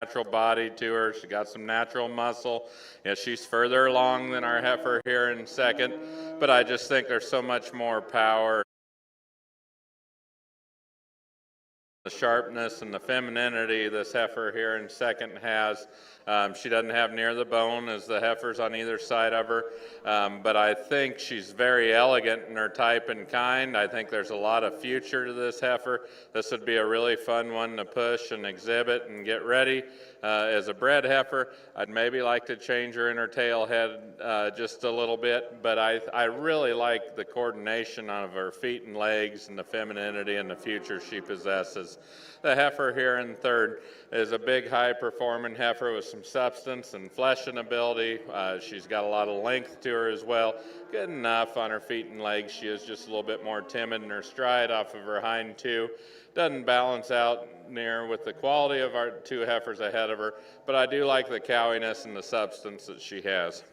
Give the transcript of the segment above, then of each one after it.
natural body to her. She got some natural muscle. Yeah, she's further along than our heifer here in second, but I just think there's so much more power. The sharpness and the femininity this heifer here in second has. She doesn't have near the bone as the heifers on either side of her, but I think she's very elegant in her type and kind. I think there's a lot of future to this heifer. This would be a really fun one to push and exhibit and get ready. As a bred heifer, I'd maybe like to change her in her tail head just a little bit, but I really like the coordination of her feet and legs and the femininity and the future she possesses. The heifer here in third is a big, high-performing heifer with some substance and fleshing ability. She's got a lot of length to her as well. Good enough on her feet and legs. She is just a little bit more timid in her stride off of her hind two. Doesn't balance out near with the quality of our two heifers ahead of her, but I do like the cowiness and the substance that she has.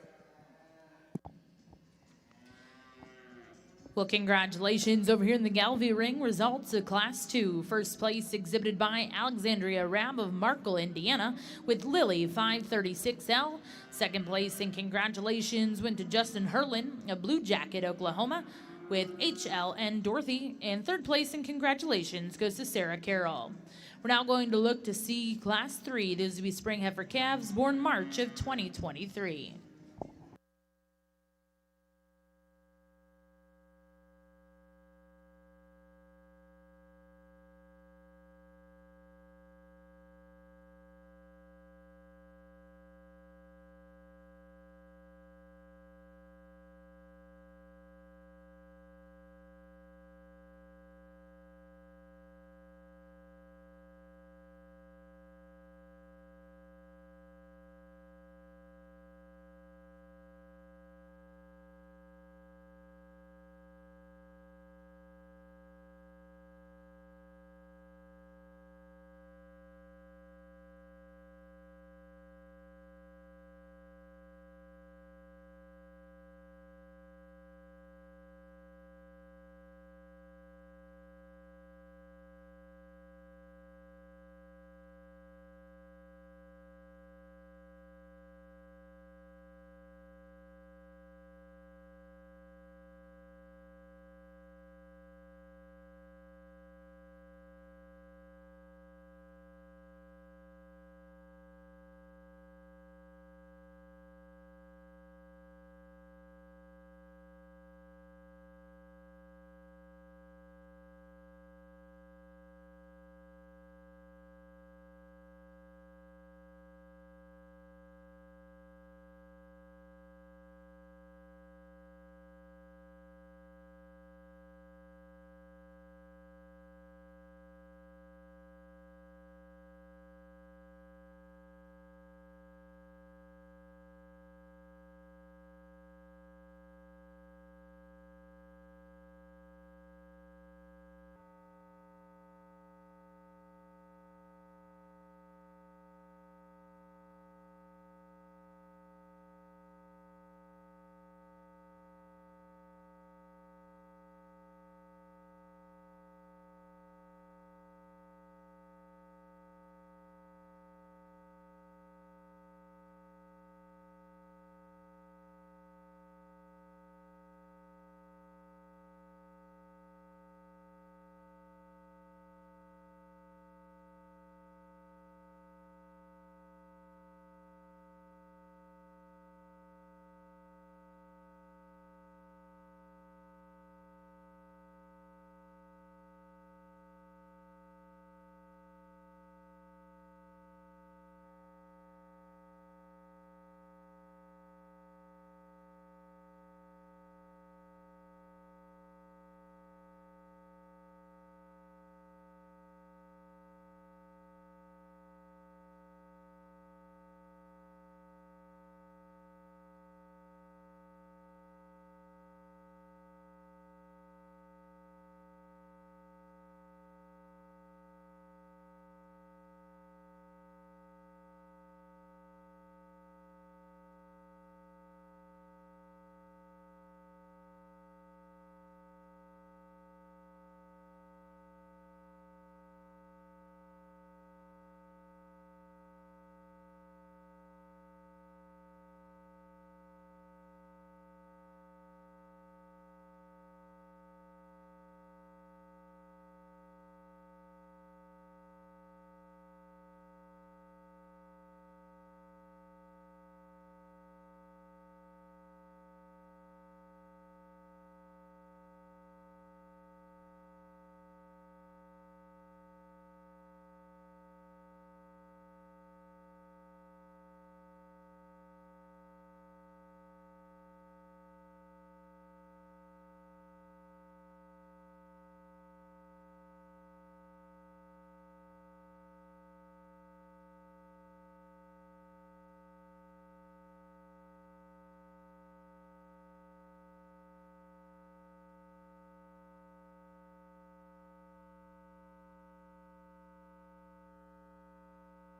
Well, congratulations over here in the Galvie ring. Results of Class 2. First place exhibited by Alexandria Rab of Markle, Indiana, with Lily 536L. Second place and congratulations went to Justin Herlin of Blue Jacket, Oklahoma, with HLN Dorothy. And third place and congratulations goes to Sarah Carroll. We're now going to look to see Class 3. Those will be spring heifer calves born March of 2023.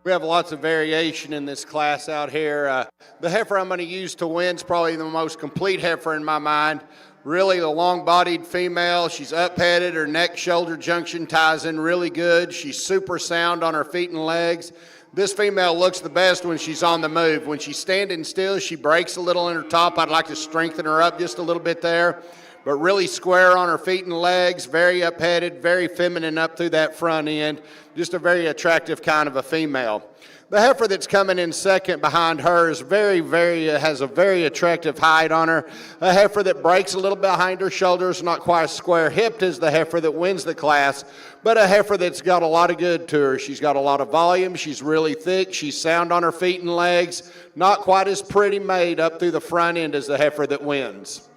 We have lots of variation in this class out here. The heifer I'm going to use to win is probably the most complete heifer in my mind. Really a long-bodied female. She's up-headed. Her neck-shoulder junction ties in really good. She's super sound on her feet and legs. This female looks the best when she's on the move. When she's standing still, she breaks a little in her top. I'd like to strengthen her up just a little bit there. But really square on her feet and legs, very up-headed, very feminine up through that front end. Just a very attractive kind of a female. The heifer that's coming in second behind her is has a very attractive height on her. A heifer that breaks a little behind her shoulders, not quite as square-hipped as the heifer that wins the class, but a heifer that's got a lot of good to her. She's got a lot of volume. She's really thick. She's sound on her feet and legs. Not quite as pretty made up through the front end as the heifer that wins.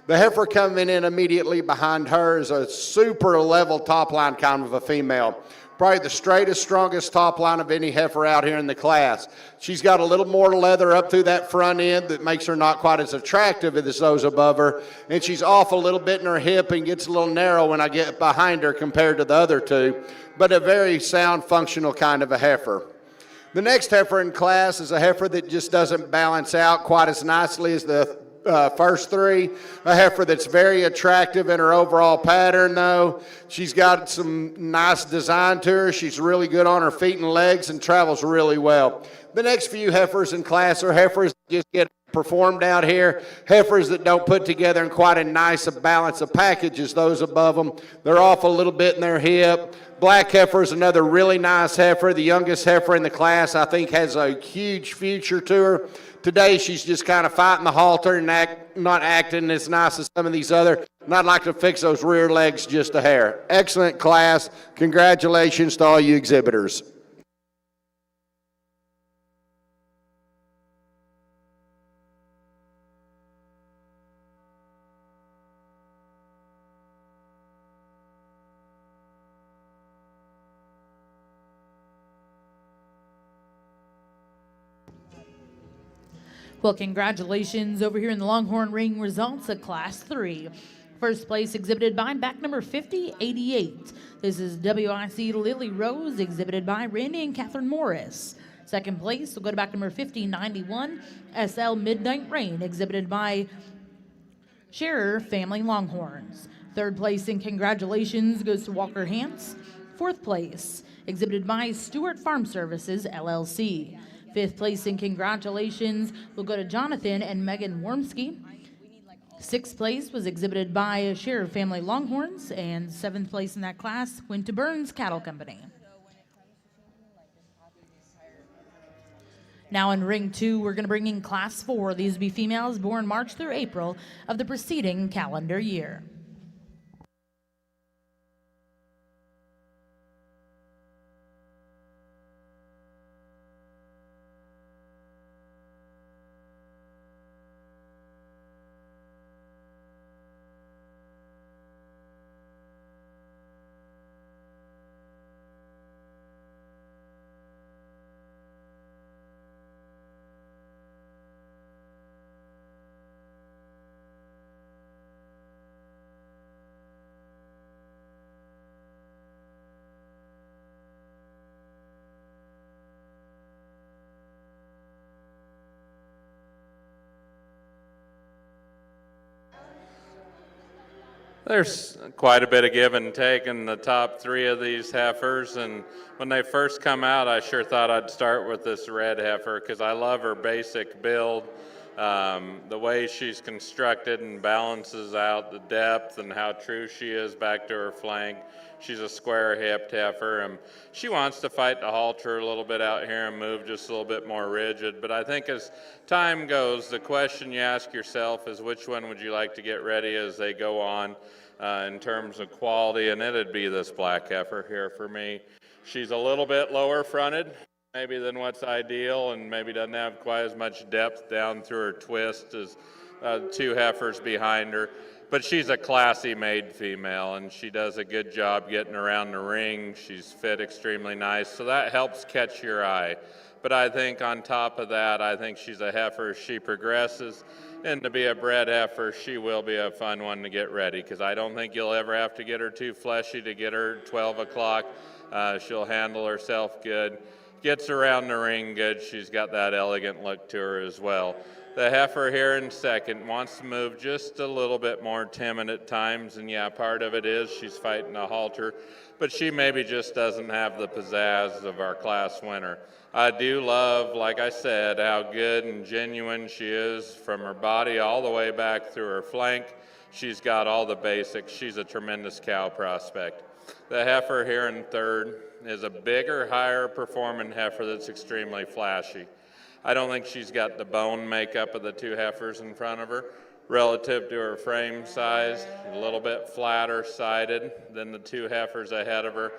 The heifer coming in immediately behind her is a super level top line kind of a female. Probably the straightest, strongest top line of any heifer out here in the class. She's got a little more leather up through that front end that makes her not quite as attractive as those above her. And she's off a little bit in her hip and gets a little narrow when I get behind her compared to the other two. But a very sound, functional kind of a heifer. The next heifer in class is a heifer that just doesn't balance out quite as nicely as the first three. A heifer that's very attractive in her overall pattern, though. She's got some nice design to her. She's really good on her feet and legs and travels really well. The next few heifers in class are heifers that just get performed out here. Heifers that don't put together in quite a nice balance of package as those above them. They're off a little bit in their hip. Black heifer is another really nice heifer. The youngest heifer in the class, I think, has a huge future to her. Today, she's just kind of fighting the halter and not acting as nice as some of these other. And I'd like to fix those rear legs just a hair. Excellent class. Congratulations to all you exhibitors. Well, congratulations over here in the Longhorn ring results of Class 3. First place exhibited by back number 5088. This is WIC Lily Rose, exhibited by Randy and Catherine Morris. Second place will go to back number 5091, SL Midnight Rain, exhibited by Scherer Family Longhorns. Third place and congratulations goes to Walker Hance. Fourth place exhibited by Stewart Farm Services, LLC. Fifth place and congratulations will go to Jonathan and Megan Wormski. Sixth place was exhibited by Scherer Family Longhorns, and seventh place in that class went to Burns Cattle Company. Now in ring 2, we're going to bring in Class 4. These will be females born March through April of the preceding calendar year. There's quite a bit of give and take in the top three of these heifers, and when they first come out, I sure thought I'd start with this red heifer because I love her basic build, the way she's constructed and balances out the depth and how true she is back to her flank. She's a square-hipped heifer, and she wants to fight the halter a little bit out here and move just a little bit more rigid. But I think as time goes, the question you ask yourself is which one would you like to get ready as they go on in terms of quality, and it'd be this black heifer here for me. She's a little bit lower fronted, maybe than what's ideal, and maybe doesn't have quite as much depth down through her twist as two heifers behind her. But she's a classy made female, and she does a good job getting around the ring. She's fit extremely nice, so that helps catch your eye. But I think on top of that, I think she's a heifer as she progresses. And to be a bred heifer, she will be a fun one to get ready, because I don't think you'll ever have to get her too fleshy to get her 12 o'clock. She'll handle herself good. gets around the ring good. She's got that elegant look to her as well. The heifer here in second wants to move just a little bit more timid at times, and yeah, part of it is she's fighting a halter, but she maybe just doesn't have the pizzazz of our class winner. I do love, like I said, how good and genuine she is from her body all the way back through her flank. She's got all the basics. She's a tremendous cow prospect. The heifer here in third is a bigger, higher performing heifer that's extremely flashy. I don't think she's got the bone makeup of the two heifers in front of her. Relative to her frame size, a little bit flatter sided than the two heifers ahead of her.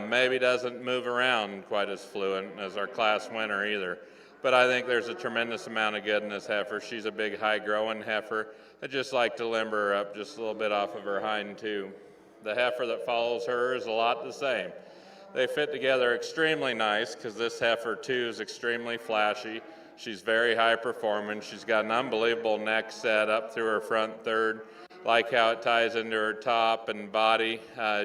Maybe doesn't move around quite as fluent as our class winner either. But I think there's a tremendous amount of good in this heifer. She's a big, high-growing heifer. I just like to limber her up just a little bit off of her hind too. The heifer that follows her is a lot the same. They fit together extremely nice because this heifer too is extremely flashy. She's very high performing. She's got an unbelievable neck set up through her front third. Like how it ties into her top and body.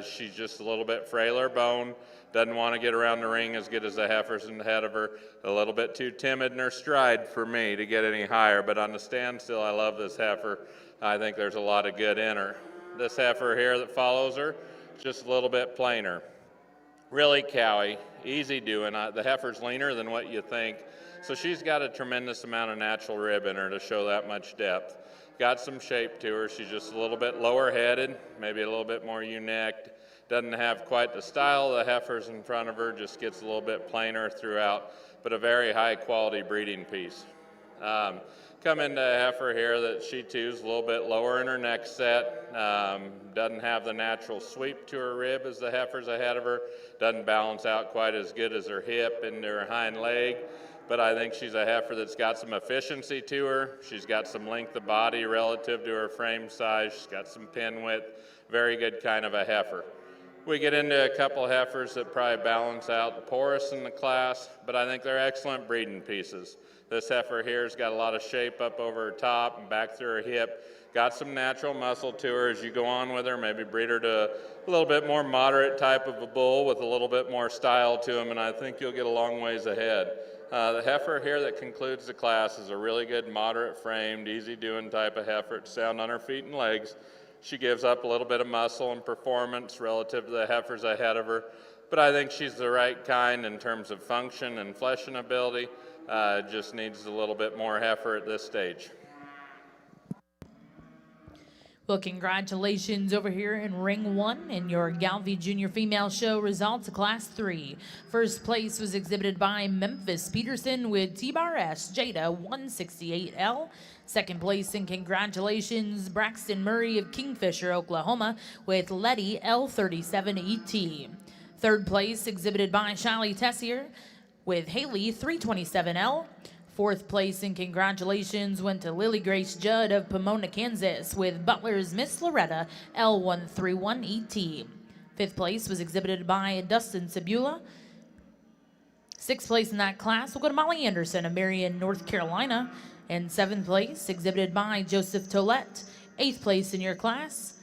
She's just a little bit frailer bone. Doesn't want to get around the ring as good as the heifers ahead of her. A little bit too timid in her stride for me to get any higher, but on the standstill, I love this heifer. I think there's a lot of good in her. This heifer here that follows her, just a little bit plainer. Really cowy, easy doing. The heifer's leaner than what you think, so she's got a tremendous amount of natural rib in her to show that much depth. Got some shape to her. She's just a little bit lower headed, maybe a little bit more ewe-necked. Doesn't have quite the style of the heifers in front of her, just gets a little bit plainer throughout, but a very high quality breeding piece. Come into a heifer here that she too is a little bit lower in her neck set, doesn't have the natural sweep to her rib as the heifers ahead of her, doesn't balance out quite as good as her hip and her hind leg, but I think she's a heifer that's got some efficiency to her. She's got some length of body relative to her frame size. She's got some pin width, very good kind of a heifer. We get into a couple heifers that probably balance out the poorest in the class, but I think they're excellent breeding pieces. This heifer here's got a lot of shape up over her top and back through her hip. Got some natural muscle to her as you go on with her. Maybe breed her to a little bit more moderate type of a bull with a little bit more style to him, and I think you'll get a long ways ahead. The heifer here that concludes the class is a really good moderate framed, easy doing type of heifer. It's sound on her feet and legs. She gives up a little bit of muscle and performance relative to the heifers ahead of her, but I think she's the right kind in terms of function and fleshing ability. Just needs a little bit more heifer at this stage. Well, congratulations over here in Ring 1 in your Galvie Junior Female Show results of Class 3. First place was exhibited by Memphis Peterson with T-Bar S Jada 168L. Second place, and congratulations, Braxton Murray of Kingfisher, Oklahoma with Letty L37ET. Third place exhibited by Shiley Tessier with Haley 327L. Fourth place and congratulations went to Lily Grace Judd of Pomona, Kansas with Butler's Miss Loretta L131ET. Fifth place was exhibited by Dustin Sebula. Sixth place in that class will go to Molly Anderson of Marion, North Carolina. And seventh place exhibited by Joseph Tollett. Eighth place in your class,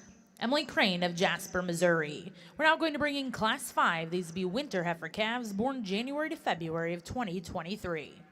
Emily Crane of Jasper, Missouri. We're now going to bring in Class 5. These will be winter heifer calves born January to February of 2023.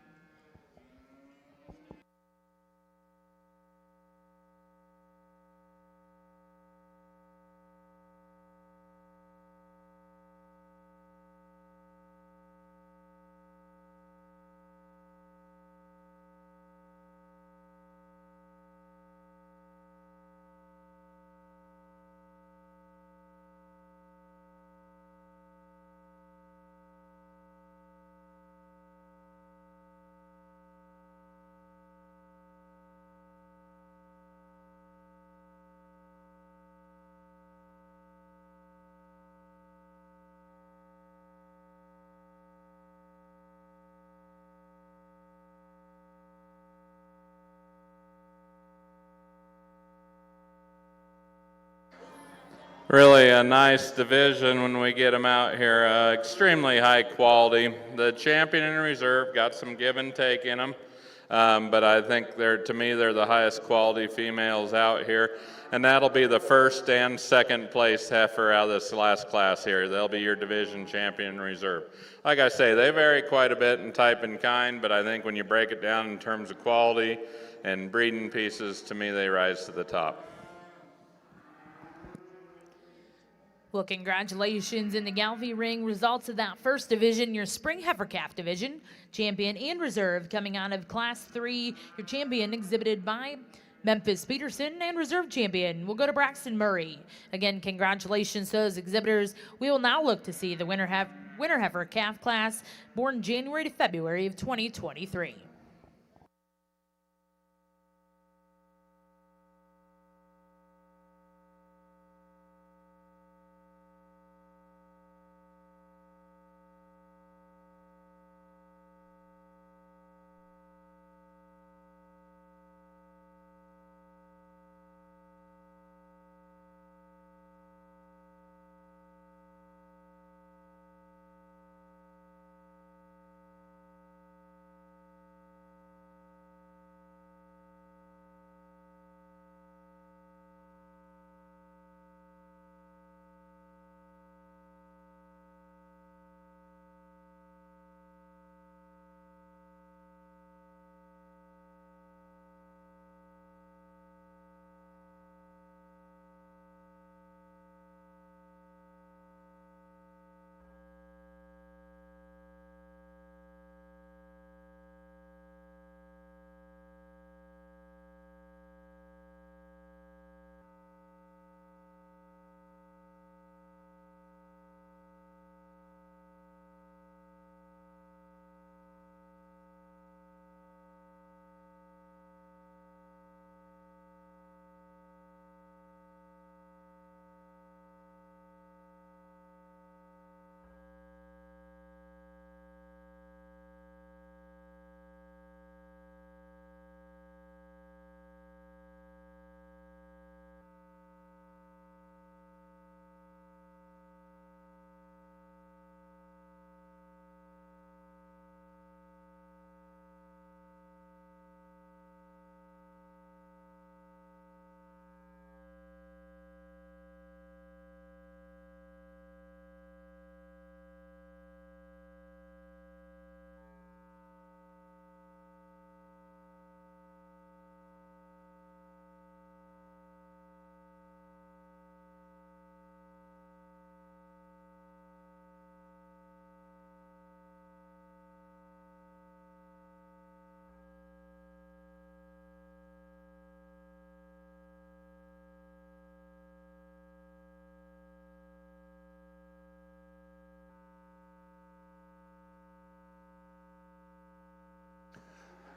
Really a nice division when we get them out here. Extremely high quality. The champion and reserve got some give and take in them. but I think to me, they're the highest quality females out here. And that'll be the first and second place heifer out of this last class here. They'll be your division champion reserve. Like I say, they vary quite a bit in type and kind, but I think when you break it down in terms of quality and breeding pieces, to me, they rise to the top. Well, congratulations in the Galvie ring. Results of that first division, your spring heifer calf division, champion and reserve coming out of class 3. Your champion exhibited by Memphis Peterson, and reserve champion will go to Braxton Murray. Again, congratulations to those exhibitors. We will now look to see the winter heifer calf class born January to February of 2023.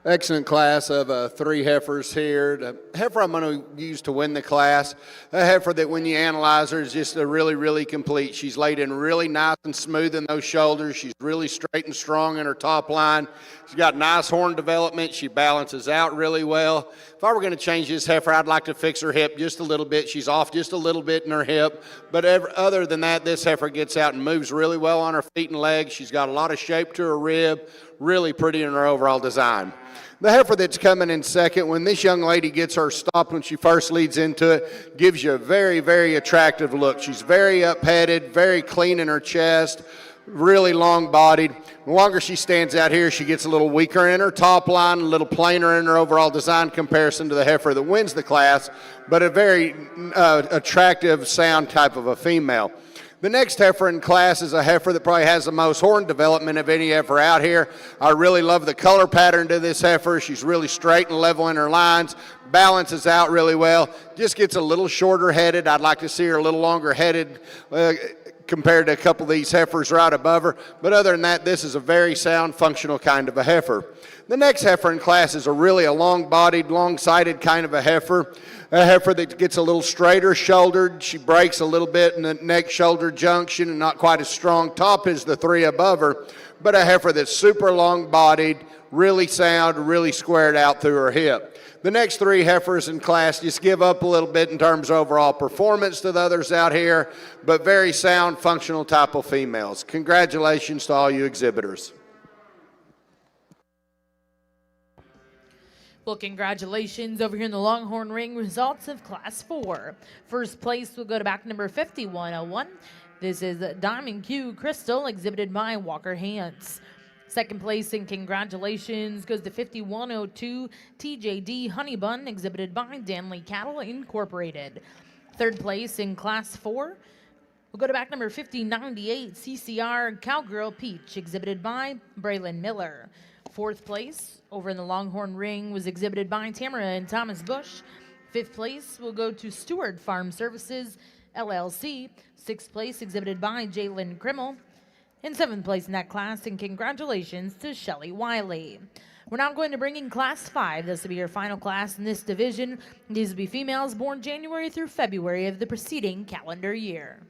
Excellent class of 3 heifers here. The heifer I'm going to use to win the class, a heifer that when you analyze her is just a really, really complete. She's laid in really nice and smooth in those shoulders. She's really straight and strong in her top line. She's got nice horn development. She balances out really well. If I were going to change this heifer, I'd like to fix her hip just a little bit. She's off just a little bit in her hip. But other than that, this heifer gets out and moves really well on her feet and legs. She's got a lot of shape to her rib. Really pretty in her overall design. The heifer that's coming in second, when this young lady gets her stopped when she first leads into it, gives you a very, very attractive look. She's very up-headed, very clean in her chest, really long-bodied. The longer she stands out here, she gets a little weaker in her top line, a little plainer in her overall design comparison to the heifer that wins the class, but a very attractive, sound type of a female. The next heifer in class is a heifer that probably has the most horn development of any heifer out here. I really love the color pattern to this heifer. She's really straight and level in her lines, balances out really well, just gets a little shorter headed. I'd like to see her a little longer headed compared to a couple of these heifers right above her. But other than that, this is a very sound, functional kind of a heifer. The next heifer in class is a long-bodied, long-sided kind of a heifer that gets a little straighter shouldered. She breaks a little bit in the neck-shoulder junction and not quite as strong top as the 3 above her, but a heifer that's super long-bodied, really sound, really squared out through her hip. The next 3 heifers in class just give up a little bit in terms of overall performance to the others out here, but very sound, functional type of females. Congratulations to all you exhibitors. Well, congratulations over here in the Longhorn ring. Results of Class 4. First place will go to back number 5101. This is Diamond Q Crystal, exhibited by Walker Hance. Second place and congratulations goes to 5102 TJD Honey Bun, exhibited by Danley Cattle Incorporated. Third place in Class 4 will go to back number 5098 CCR Cowgirl Peach, exhibited by Braylon Miller. Fourth place over in the Longhorn ring was exhibited by Tamara and Thomas Bush. Fifth place will go to Stewart Farm Services LLC. Sixth place exhibited by Jalen Krimmel. In seventh place in that class, and congratulations to Shelly Wiley. We're now going to bring in Class 5. This will be your final class in this division. These will be females born January through February of the preceding calendar year.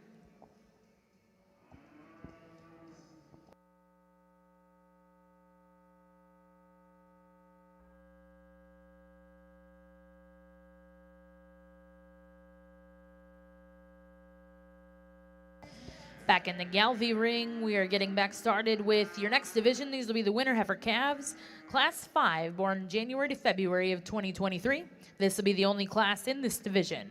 Back in the Galvie ring, we are getting back started with your next division. These will be the winter heifer calves, Class 5, born January to February of 2023. This will be the only class in this division.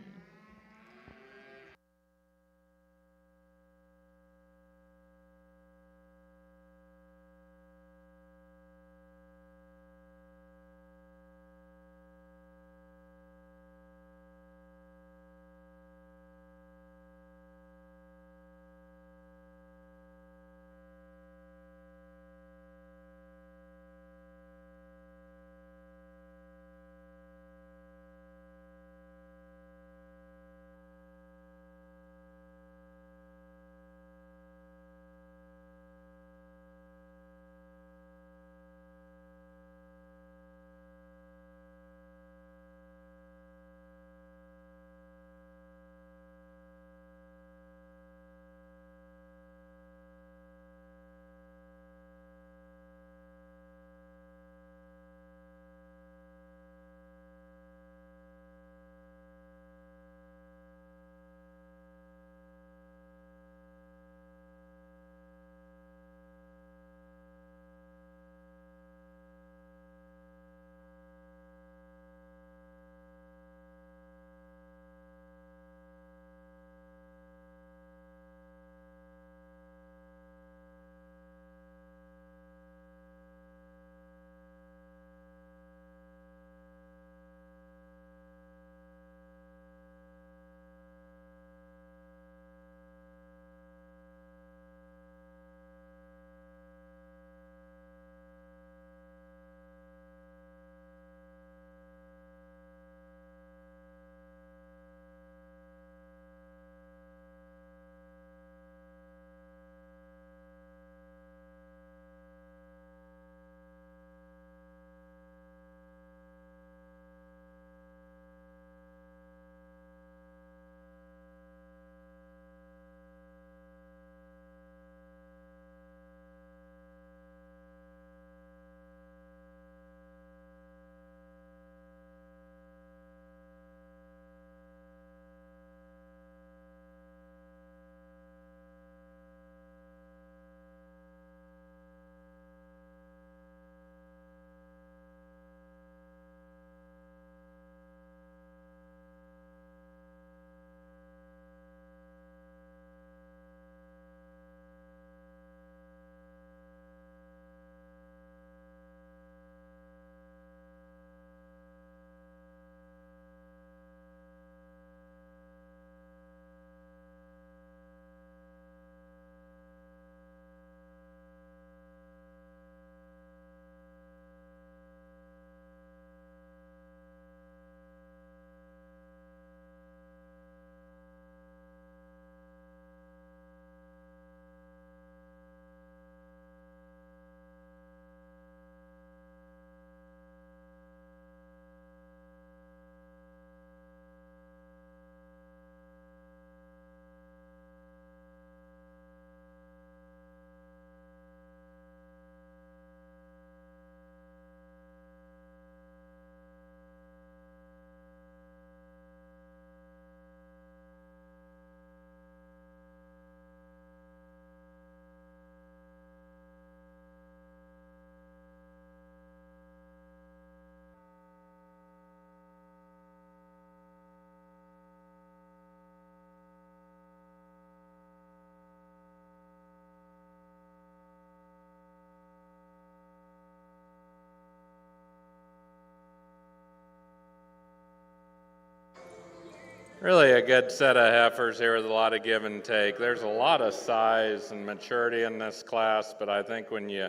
Really a good set of heifers here with a lot of give and take. There's a lot of size and maturity in this class, but I think when you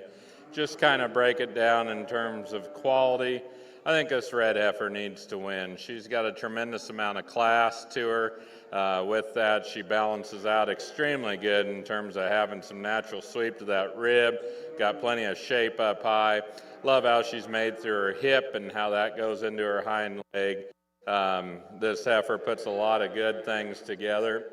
just kind of break it down in terms of quality, I think this red heifer needs to win. She's got a tremendous amount of class to her. With that, she balances out extremely good in terms of having some natural sweep to that rib, got plenty of shape up high. Love how she's made through her hip and how that goes into her hind leg. This heifer puts a lot of good things together.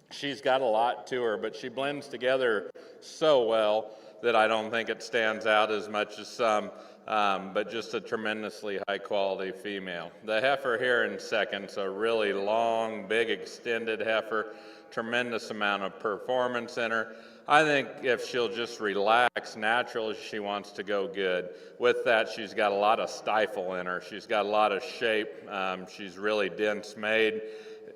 She's got a lot to her, but she blends together so well that I don't think it stands out as much as some, but just a tremendously high quality female. The heifer here in second's a really long, big, extended heifer, tremendous amount of performance in her. I think if she'll just relax naturally, she wants to go good. With that, she's got a lot of stifle in her. She's got a lot of shape. She's really dense made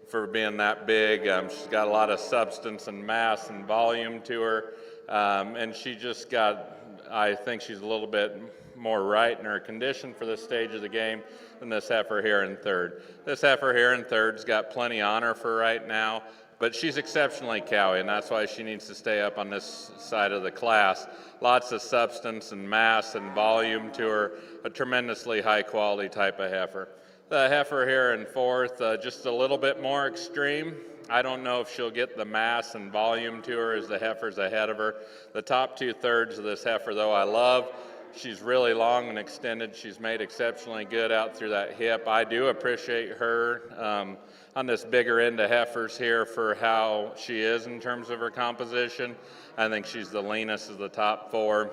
for being that big. She's got a lot of substance and mass and volume to her. And she just got, I think she's a little bit more right in her condition for this stage of the game than this heifer here in third. This heifer here in third's got plenty on her for right now, but she's exceptionally cowy, and that's why she needs to stay up on this side of the class. Lots of substance and mass and volume to her, a tremendously high quality type of heifer. The heifer here in fourth, just a little bit more extreme. I don't know if she'll get the mass and volume to her as the heifers ahead of her. The top 2/3 of this heifer, though, I love. She's really long and extended. She's made exceptionally good out through that hip. I do appreciate her on this bigger end of heifers here for how she is in terms of her composition. I think she's the leanest of the top four.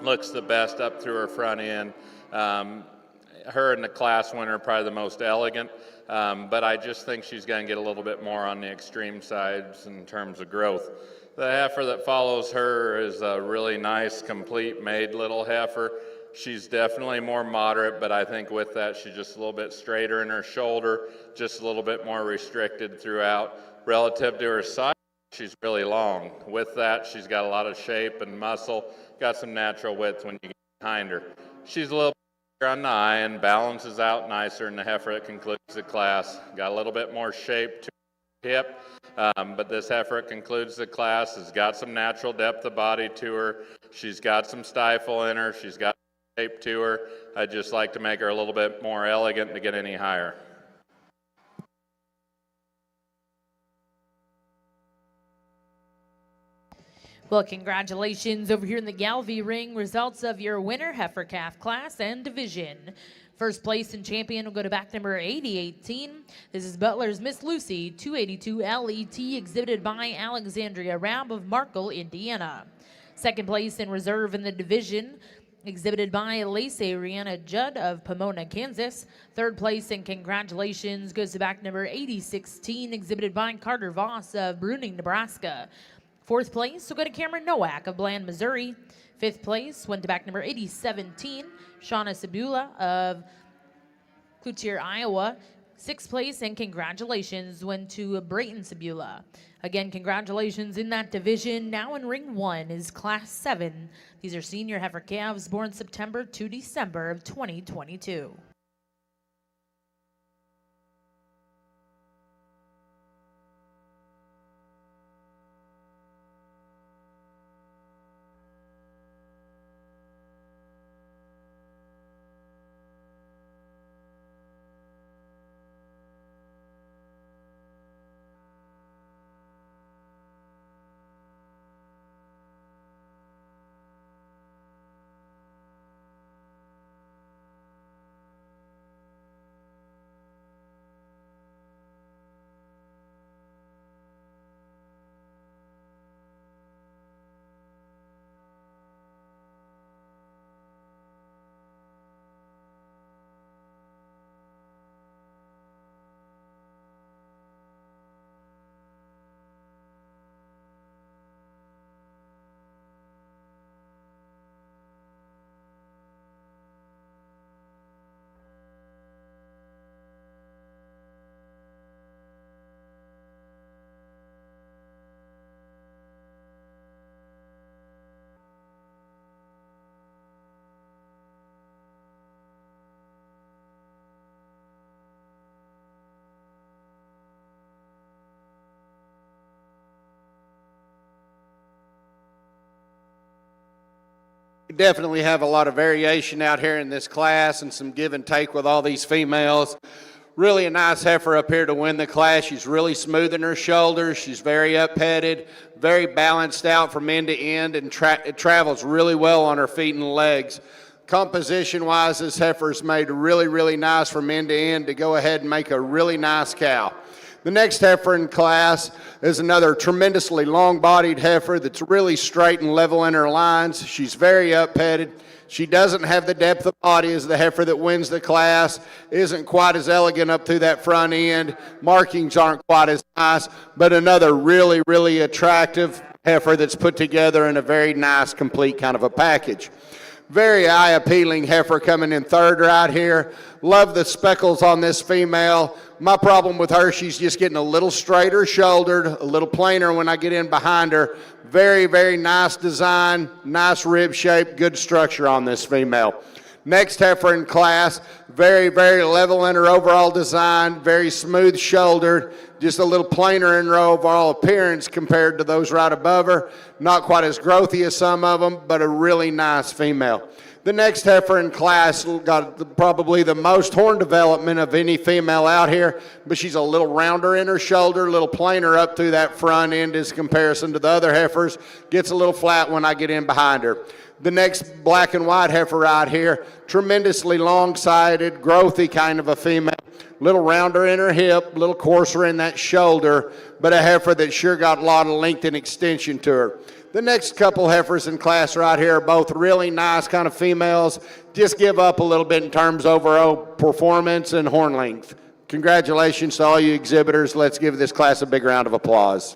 Looks the best up through her front end. Her and the class winner probably the most elegant, but I just think she's going to get a little bit more on the extreme sides in terms of growth. The heifer that follows her is a really nice, complete made little heifer. She's definitely more moderate, but I think with that she's just a little bit straighter in her shoulder, just a little bit more restricted throughout. Relative to her size, she's really long. With that, she's got a lot of shape and muscle, got some natural width when you get behind her. She's a little on the eye and balances out nicer than the heifer that concludes the class. Got a little bit more shape to her hip, but this heifer that concludes the class has got some natural depth of body to her. She's got some stifle in her. She's got shape to her. I'd just like to make her a little bit more elegant to get any higher. Well, congratulations over here in the Galvie ring. Results of your winner heifer calf class and division. First place and champion will go to back number 8018. This is Butler's Miss Lucy 282 LET, exhibited by Alexandria Rabb of Markle, Indiana. Second place in reserve in the division, exhibited by Lacey Rihanna Judd of Pomona, Kansas. Third place and congratulations goes to back number 8016, exhibited by Carter Voss of Bruning, Nebraska. Fourth place will go to Cameron Nowak of Bland, Missouri. Fifth place went to back number 8017, Shauna Sabula of Cloutier, Iowa. Sixth place and congratulations went to Brayton Sabula. Again, congratulations in that division. Now in ring one is class 7. These are senior heifer calves born September to December of 2022. definitely have a lot of variation out here in this class and some give and take with all these females. Really a nice heifer up here to win the class. She's really smooth in her shoulders. She's very up-headed, very balanced out from end to end, and it travels really well on her feet and legs. Composition-wise, this heifer's made really, really nice from end to end to go ahead and make a really nice cow. The next heifer in class is another tremendously long-bodied heifer that's really straight and level in her lines. She's very up-headed. She doesn't have the depth of body as the heifer that wins the class, isn't quite as elegant up through that front end. Markings aren't quite as nice, but another really, really attractive heifer that's put together in a very nice, complete kind of a package. Very eye-appealing heifer coming in third right here. Love the speckles on this female. My problem with her, she's just getting a little straighter shouldered, a little plainer when I get in behind her. Very, very nice design, nice rib shape, good structure on this female. Next heifer in class, very, very level in her overall design, very smooth shouldered, just a little plainer in her overall appearance compared to those right above her. Not quite as growthy as some of them, but a really nice female. The next heifer in class got probably the most horn development of any female out here, but she's a little rounder in her shoulder, a little plainer up through that front end as comparison to the other heifers. Gets a little flat when I get in behind her. The next black and white heifer right here, tremendously long-sided, growthy kind of a female. Little rounder in her hip, little coarser in that shoulder, but a heifer that sure got a lot of length and extension to her. The next couple heifers in class right here are both really nice kind of females. Just give up a little bit in terms of overall performance and horn length. Congratulations to all you exhibitors. Let's give this class a big round of applause.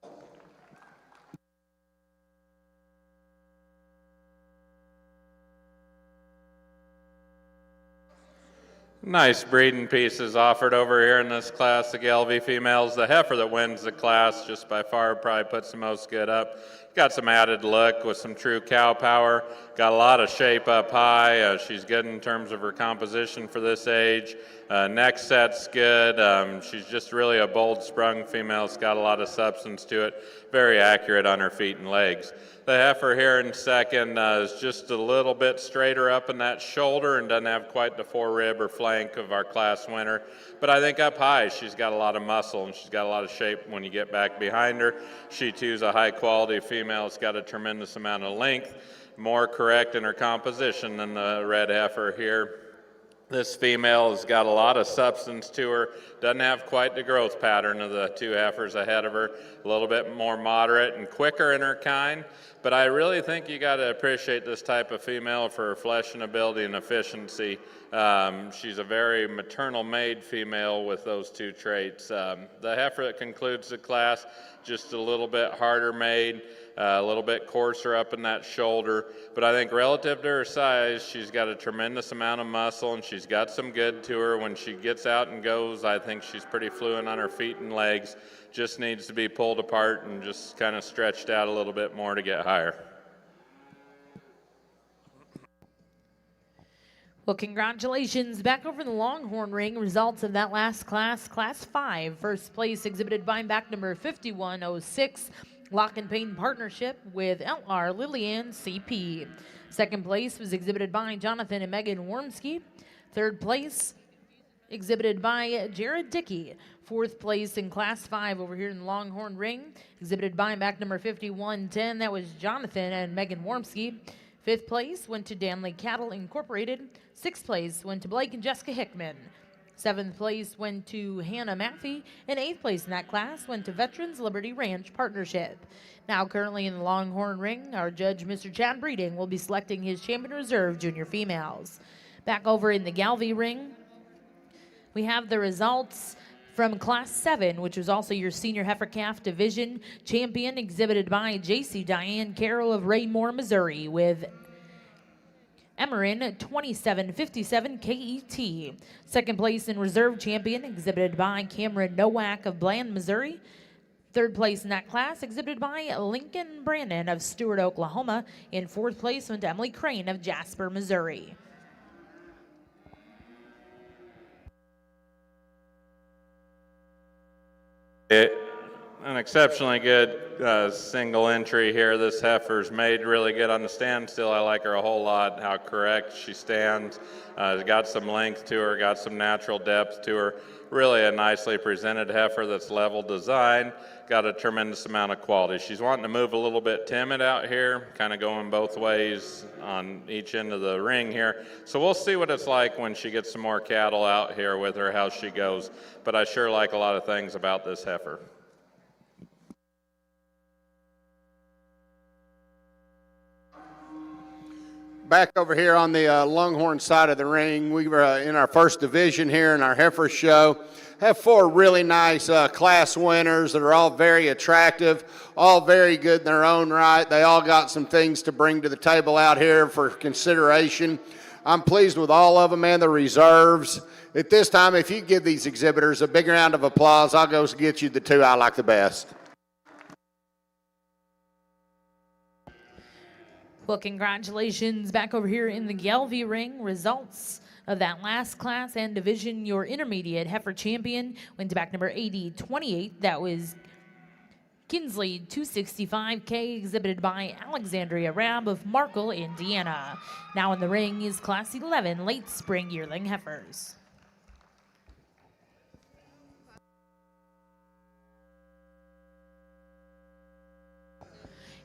Nice breeding pieces offered over here in this class, the Gelbvieh females. The heifer that wins the class just by far probably puts the most good up. Got some added look with some true cow power. Got a lot of shape up high. She's good in terms of her composition for this age. Neck set's good. She's just really a bold sprung female. It's got a lot of substance to it. Very accurate on her feet and legs. The heifer here in second is just a little bit straighter up in that shoulder and doesn't have quite the forerib or flank of our class winner. But I think up high, she's got a lot of muscle and she's got a lot of shape when you get back behind her. She too is a high quality female. It's got a tremendous amount of length, more correct in her composition than the red heifer here. This female has got a lot of substance to her, doesn't have quite the growth pattern of the two heifers ahead of her, a little bit more moderate and quicker in her kind, but I really think you got to appreciate this type of female for her fleshing ability and efficiency. She's a very maternal made female with those two traits. The heifer that concludes the class, just a little bit harder made, a little bit coarser up in that shoulder, but I think relative to her size, she's got a tremendous amount of muscle and she's got some good to her. When she gets out and goes, I think she's pretty fluent on her feet and legs. Just needs to be pulled apart and just kind of stretched out a little bit more to get higher. Well, congratulations. Back over in the Longhorn ring, results of that last class, Class 5. First place exhibited by back number 5106. Lock and Pain partnership with LR Lillian CP. Second place was exhibited by Jonathan and Megan Wormski. Third place exhibited by Jared Dickey. Fourth place in Class 5 over here in the Longhorn ring, exhibited by back number 5110. That was Jonathan and Megan Wormski. Fifth place went to Danley Cattle Incorporated. Sixth place went to Blake and Jessica Hickman. Seventh place went to Hannah Maffey, and eighth place in that class went to Veterans Liberty Ranch Partnership. Now currently in the Longhorn ring, our judge, Mr. Chad Breeding, will be selecting his Champion Reserve Junior Females. Back over in the Galvie ring, we have the results from Class 7, which was also your Senior Heifer Calf Division Champion, exhibited by J.C. Diane Carroll of Raymore, Missouri, with Emerin 2757 KET. Second place in Reserve Champion, exhibited by Cameron Nowak of Bland, Missouri. Third place in that class, exhibited by Lincoln Brandon of Stewart, Oklahoma. In fourth place went to Emily Crane of Jasper, Missouri. An exceptionally good single entry here. This heifer's made really good on the standstill. I like her a whole lot, how correct she stands. Got some length to her, got some natural depth to her. Really a nicely presented heifer that's level design. Got a tremendous amount of quality. She's wanting to move a little bit timid out here, kind of going both ways on each end of the ring here. So we'll see what it's like when she gets some more cattle out here with her, how she goes. But I sure like a lot of things about this heifer. Back over here on the Longhorn side of the ring, we were in our first division here in our heifer show. Have 4 really nice class winners that are all very attractive, all very good in their own right. They all got some things to bring to the table out here for consideration. I'm pleased with all of them and the reserves. At this time, if you give these exhibitors a big round of applause, I'll go get you the 2 I like the best. Well, congratulations back over here in the Gelbvieh ring. Results of that last class and division, your intermediate heifer champion went to back number 80-28. That was Kinsley 265K, exhibited by Alexandria Rab of Markle, Indiana. Now in the ring is Class 11 late spring yearling heifers.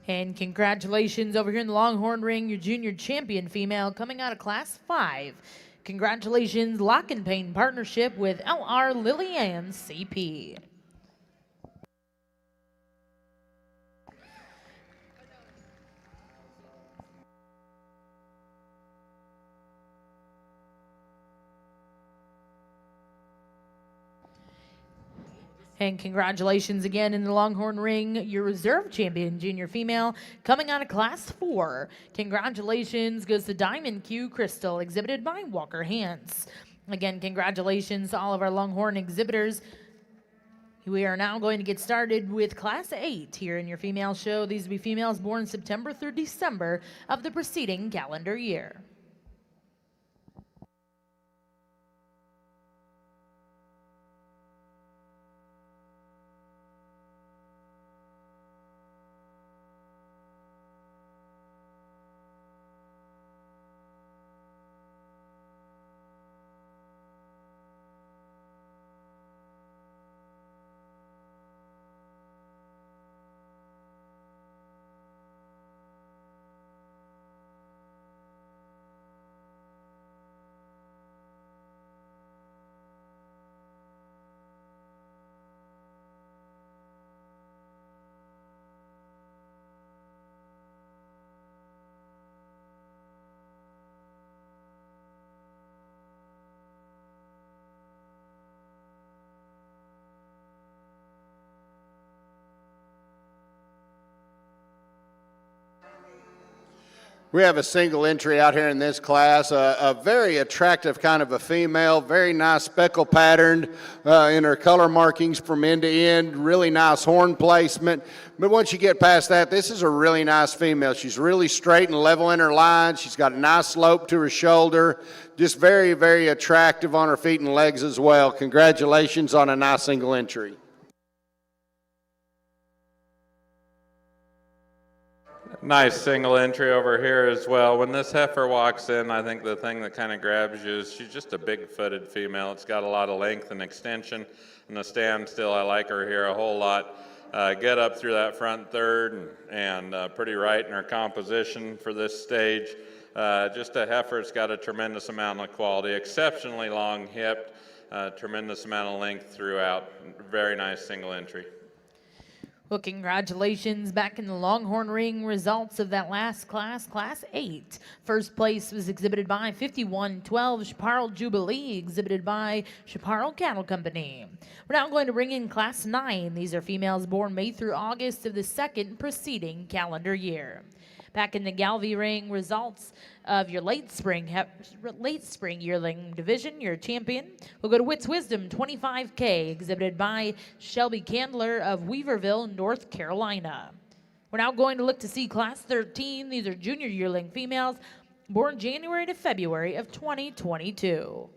And congratulations over here in the Longhorn ring, your junior champion female coming out of Class 5. Congratulations, Lock and Pain partnership with LR Lillian CP. And congratulations again in the Longhorn ring, your reserve champion junior female coming out of Class 4. Congratulations goes to Diamond Q Crystal, exhibited by Walker Hance. Again, congratulations to all of our Longhorn exhibitors. We are now going to get started with Class 8 here in your female show. These will be females born September through December of the preceding calendar year. We have a single entry out here in this class, a very attractive kind of a female, very nice speckle patterned in her color markings from end to end, really nice horn placement. But once you get past that, this is a really nice female. She's really straight and level in her line. She's got a nice slope to her shoulder, just very, very attractive on her feet and legs as well. Congratulations on a nice single entry. Nice single entry over here as well. When this heifer walks in, I think the thing that kind of grabs you is she's just a big-footed female. It's got a lot of length and extension. In the standstill, I like her here a whole lot. Get up through that front third and pretty right in her composition for this stage. Just a heifer that's got a tremendous amount of quality, exceptionally long-hipped, tremendous amount of length throughout. Very nice single entry. Well, congratulations back in the Longhorn ring. Results of that last class, Class 8. First place was exhibited by 5112 Chaparral Jubilee, exhibited by Chaparral Cattle Company. We're now going to bring in Class 9. These are females born May through August of the second preceding calendar year. Back in the Galvie ring, results of your late spring yearling division, your champion. We'll go to Wits Wisdom 25K, exhibited by Shelby Candler of Weaverville, North Carolina. We're now going to look to see Class 13. These are junior yearling females born January to February of 2022.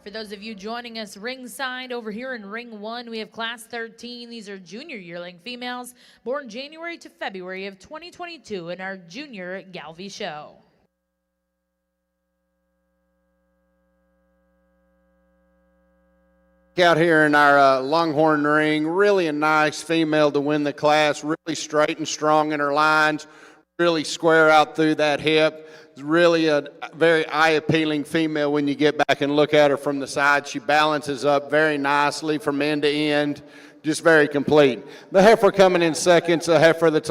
For those of you joining us ringside over here in Ring 1, we have Class 13. These are junior yearling females born January to February of 2022 in our Junior Galvie show. Out here in our Longhorn ring, really a nice female to win the class, really straight and strong in her lines, really square out through that hip. It's really a very eye-appealing female when you get back and look at her from the side. She balances up very nicely from end to end, just very complete. The heifer coming in second is a heifer that's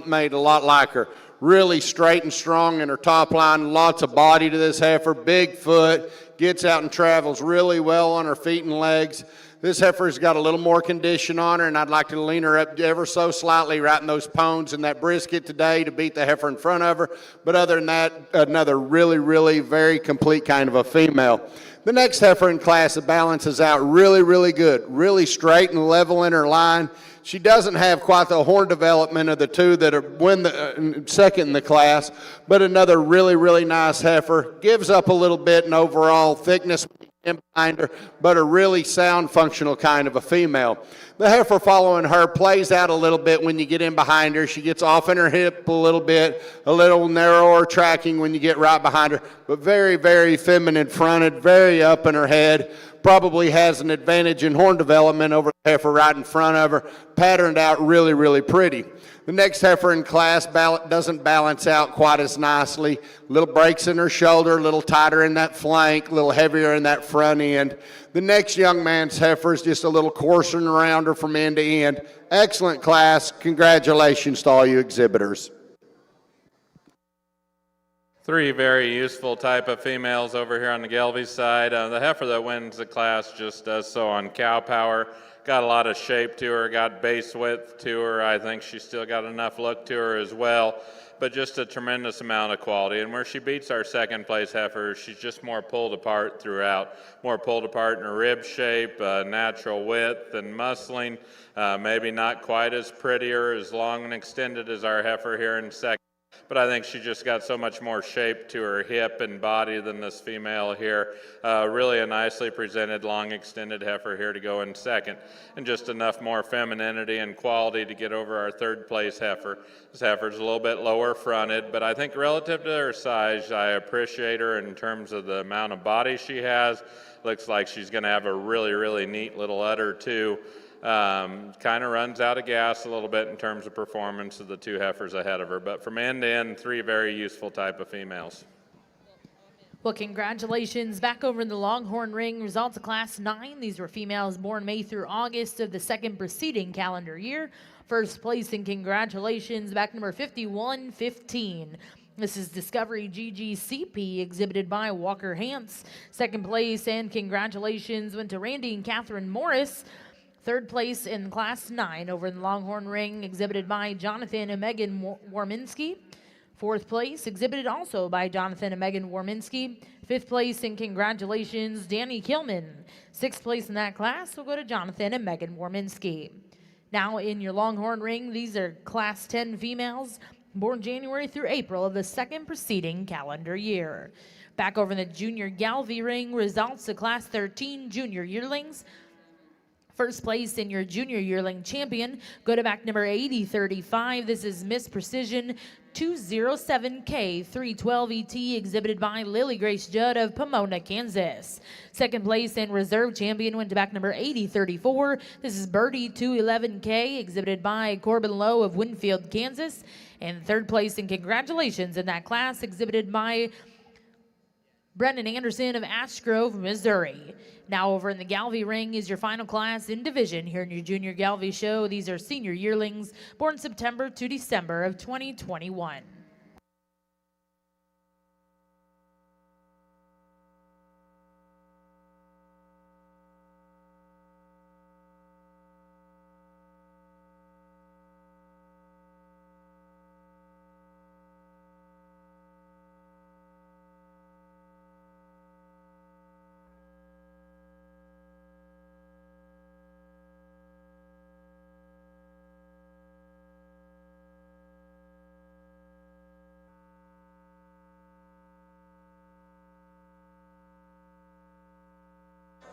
made a lot like her. Really straight and strong in her top line, lots of body to this heifer, big foot, gets out and travels really well on her feet and legs. This heifer's got a little more condition on her, and I'd like to lean her up ever so slightly right in those pones and that brisket today to beat the heifer in front of her. But other than that, another really, really very complete kind of a female. The next heifer in class balances out really, really good, really straight and level in her line. She doesn't have quite the horn development of the two that win the second in the class, but another really, really nice heifer. Gives up a little bit in overall thickness in behind her, but a really sound, functional kind of a female. The heifer following her plays out a little bit when you get in behind her. She gets off in her hip a little bit, a little narrower tracking when you get right behind her, but very, very feminine fronted, very up in her head. Probably has an advantage in horn development over the heifer right in front of her, patterned out really, really pretty. The next heifer in class doesn't balance out quite as nicely. Little breaks in her shoulder, a little tighter in that flank, a little heavier in that front end. The next young man's heifer is just a little coarser and rounder from end to end. Excellent class. Congratulations to all you exhibitors. Three very useful type of females over here on the Gelbvieh side. The heifer that wins the class just does so on cow power. Got a lot of shape to her, got base width to her. I think she's still got enough look to her as well, but just a tremendous amount of quality. And where she beats our second place heifer, she's just more pulled apart throughout. More pulled apart in her rib shape, natural width and muscling. Maybe not quite as pretty or as long and extended as our heifer here in second. But I think she just got so much more shape to her hip and body than this female here. Really a nicely presented, long extended heifer here to go in second. And just enough more femininity and quality to get over our third place heifer. This heifer's a little bit lower fronted, but I think relative to her size, I appreciate her in terms of the amount of body she has. Looks like she's gonna have a really, really neat little udder too. Kind of runs out of gas a little bit in terms of performance of the two heifers ahead of her, but from end to end, three very useful type of females. Well, congratulations back over in the Longhorn ring. Results of Class 9. These were females born May through August of the second preceding calendar year. First place and congratulations back number 5115. This is Discovery GGCP exhibited by Walker Hance. Second place and congratulations went to Randy and Catherine Morris. Third place in Class 9 over in the Longhorn ring, exhibited by Jonathan and Megan Warminski. Fourth place, exhibited also by Jonathan and Megan Warminski. Fifth place, and congratulations, Danny Kilman. Sixth place in that class will go to Jonathan and Megan Warminski. Now in your Longhorn ring, these are Class 10 females, born January through April of the second preceding calendar year. Back over in the Junior Galvie ring, results of Class 13 junior yearlings. First place in your junior yearling champion, go to back number 8035. This is Miss Precision 207K 312ET, exhibited by Lily Grace Judd of Pomona, Kansas. Second place and reserve champion went to back number 8034. This is Birdie 211K, exhibited by Corbin Lowe of Winfield, Kansas. And third place and congratulations in that class, exhibited by Brendan Anderson of Ash Grove, Missouri. Now over in the Galvie ring is your final class in division here in your Junior Galvie show. These are senior yearlings born September to December of 2021.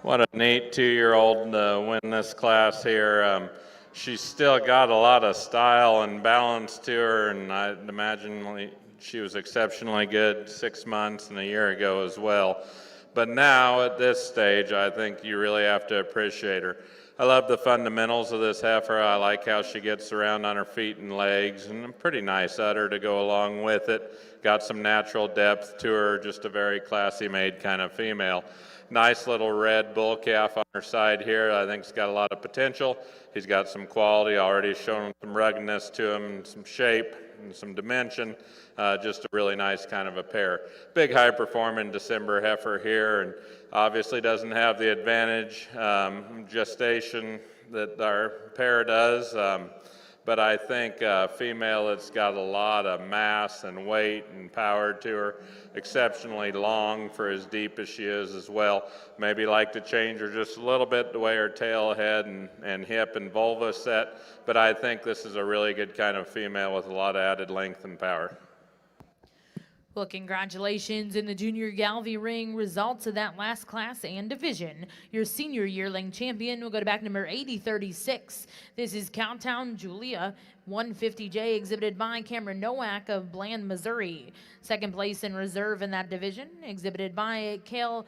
What a neat 2-year-old to win this class here. She's still got a lot of style and balance to her, and I'd imagine she was exceptionally good 6 months and a year ago as well. But now at this stage, I think you really have to appreciate her. I love the fundamentals of this heifer. I like how she gets around on her feet and legs, and a pretty nice udder to go along with it. Got some natural depth to her, just a very classy made kind of female. Nice little red bull calf on her side here. I think he's got a lot of potential. He's got some quality, already shown some ruggedness to him, and some shape and some dimension. Just a really nice kind of a pair. Big high performing December heifer here, and obviously doesn't have the advantage gestation that our pair does. But I think female that's got a lot of mass and weight and power to her, exceptionally long for as deep as she is as well. Maybe like to change her just a little bit the way her tail, head, and hip and vulva set, but I think this is a really good kind of female with a lot of added length and power. Well, congratulations in the junior Galvie ring results of that last class and division. Your senior yearling champion will go to back number 8036. This is Cowtown Julia, 150J, exhibited by Cameron Nowak of Bland, Missouri. Second place in reserve in that division, exhibited by Cale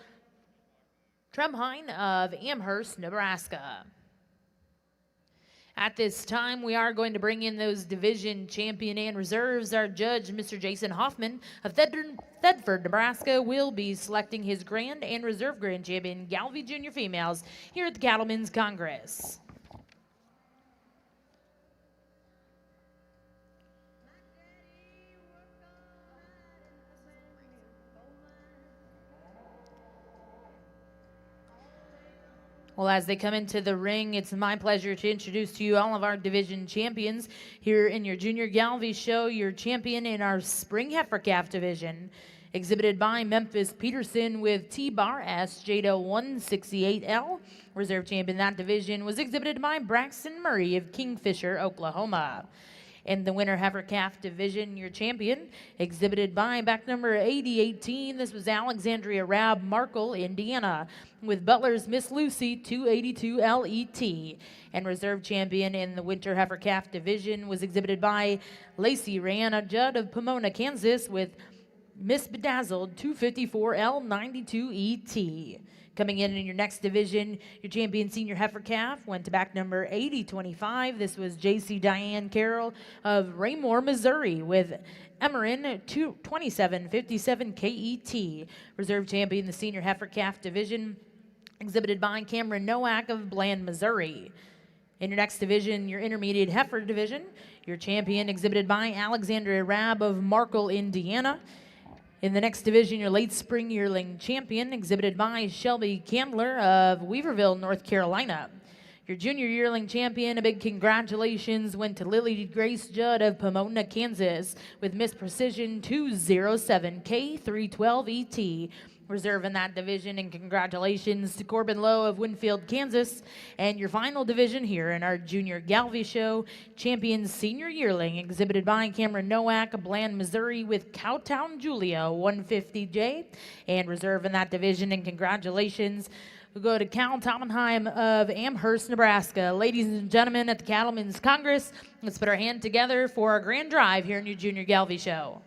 Trebhein of Amherst, Nebraska. At this time, we are going to bring in those division champion and reserves. Our judge, Mr. Jason Hoffman of Thedford, Nebraska, will be selecting his grand and reserve grand champion Galvie Junior females here at the Cattlemen's Congress. Well, as they come into the ring, it's my pleasure to introduce to you all of our division champions here in your Junior Galvie show. Your champion in our Spring Heifer Calf division, exhibited by Memphis Peterson with T-Bar S Jada 168L. Reserve champion in that division was exhibited by Braxton Murray of Kingfisher, Oklahoma. In the winter heifer calf division, your champion, exhibited by back number 8018. This was Alexandria Rab, Markle, Indiana, with Butler's Miss Lucy 282 LET. And reserve champion in the winter heifer calf division was exhibited by Lacey Rihanna Judd of Pomona, Kansas, with Miss Bedazzled 254 L92 ET. Coming in your next division, your champion senior heifer calf went to back number 8025. This was JC Diane Carroll of Raymore, Missouri, with Emerin 2757 KET. Reserve champion the senior heifer calf division, exhibited by Cameron Nowak of Bland, Missouri. In your next division, your intermediate heifer division, your champion exhibited by Alexandria Rab of Markle, Indiana. In the next division, your late spring yearling champion, exhibited by Shelby Candler of Weaverville, North Carolina. Your junior yearling champion, a big congratulations, went to Lily Grace Judd of Pomona, Kansas, with Miss Precision 207 K312 ET. Reserve in that division, and congratulations to Corbin Lowe of Winfield, Kansas. And your final division here in our Junior Galvie show, champion senior yearling, exhibited by Cameron Nowak of Bland, Missouri, with Cowtown Julia 150J. And reserve in that division, and congratulations, we'll go to Cal Tamenheim of Amherst, Nebraska. Ladies and gentlemen, at the Cattlemen's Congress, let's put our hand together for our grand drive here in your Junior Galvie show.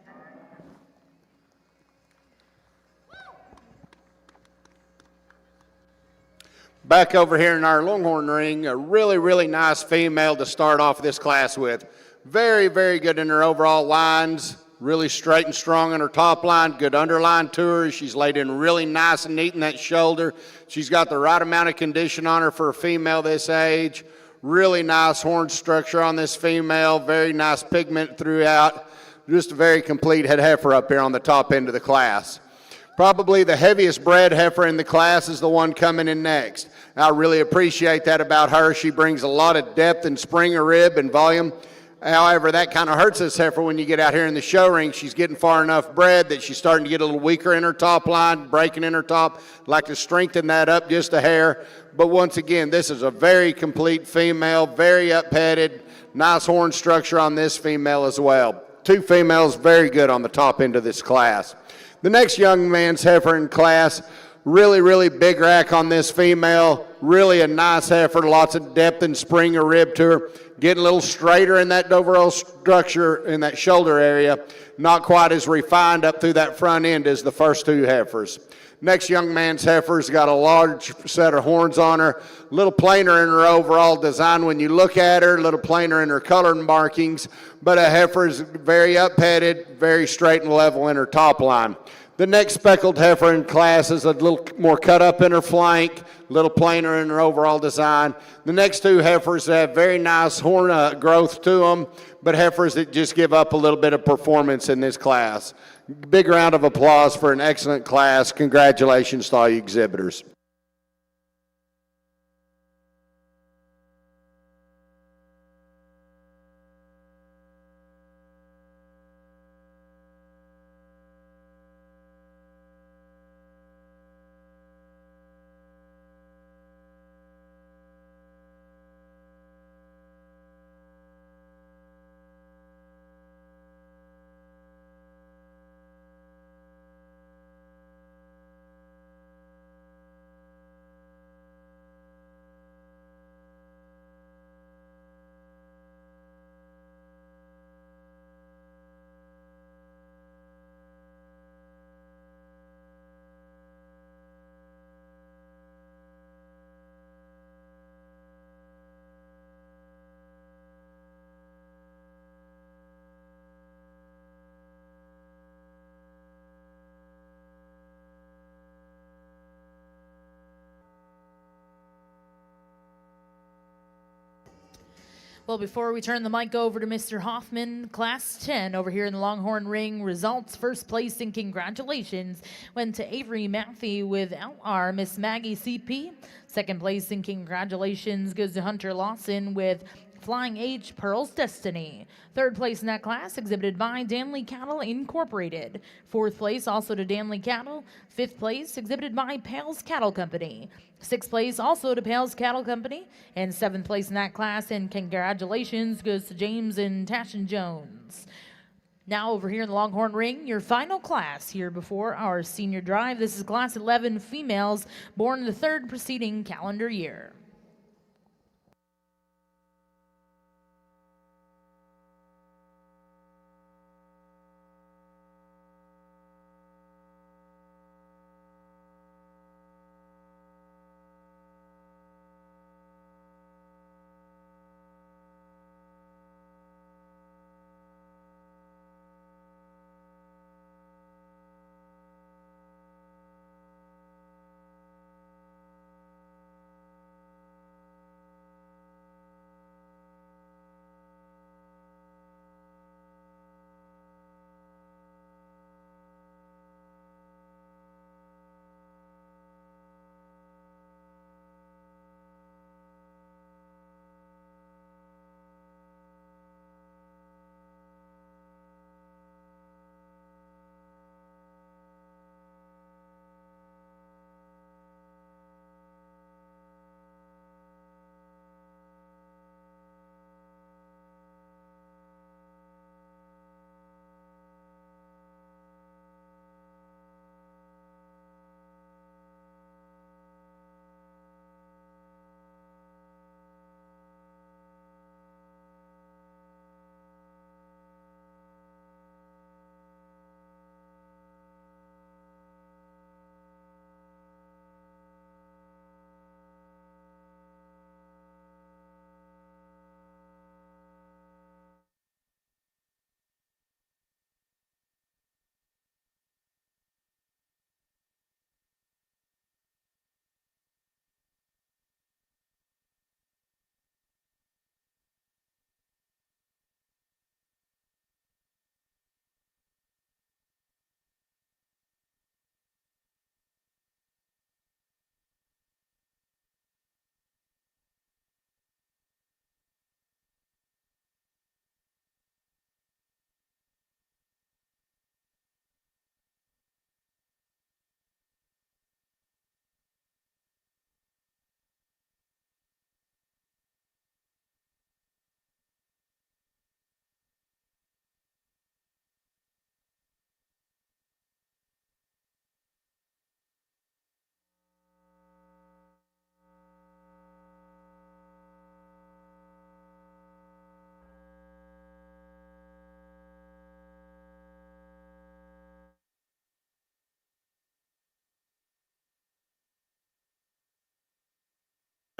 Back over here in our Longhorn ring, a really, really nice female to start off this class with. Very, very good in her overall lines. Really straight and strong in her top line. Good underline to her. She's laid in really nice and neat in that shoulder. She's got the right amount of condition on her for a female this age. Really nice horn structure on this female. Very nice pigment throughout. Just a very complete head heifer up here on the top end of the class. Probably the heaviest bred heifer in the class is the one coming in next. I really appreciate that about her. She brings a lot of depth and spring of rib and volume. However, that kind of hurts this heifer when you get out here in the show ring. She's getting far enough bred that she's starting to get a little weaker in her top line, breaking in her top. I'd like to strengthen that up just a hair. But once again, this is a very complete female, very up-headed, nice horn structure on this female as well. Two females very good on the top end of this class. The next young man's heifer in class, Really big rack on this female. Really a nice heifer, lots of depth and spring or rib to her. Getting a little straighter in that overall structure in that shoulder area. Not quite as refined up through that front end as the first two heifers. Next young man's heifer's got a large set of horns on her, a little plainer in her overall design when you look at her, a little plainer in her color markings, but a heifer is very up-headed, very straight and level in her top line. The next speckled heifer in class is a little more cut up in her flank, a little plainer in her overall design. The next two heifers have very nice horn growth to them, but heifers that just give up a little bit of performance in this class. Big round of applause for an excellent class. Congratulations to all you exhibitors. Well, before we turn the mic over to Mr. Hoffman, Class 10 over here in the Longhorn Ring results. First place and congratulations went to Avery Matthew with LR Miss Maggie CP. Second place and congratulations goes to Hunter Lawson with Flying H Pearl's Destiny. Third place in that class exhibited by Danley Cattle Incorporated. Fourth place also to Danley Cattle. Fifth place exhibited by Pales Cattle Company. Sixth place also to Pales Cattle Company. And seventh place in that class, and congratulations goes to James and Tashin Jones. Now over here in the Longhorn Ring, your final class here before our senior drive. This is class 11 females born in the third preceding calendar year.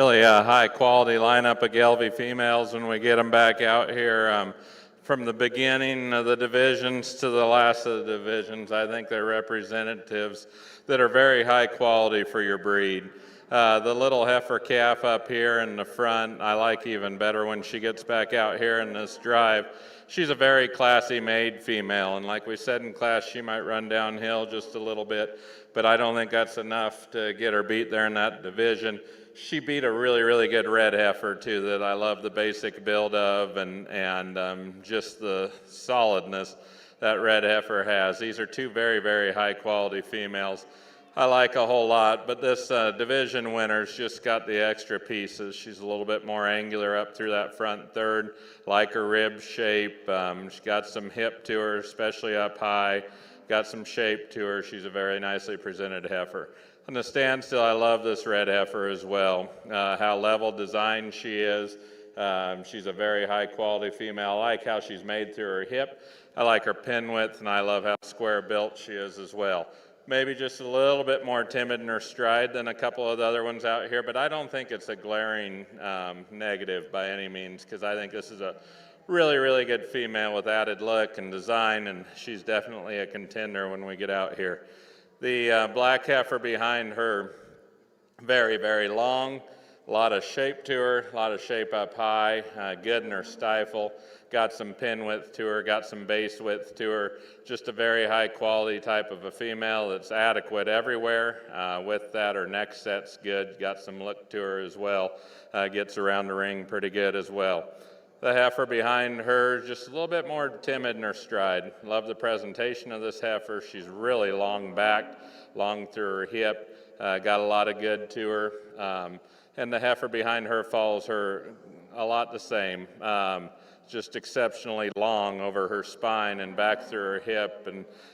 Really a high quality lineup of Gelbvieh females when we get them back out here. From the beginning of the divisions to the last of the divisions, I think they're representatives that are very high quality for your breed. The little heifer calf up here in the front, I like even better when she gets back out here in this drive. She's a very classy made female, and like we said in class, she might run downhill just a little bit, but I don't think that's enough to get her beat there in that division. She beat a really, really good red heifer too that I love the basic build of and just the solidness that red heifer has. These are two very, very high quality females I like a whole lot, but this division winner's just got the extra pieces. She's a little bit more angular up through that front third, like her rib shape. She's got some hip to her, especially up high. Got some shape to her. She's a very nicely presented heifer. On the standstill, I love this red heifer as well. How level designed she is. She's a very high quality female. I like how she's made through her hip. I like her pin width, and I love how square built she is as well. Maybe just a little bit more timid in her stride than a couple of the other ones out here, but I don't think it's a glaring negative by any means, because I think this is a really, really good female with added look and design, and she's definitely a contender when we get out here. The black heifer behind her, very, very long, a lot of shape to her, a lot of shape up high, good in her stifle, got some pin width to her, got some base width to her, just a very high quality type of a female that's adequate everywhere. With that, her neck set's good, got some look to her as well, gets around the ring pretty good as well. The heifer behind her, just a little bit more timid in her stride. Love the presentation of this heifer. She's really long backed, long through her hip, got a lot of good to her. And the heifer behind her follows her a lot the same. Just exceptionally long over her spine and back through her hip.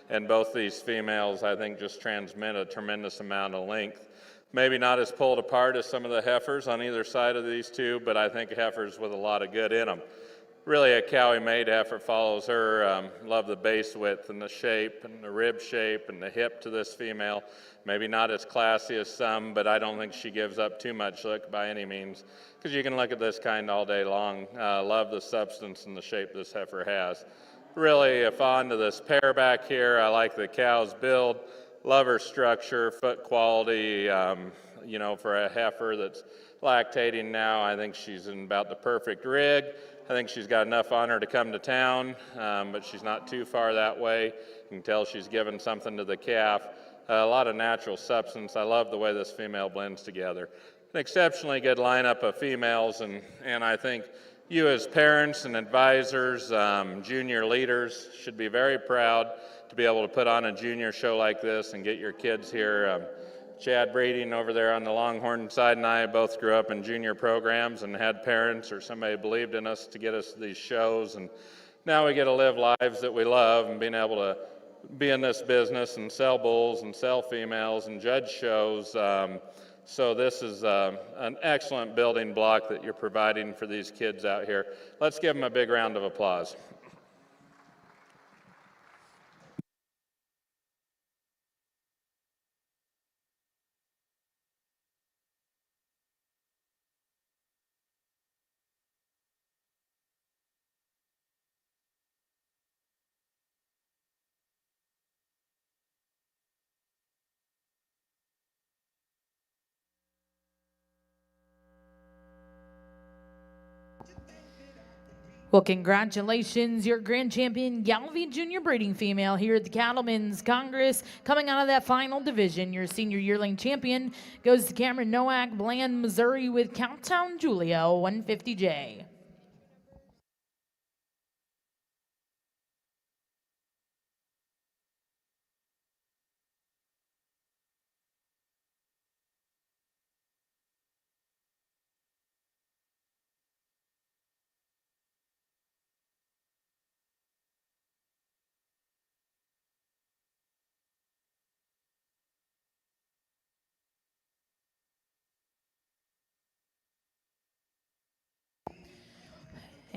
And both these females, I think, just transmit a tremendous amount of length. Maybe not as pulled apart as some of the heifers on either side of these two, but I think heifers with a lot of good in them. Really a Cowie made heifer follows her. Love the base width and the shape and the rib shape and the hip to this female. Maybe not as classy as some, but I don't think she gives up too much look by any means, because you can look at this kind all day long. Love the substance and the shape this heifer has. Really fond of this pair back here. I like the cow's build. Love her structure, foot quality, you know, for a heifer that's lactating now. I think she's in about the perfect rig. I think she's got enough on her to come to town, but she's not too far that way. You can tell she's given something to the calf. A lot of natural substance. I love the way this female blends together. An exceptionally good lineup of females, and I think you as parents and advisors, junior leaders, should be very proud to be able to put on a junior show like this and get your kids here. Chad Breeding over there on the Longhorn side and I both grew up in junior programs and had parents or somebody believed in us to get us to these shows, and now we get to live lives that we love and being able to be in this business and sell bulls and sell females and judge shows. So this is an excellent building block that you're providing for these kids out here. Let's give them a big round of applause. Well, congratulations, your grand champion, Galvie Junior Breeding Female here at the Cattlemen's Congress. Coming out of that final division, your senior yearling champion goes to Cameron Nowak, Bland, Missouri with Countdown Julia 150J.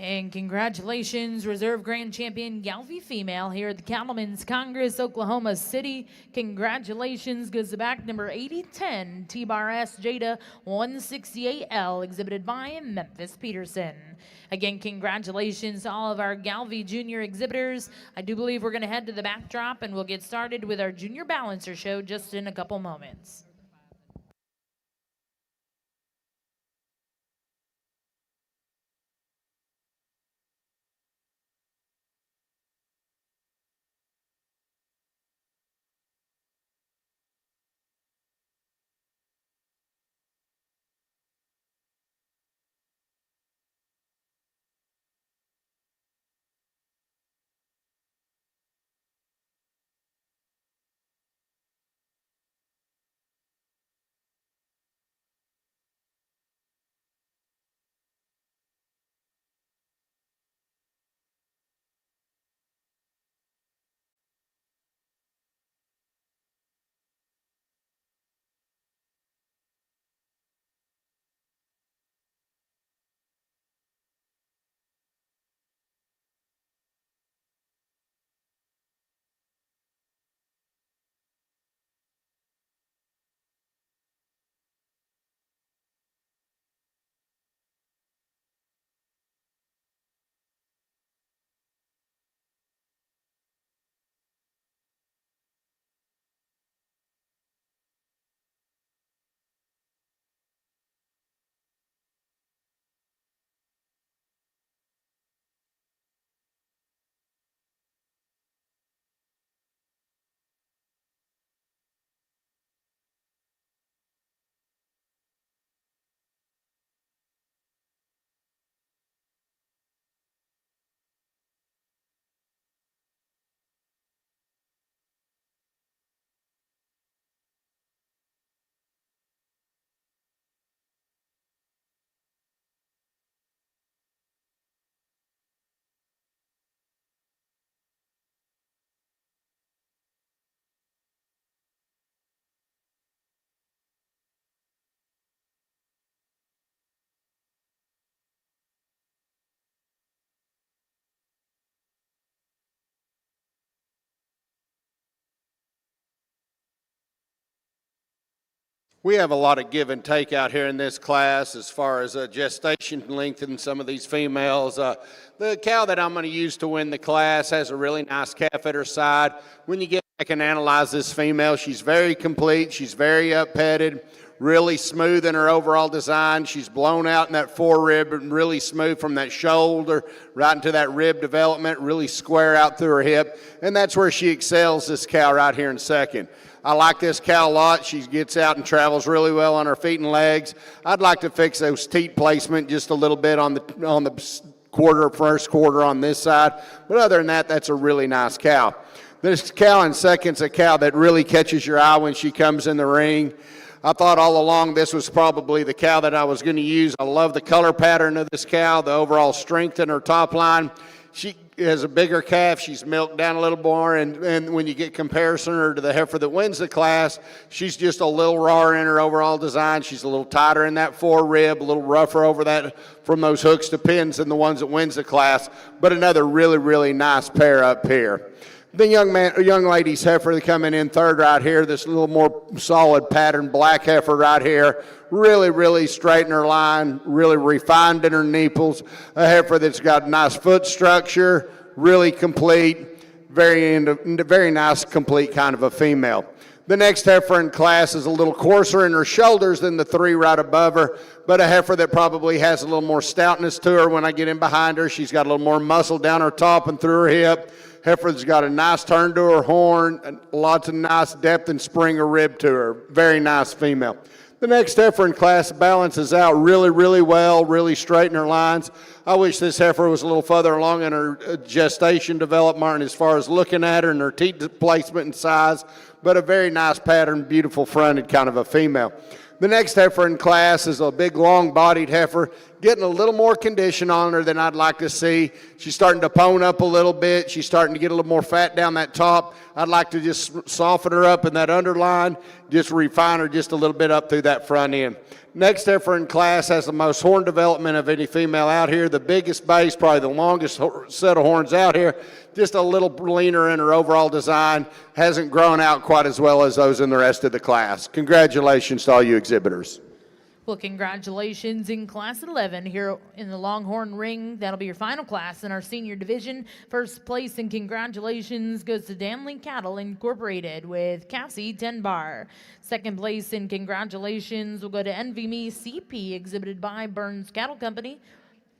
And congratulations, Reserve Grand Champion Galvie female here at the Cattlemen's Congress, Oklahoma City. Congratulations goes back number 8010, T-Bar S Jada 168L, exhibited by Memphis Peterson. Again, congratulations to all of our Galvie junior exhibitors. I do believe we're going to head to the backdrop and we'll get started with our junior balancer show just in a couple moments. We have a lot of give and take out here in this class as far as gestation length in some of these females. The cow that I'm going to use to win the class has a really nice calf at her side. When you get back and analyze this female, she's very complete. She's very up-petted, really smooth in her overall design. She's blown out in that forerib and really smooth from that shoulder right into that rib development, really square out through her hip. And that's where she excels, this cow right here in second. I like this cow a lot. She gets out and travels really well on her feet and legs. I'd like to fix those teat placement just a little bit on the first quarter on this side. But other than that, that's a really nice cow. This cow in second's a cow that really catches your eye when she comes in the ring. I thought all along this was probably the cow that I was going to use. I love the color pattern of this cow, the overall strength in her top line. She has a bigger calf. She's milked down a little more, and when you get comparison her to the heifer that wins the class, she's just a little rawer in her overall design. She's a little tighter in that forerib, a little rougher over that from those hooks to pins than the ones that wins the class, but another really, really nice pair up here. The young lady's heifer coming in third right here, this little more solid pattern black heifer right here. Really, really straight in her line, really refined in her nipples. A heifer that's got nice foot structure, really complete, very nice, complete kind of a female. The next heifer in class is a little coarser in her shoulders than the three right above her, but a heifer that probably has a little more stoutness to her when I get in behind her. She's got a little more muscle down her top and through her hip. Heifer's got a nice turn to her horn, and lots of nice depth and spring of rib to her. Very nice female. The next heifer in class balances out really, really well, really straight in her lines. I wish this heifer was a little further along in her gestation development as far as looking at her and her teat placement and size, but a very nice pattern, beautiful fronted kind of a female. The next heifer in class is a big long-bodied heifer. getting a little more condition on her than I'd like to see. She's starting to pone up a little bit. She's starting to get a little more fat down that top. I'd like to just soften her up in that underline, just refine her just a little bit up through that front end. Next heifer in class has the most horn development of any female out here. The biggest base, probably the longest set of horns out here. Just a little leaner in her overall design. Hasn't grown out quite as well as those in the rest of the class. Congratulations to all you exhibitors. Well, congratulations in Class 11 here in the Longhorn Ring. That'll be your final class in our senior division. First place and congratulations goes to Danley Cattle Incorporated with Cassie Tenbar. Second place and congratulations will go to Envy Me CP, exhibited by Burns Cattle Company.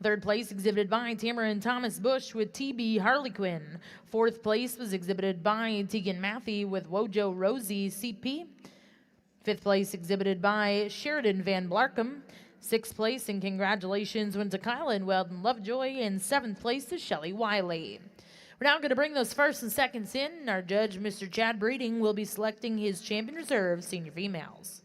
Third place exhibited by Tamara and Thomas Bush with TB Harlequin. Fourth place was exhibited by Tegan Matthew with Wojo Rosie CP. Fifth place exhibited by Sheridan Van Blarkham. Sixth place and congratulations went to Kyla and Weldon Lovejoy. And seventh place to Shelley Wiley. We're now going to bring those first and seconds in. Our judge, Mr. Chad Breeding, will be selecting his champion reserve senior females.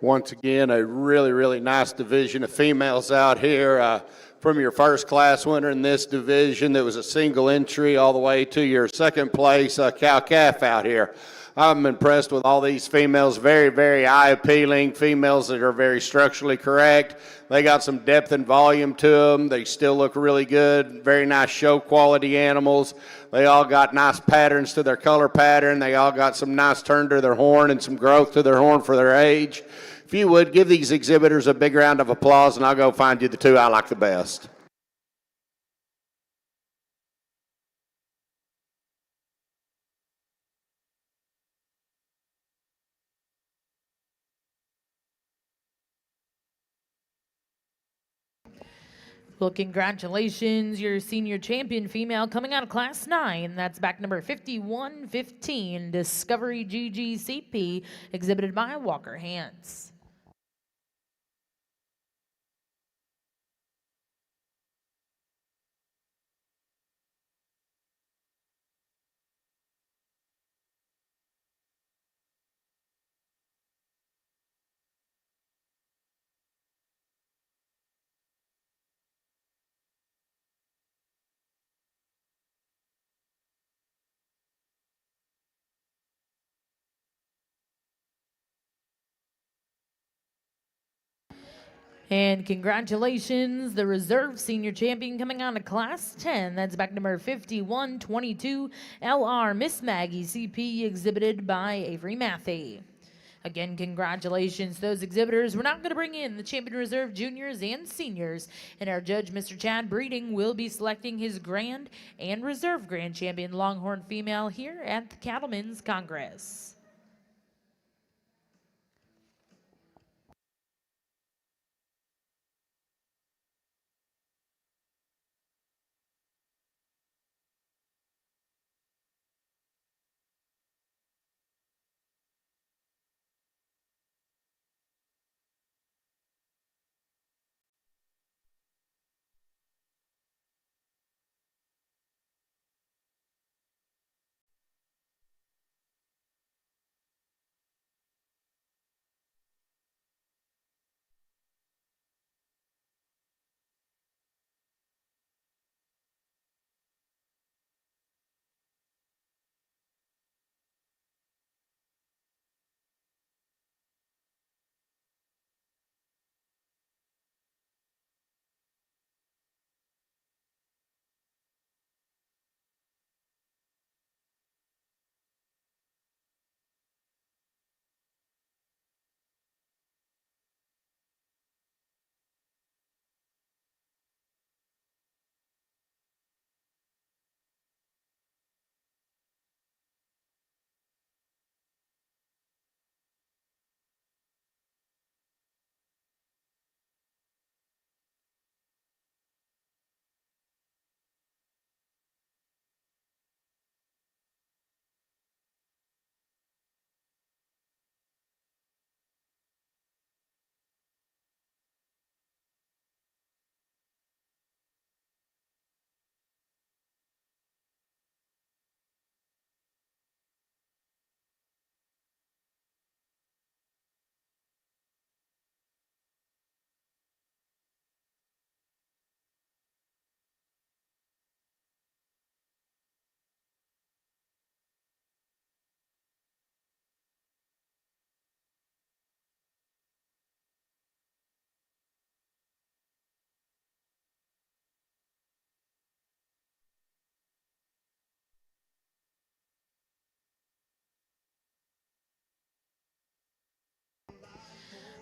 Once again, a really, really nice division of females out here. From your first class winner in this division that was a single entry all the way to your second place cow-calf out here. I'm impressed with all these females, very, very eye-appealing, females that are very structurally correct. They got some depth and volume to them. They still look really good, very nice show quality animals. They all got nice patterns to their color pattern. They all got some nice turn to their horn and some growth to their horn for their age. If you would, give these exhibitors a big round of applause, and I'll go find you the two I like the best. Well, congratulations, your senior champion female coming out of Class 9. That's back number 5115, Discovery GGCP, exhibited by Walker Hance. And congratulations, the reserve senior champion coming on to Class 10. That's back number 5122, LR Miss Maggie CP, exhibited by Avery Matthey. Again, congratulations to those exhibitors. We're now going to bring in the champion reserve juniors and seniors. And our judge, Mr. Chad Breeding, will be selecting his grand and reserve grand champion Longhorn female here at the Cattlemen's Congress.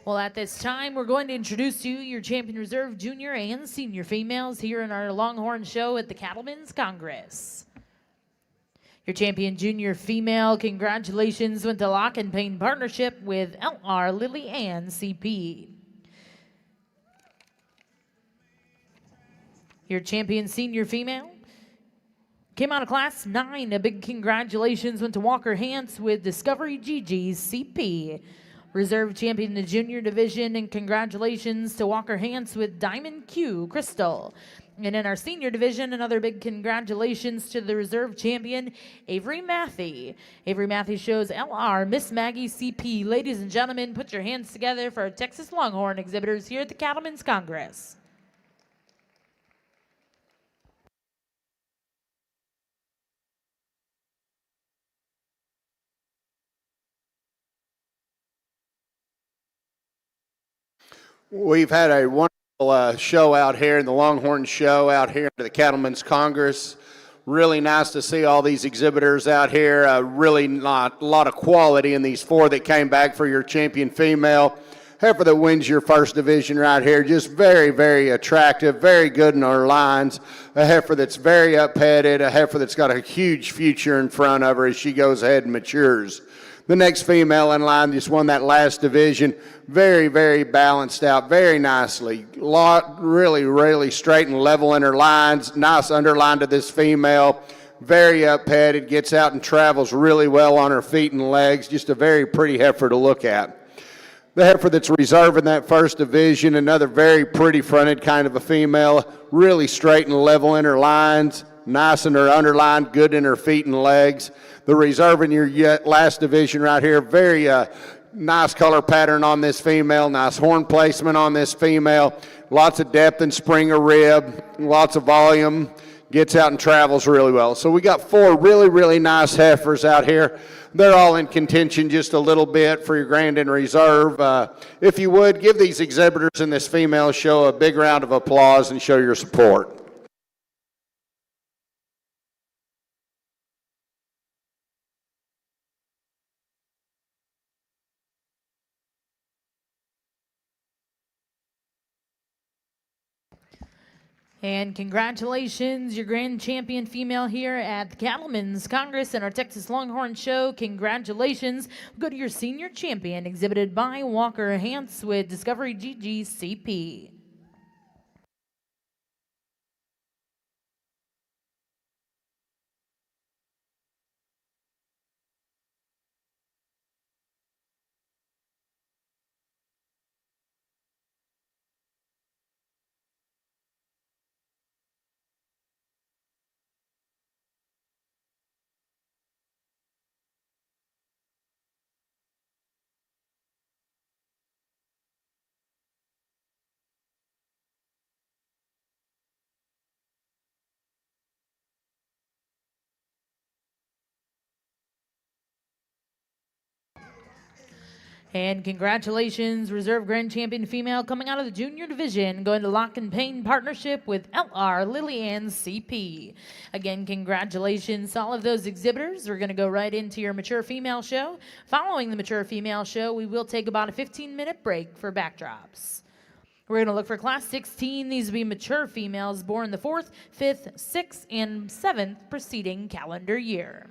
Well, at this time, we're going to introduce to you your champion reserve junior and senior females here in our Longhorn show at the Cattlemen's Congress. Your champion junior female, congratulations, went to Lock and Payne partnership with LR Lily Ann CP. Your champion senior female came out of class 9. A big congratulations went to Walker Hance with Discovery GG CP. Reserve champion in the junior division, and congratulations to Walker Hance with Diamond Q Crystal. And in our senior division, another big congratulations to the reserve champion, Avery Matthey. Avery Matthey shows LR Miss Maggie CP. Ladies and gentlemen, put your hands together for our Texas Longhorn exhibitors here at the Cattlemen's Congress. We've had a wonderful show out here in the Longhorn show out here at the Cattlemen's Congress. Really nice to see all these exhibitors out here. Really a lot of quality in these 4 that came back for your champion female. Heifer that wins your first division right here. Just very, very attractive, very good in her lines. A heifer that's very up-headed, a heifer that's got a huge future in front of her as she goes ahead and matures. The next female in line just won that last division. Very, very balanced out, very nicely. Really straight and level in her lines. Nice underline to this female. Very up-headed, gets out and travels really well on her feet and legs. Just a very pretty heifer to look at. The heifer that's reserving that first division, another very pretty fronted kind of a female. Really straight and level in her lines. Nice in her underline, good in her feet and legs. The reserve in your last division right here, very nice color pattern on this female, nice horn placement on this female, lots of depth and spring of rib, lots of volume, gets out and travels really well. So we got 4 really nice heifers out here. They're all in contention just a little bit for your Grand and Reserve. If you would, give these exhibitors in this female show a big round of applause and show your support. And congratulations, your grand champion female here at the Cattlemen's Congress and our Texas Longhorn Show. Congratulations. Go to your senior champion, exhibited by Walker Hance with Discovery GG CP. And congratulations, Reserve Grand Champion female coming out of the junior division, going to Lock and Payne partnership with LR Lily Ann CP. Again, congratulations to all of those exhibitors. We're going to go right into your mature female show. Following the mature female show, we will take about a 15-minute break for backdrops. We're going to look for Class 16. These will be mature females born the 4th, 5th, 6th, and 7th preceding calendar year.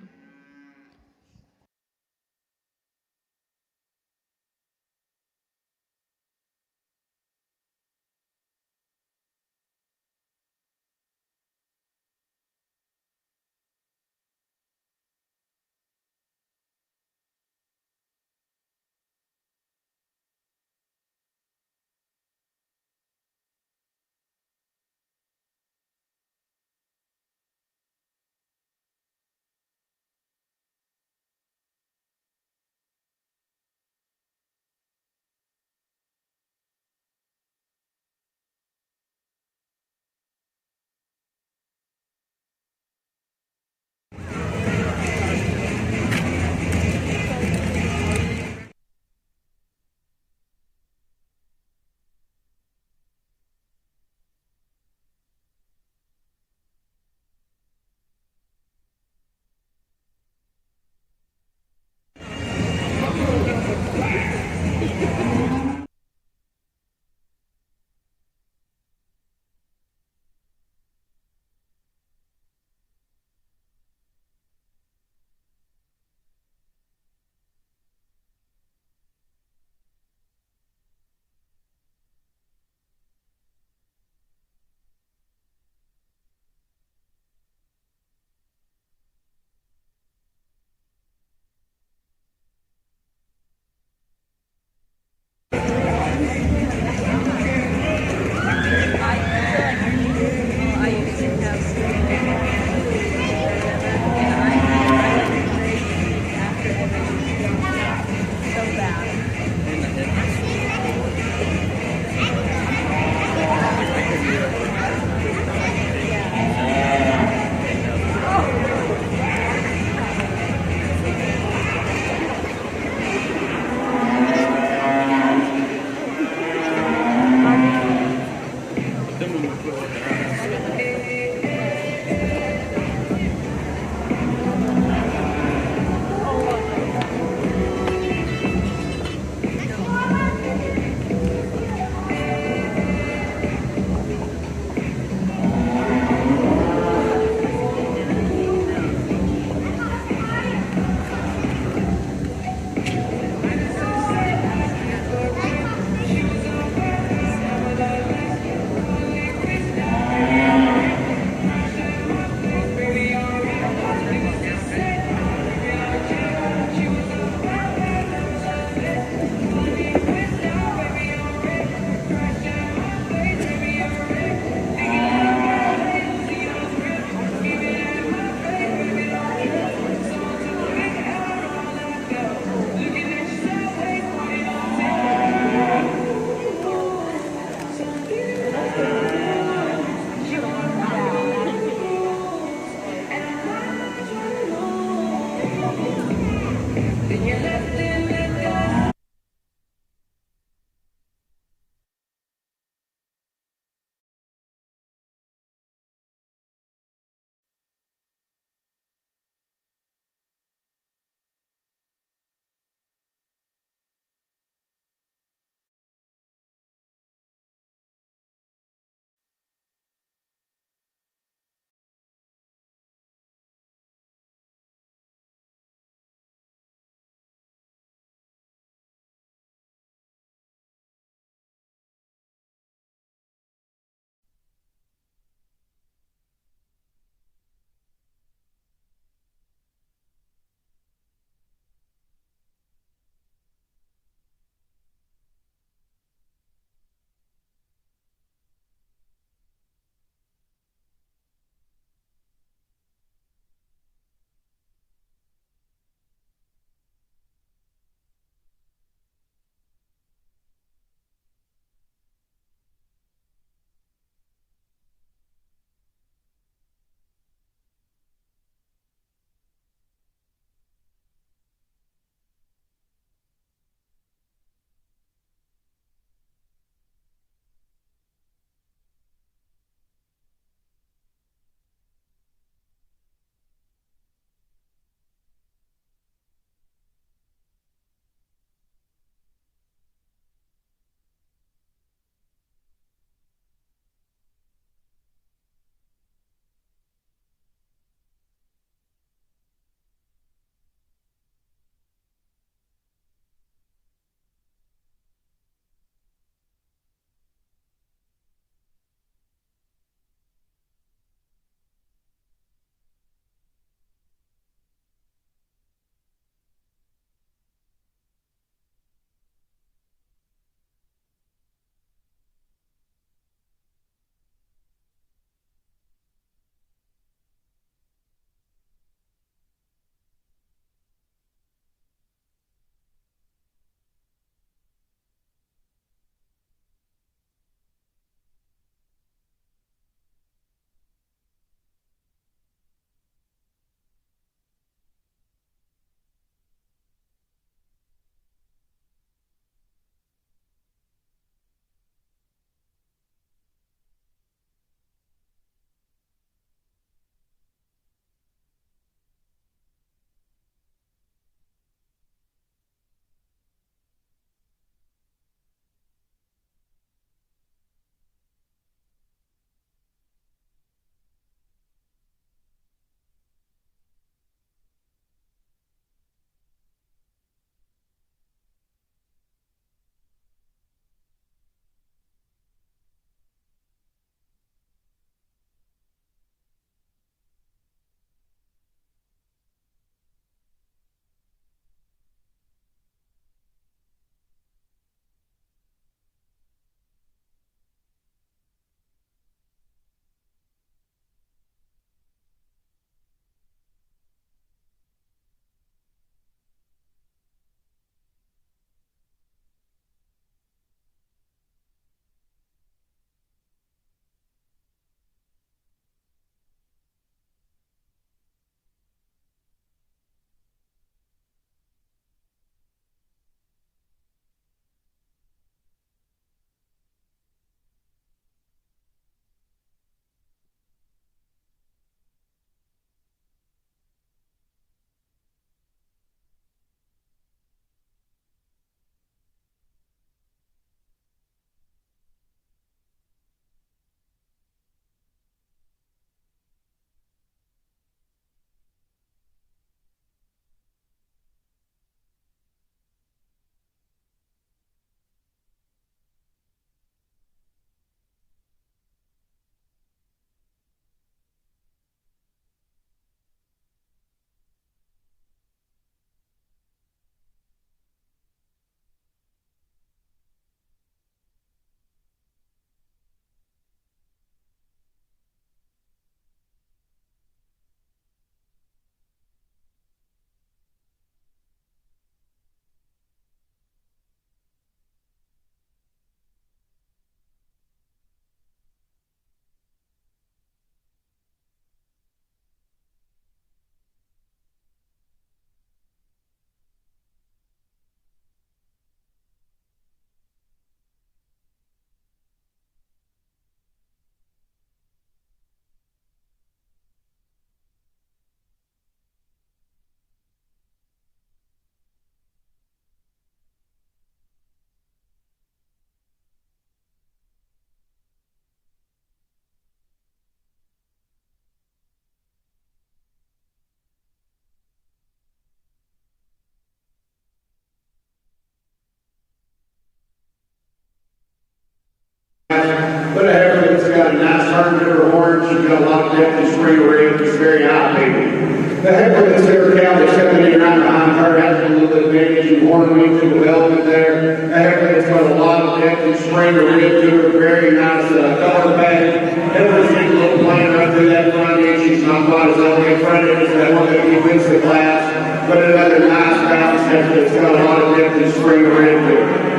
she's got a lot of depth and spring rib, she's very high paid. The heifer that's there, cow that's coming in right behind her has a little bit of advantage in horn-weaving development there. The heifer that's got a lot of depth and spring rib to her, very nice color pattern. Heifer's a little plainer up through that front end, she's not quite as elegant front end as that one that wins the class, but another nice balanced heifer that's got a lot of depth and spring rib to her.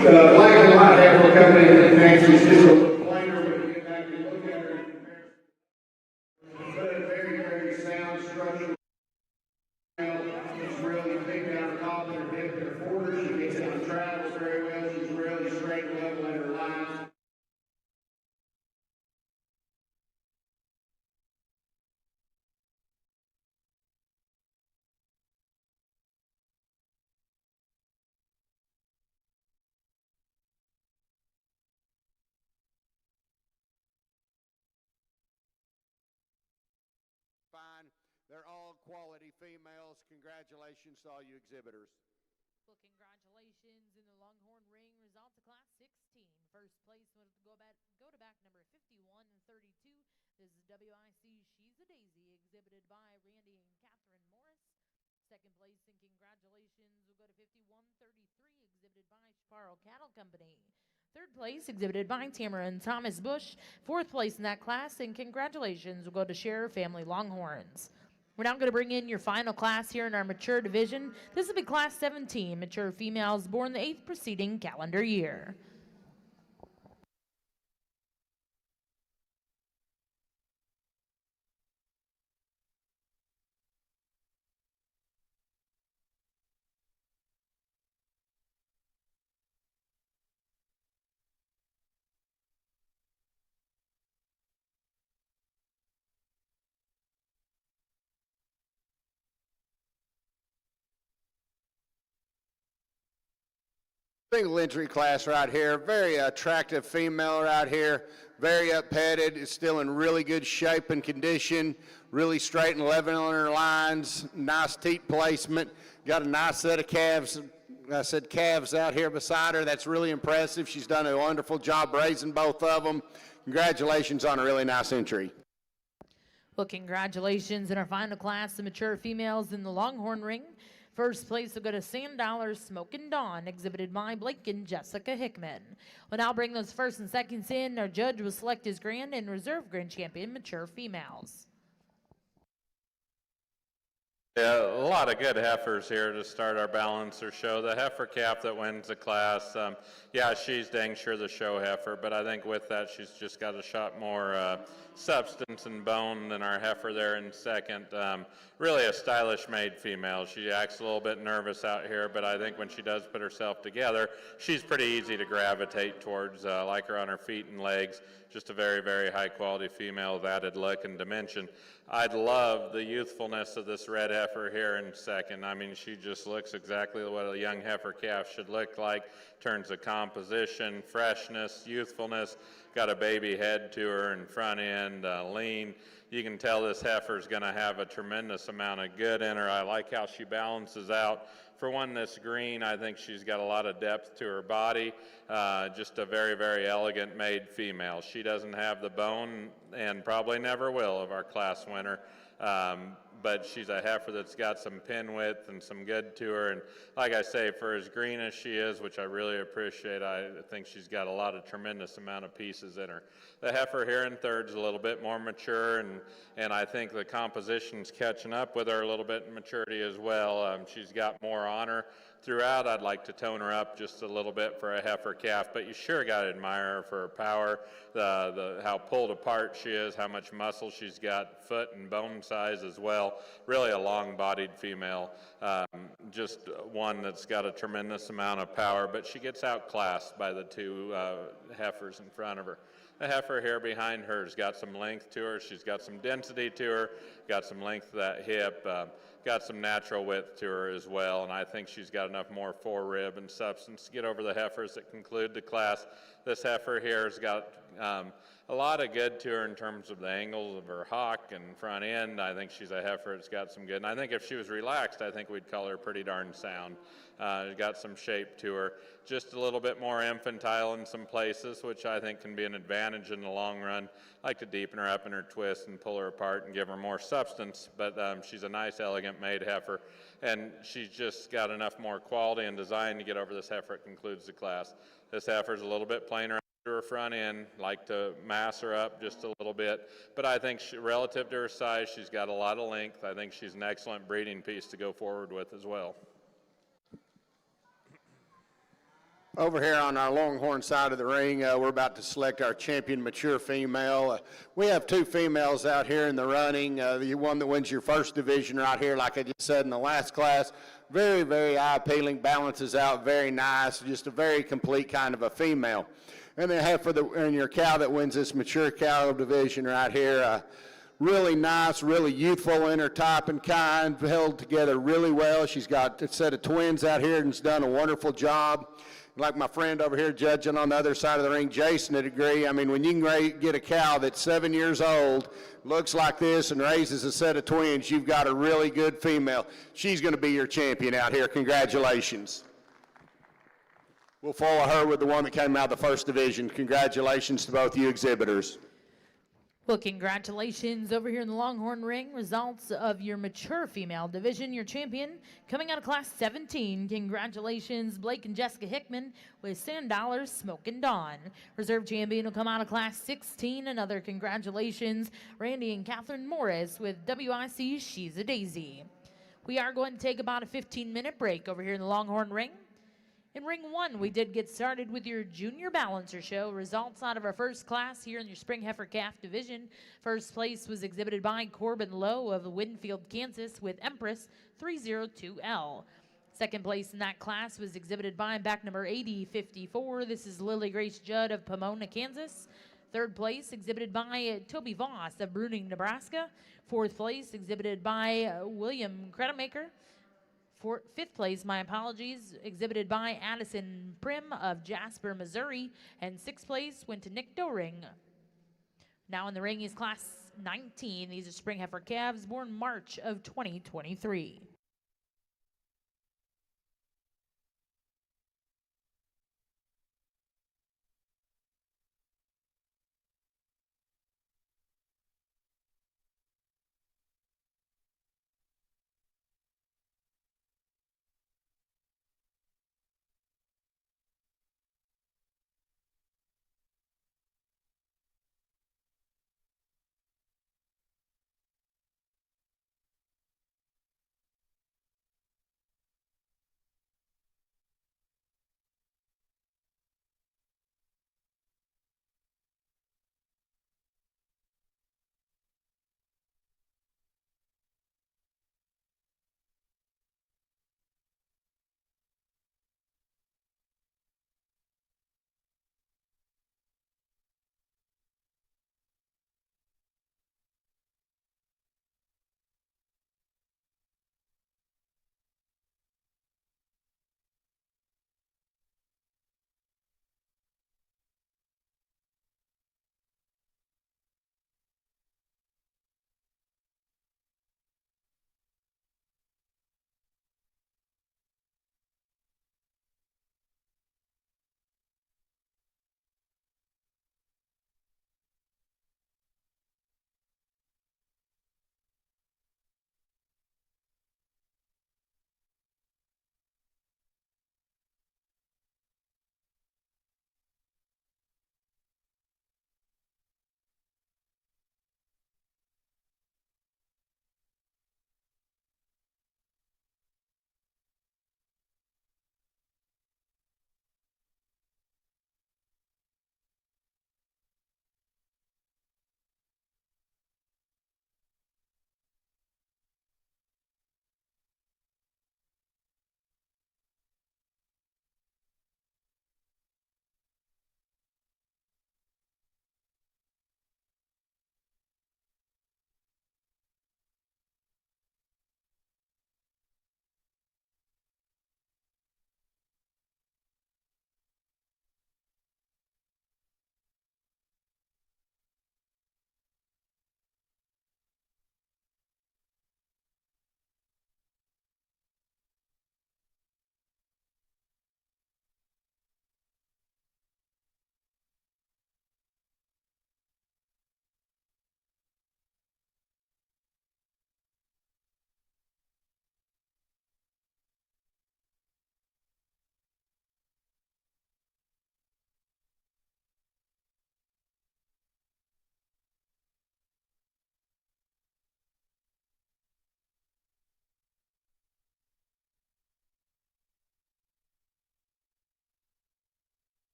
The black and white heifer coming in next is just a little plainer when you get back and look at her in comparison. But a very, very sound structure. She's really big down her top and her hip and her quarters. She gets out and travels very well. She's really straight and level in her lines. Fine. They're all quality females. Congratulations to all you exhibitors. Well, congratulations in the Longhorn ring results of Class 16. First place would go to back number 51 and 32. This is WIC She's a Daisy, exhibited by Randy and Catherine Morris. Second place and congratulations will go to 5133, exhibited by Chaparral Cattle Company. Third place, exhibited by Tamara and Thomas Bush. Fourth place in that class, and congratulations will go to Sheriff Family Longhorns. We're now going to bring in your final class here in our mature division. This will be Class 17, mature females born the 8th preceding calendar year. Single entry class right here. Very attractive female right here. Very up-headed. Is still in really good shape and condition. Really straight and level on her lines. Nice teat placement. Got a nice set of calves. I said calves out here beside her. That's really impressive. She's done a wonderful job raising both of them. Congratulations on a really nice entry. Well, congratulations in our final class of mature females in the Longhorn ring. First place will go to Sand Dollar Smokin' Dawn, exhibited by Blake and Jessica Hickman. We'll now bring those first and seconds in. Our judge will select his grand and reserve grand champion, mature females. Yeah, a lot of good heifers here to start our balancer show. The heifer calf that wins the class, yeah, she's dang sure the show heifer, but I think with that she's just got a shot more substance and bone than our heifer there in second. Really a stylish made female. She acts a little bit nervous out here, but I think when she does put herself together, she's pretty easy to gravitate towards. Like her on her feet and legs. Just a very, very high quality female with added look and dimension. I'd love the youthfulness of this red heifer here in second. I mean, she just looks exactly what a young heifer calf should look like. Turns of composition, freshness, youthfulness. Got a baby head to her and front end, lean. You can tell this heifer's going to have a tremendous amount of good in her. I like how she balances out. For one that's green, I think she's got a lot of depth to her body. Just a very, very elegant made female. She doesn't have the bone and probably never will of our class winner. But she's a heifer that's got some pin width and some good to her. And like I say, for as green as she is, which I really appreciate, I think she's got a lot of tremendous amount of pieces in her. The heifer here in third is a little bit more mature, and I think the composition's catching up with her a little bit in maturity as well. She's got more on her throughout. I'd like to tone her up just a little bit for a heifer calf, but you sure got to admire her for her power, how pulled apart she is, how much muscle she's got, foot and bone size as well. Really a long-bodied female, just one that's got a tremendous amount of power, but she gets outclassed by the two heifers in front of her. The heifer here behind her has got some length to her. She's got some density to her, got some length to that hip. got some natural width to her as well, and I think she's got enough more forerib and substance to get over the heifers that conclude the class. This heifer here has got a lot of good to her in terms of the angles of her hock and front end. I think she's a heifer that's got some good, and I think if she was relaxed, I think we'd call her pretty darn sound. Got some shape to her, just a little bit more infantile in some places, which I think can be an advantage in the long run. I like to deepen her up in her twist and pull her apart and give her more substance, but she's a nice, elegant made heifer, and she's just got enough more quality and design to get over this heifer that concludes the class. This heifer's a little bit plainer to her front end, like to mass her up just a little bit, but I think relative to her size, she's got a lot of length. I think she's an excellent breeding piece to go forward with as well. Over here on our Longhorn side of the ring, we're about to select our champion mature female. We have two females out here in the running. The one that wins your first division right here, like I just said in the last class, very, very eye-appealing, balances out very nice, just a very complete kind of a female. And then heifer and your cow that wins this mature cow division right here, really nice, really youthful in her type and kind, held together really well. She's got a set of twins out here and has done a wonderful job. Like my friend over here judging on the other side of the ring, Jason, would agree. I mean, when you can get a cow that's 7 years old, looks like this, and raises a set of twins, you've got a really good female. She's going to be your champion out here. Congratulations. We'll follow her with the one that came out of the first division. Congratulations to both you exhibitors. Well, congratulations over here in the Longhorn ring. Results of your mature female division. Your champion coming out of class 17. Congratulations, Blake and Jessica Hickman with Sand Dollars Smokin' Dawn. Reserve champion will come out of class 16. Another congratulations, Randy and Catherine Morris with WIC She's a Daisy. We are going to take about a 15-minute break over here in the Longhorn ring. In ring one, we did get started with your junior balancer show. Results out of our first class here in your spring heifer calf division. First place was exhibited by Corbin Lowe of Winfield, Kansas with Empress 302L. Second place in that class was exhibited by back number 8054. This is Lily Grace Judd of Pomona, Kansas. Third place exhibited by Toby Voss of Bruning, Nebraska. Fourth place exhibited by William Creditmaker. Fifth place, my apologies, exhibited by Addison Prim of Jasper, Missouri. And sixth place went to Nick Doring. Now in the ring is class 19. These are spring heifer calves born March of 2023.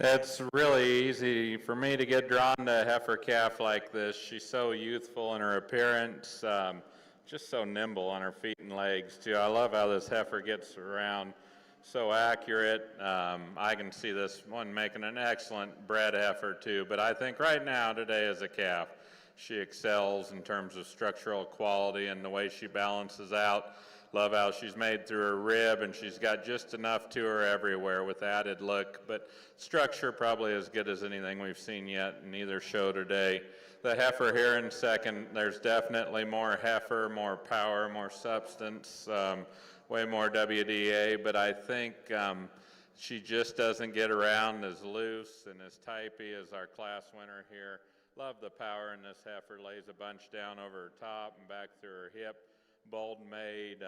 It's really easy for me to get drawn to a heifer calf like this. She's so youthful in her appearance, just so nimble on her feet and legs too. I love how this heifer gets around, so accurate. I can see this one making an excellent bred heifer too, but I think right now today as a calf, she excels in terms of structural quality and the way she balances out. Love how she's made through her rib, and she's got just enough to her everywhere with added look, but structure probably as good as anything we've seen yet in either show today. The heifer here in second, there's definitely more heifer, more power, more substance, way more WDA, but I think she just doesn't get around as loose and as typey as our class winner here. Love the power in this heifer, lays a bunch down over her top and back through her hip. Bold made,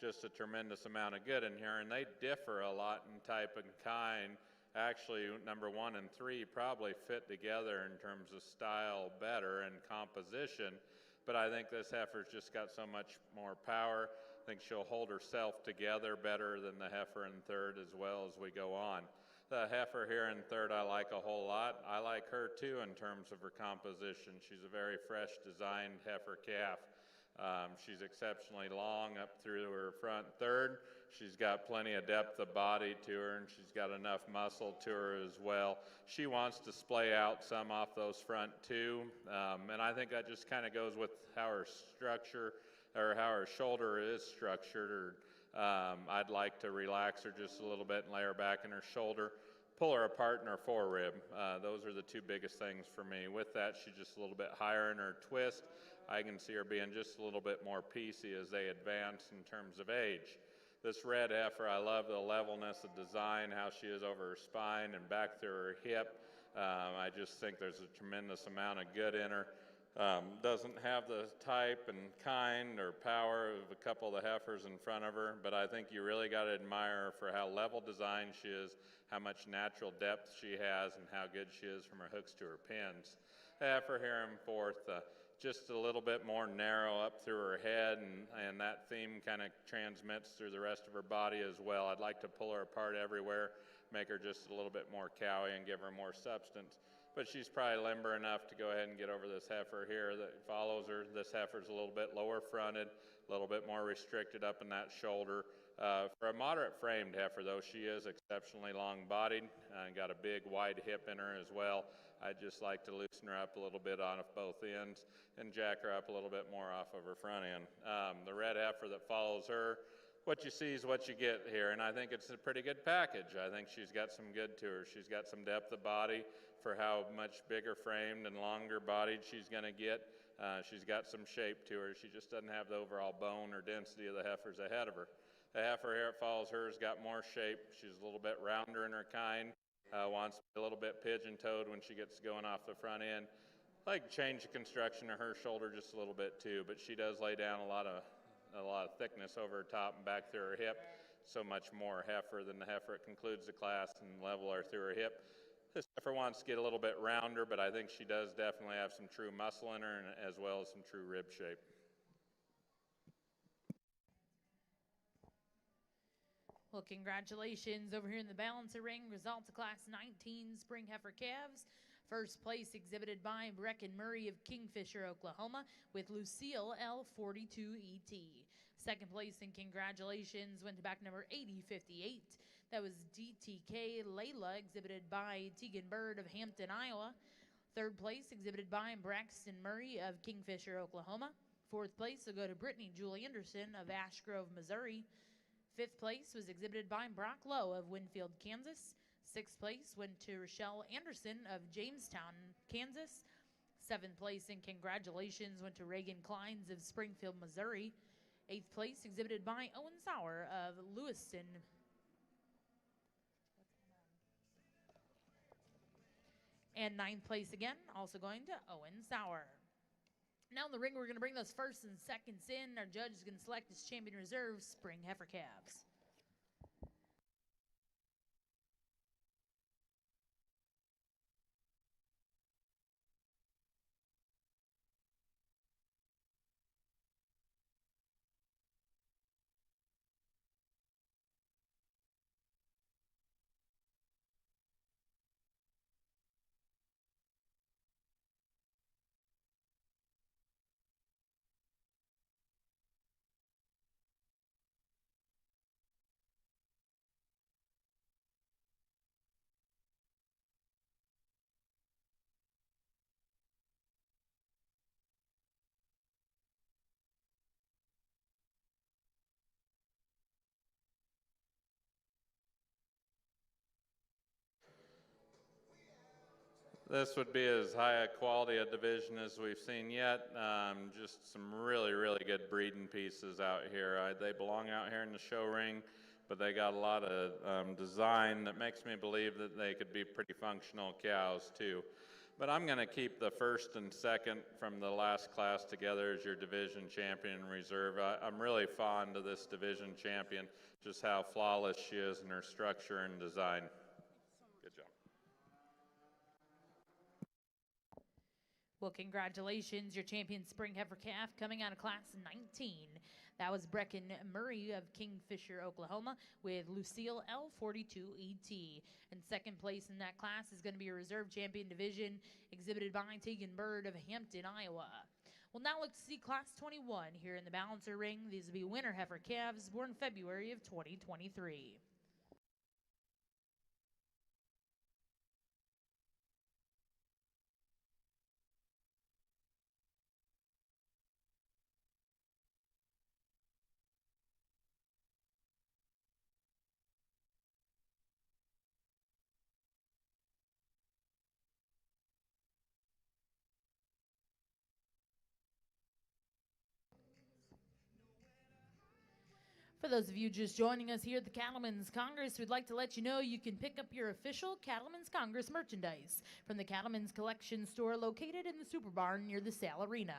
just a tremendous amount of good in here, and they differ a lot in type and kind. Actually, number 1 and 3 probably fit together in terms of style better and composition, but I think this heifer's just got so much more power. I think she'll hold herself together better than the heifer in third as well as we go on. The heifer here in third I like a whole lot. I like her too in terms of her composition. She's a very fresh designed heifer calf. She's exceptionally long up through her front third. She's got plenty of depth of body to her, and she's got enough muscle to her as well. She wants to splay out some off those front two, and I think that just kind of goes with how her structure or how her shoulder is structured. I'd like to relax her just a little bit and lay her back in her shoulder, pull her apart in her forerib. Those are the two biggest things for me. With that, she's just a little bit higher in her twist. I can see her being just a little bit more piecey as they advance in terms of age. This red heifer, I love the levelness of design, how she is over her spine and back through her hip. I just think there's a tremendous amount of good in her. Doesn't have the type and kind or power of a couple of the heifers in front of her, but I think you really got to admire her for how level designed she is, how much natural depth she has, and how good she is from her hooks to her pins. The heifer here in fourth, just a little bit more narrow up through her head, and that theme kind of transmits through the rest of her body as well. I'd like to pull her apart everywhere, make her just a little bit more cowy and give her more substance. But she's probably limber enough to go ahead and get over this heifer here that follows her. This heifer's a little bit lower fronted, a little bit more restricted up in that shoulder. For a moderate framed heifer though, she is exceptionally long bodied and got a big wide hip in her as well. I'd just like to loosen her up a little bit on both ends and jack her up a little bit more off of her front end. The red heifer that follows her, what you see is what you get here, and I think it's a pretty good package. I think she's got some good to her. She's got some depth of body for how much bigger framed and longer bodied she's going to get. She's got some shape to her. She just doesn't have the overall bone or density of the heifers ahead of her. The heifer here that follows her has got more shape. She's a little bit rounder in her kind. Wants to be a little bit pigeon-toed when she gets going off the front end. Like change the construction of her shoulder just a little bit too, but she does lay down a lot of thickness over her top and back through her hip. So much more heifer than the heifer that concludes the class and level her through her hip. This heifer wants to get a little bit rounder, but I think she does definitely have some true muscle in her and as well as some true rib shape. Well, congratulations over here in the balancer ring. Results of Class 19 Spring Heifer Calves. First place exhibited by Brecken Murray of Kingfisher, Oklahoma, with Lucille L42ET. Second place and congratulations went to back number 8058. That was DTK Layla, exhibited by Tegan Bird of Hampton, Iowa. Third place exhibited by Braxton Murray of Kingfisher, Oklahoma. Fourth place will go to Brittany Julie Anderson of Ash Grove, Missouri. Fifth place was exhibited by Brock Lowe of Winfield, Kansas. Sixth place went to Rochelle Anderson of Jamestown, Kansas. Seventh place and congratulations went to Reagan Kleins of Springfield, Missouri. Eighth place exhibited by Owen Sauer of Lewiston. And ninth place again, also going to Owen Sauer. Now in the ring, we're going to bring those firsts and seconds in. Our judge is going to select his champion reserve, Spring Heifer Calves. This would be as high a quality a division as we've seen yet. Just some really, really good breeding pieces out here. They belong out here in the show ring, but they got a lot of design that makes me believe that they could be pretty functional cows too. But I'm going to keep the first and second from the last class together as your division champion in reserve. I'm really fond of this division champion, just how flawless she is in her structure and design. Good job. Well, congratulations, your champion spring heifer calf coming out of class 19. That was Brecken Murray of Kingfisher, Oklahoma, with Lucille L42ET. And second place in that class is going to be a reserve champion division exhibited by Tegan Bird of Hampton, Iowa. We'll now look to see class 21 here in the balancer ring. These will be winter heifer calves born February of 2023. For those of you just joining us here at the Cattlemen's Congress, we'd like to let you know you can pick up your official Cattlemen's Congress merchandise from the Cattlemen's Collection store located in the Super Barn near the Sale Arena.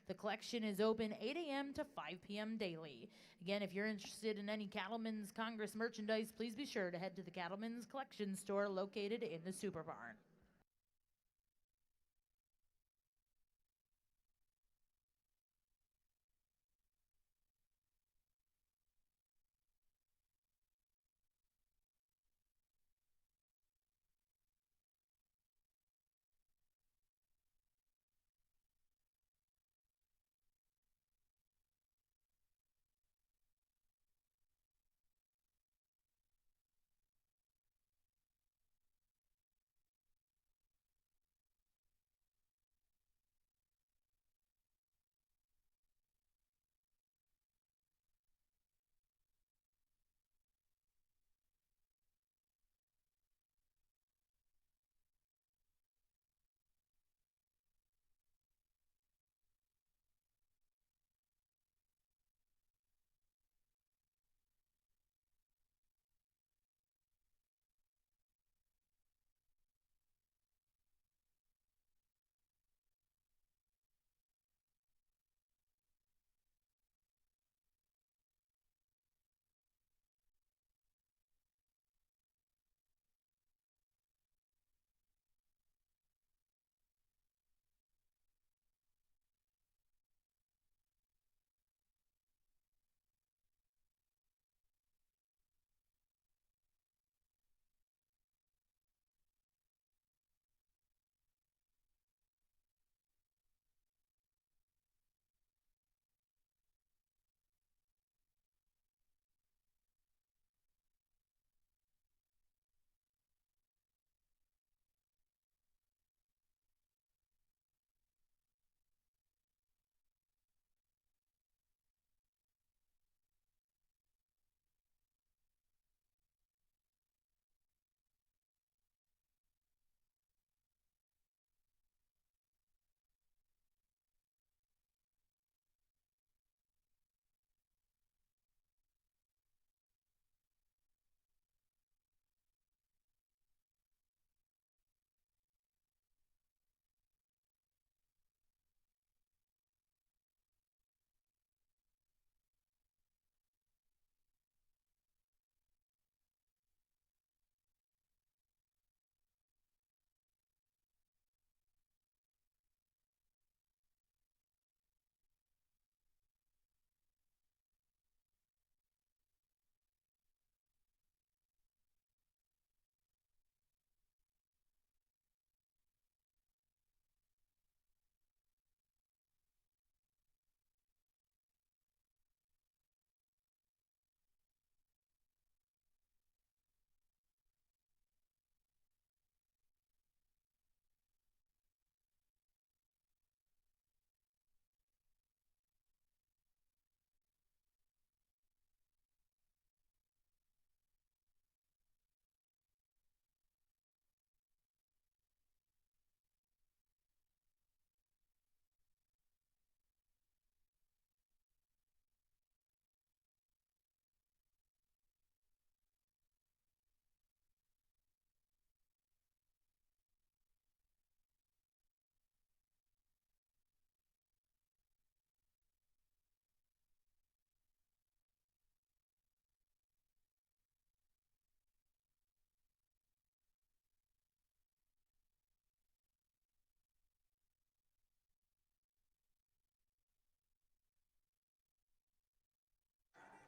The collection is open 8 a.m. to 5 p.m. daily. Again, if you're interested in any Cattlemen's Congress merchandise, please be sure to head to the Cattlemen's Collection store located in the Super Barn.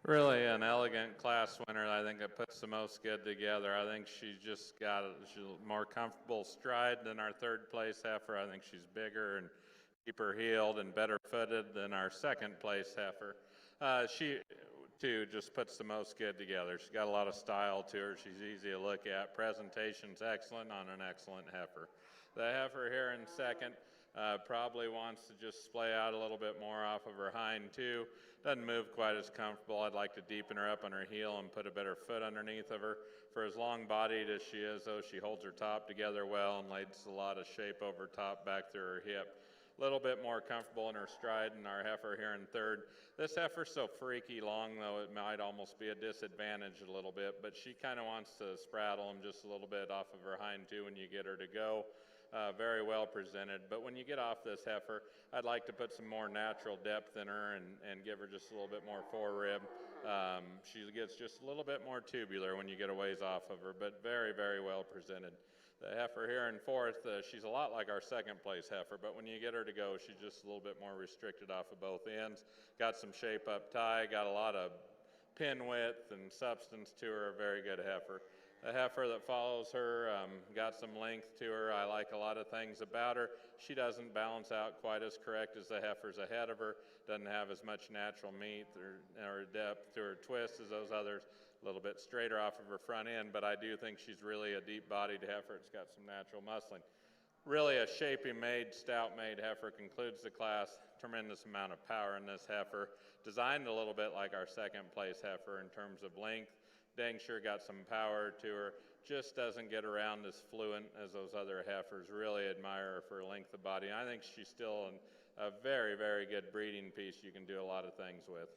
Really an elegant class winner. I think it puts the most good together. I think she's just got she's a more comfortable stride than our third place heifer. I think she's bigger and deeper heeled and better footed than our second place heifer. She too just puts the most good together. She's got a lot of style to her. She's easy to look at. Presentation's excellent on an excellent heifer. The heifer here in second probably wants to just splay out a little bit more off of her hind too. Doesn't move quite as comfortable. I'd like to deepen her up on her heel and put a better foot underneath of her. For as long-bodied as she is, though, she holds her top together well and lays a lot of shape over top back through her hip. A little bit more comfortable in her stride than our heifer here in third. This heifer's so freaky long, though, it might almost be a disadvantage a little bit, but she kind of wants to spraddle him just a little bit off of her hind too when you get her to go. Very well presented, but when you get off this heifer, I'd like to put some more natural depth in her and give her just a little bit more forerib. She gets just a little bit more tubular when you get a ways off of her, but very, very well presented. The heifer here in fourth, she's a lot like our second place heifer, but when you get her to go, she's just a little bit more restricted off of both ends. Got some shape up tie, got a lot of pin width and substance to her, a very good heifer. The heifer that follows her got some length to her. I like a lot of things about her. She doesn't balance out quite as correct as the heifers ahead of her. Doesn't have as much natural meat or depth to her twist as those others. A little bit straighter off of her front end, but I do think she's really a deep-bodied heifer. It's got some natural muscling. Really a shapy-made, stout-made heifer concludes the class. Tremendous amount of power in this heifer. Designed a little bit like our second-place heifer in terms of length. Dang sure got some power to her. Just doesn't get around as fluent as those other heifers. Really admire her for length of body. I think she's still a very, very good breeding piece you can do a lot of things with.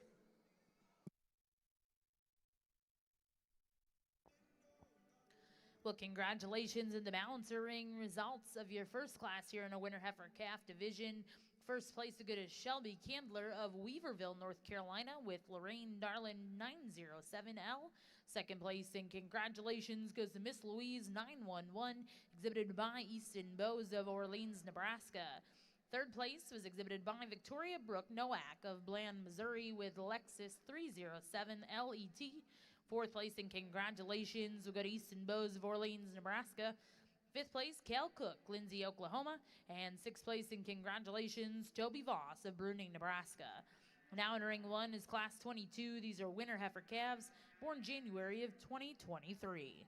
Well, congratulations in the balancer ring results of your first class here in a winter heifer calf division. First place to go to Shelby Candler of Weaverville, North Carolina, with Lorraine Darlin 907L. Second place and congratulations goes to Miss Louise 911, exhibited by Easton Bowes of Orleans, Nebraska. Third place was exhibited by Victoria Brooke Nowak of Bland, Missouri, with Lexus 307 LET. Fourth place and congratulations will go to Easton Bowes of Orleans, Nebraska. Fifth place, Cal Cook, Lindsay, Oklahoma. And sixth place and congratulations, Toby Voss of Bruning, Nebraska. Now entering one is class 22. These are winter heifer calves born January of 2023.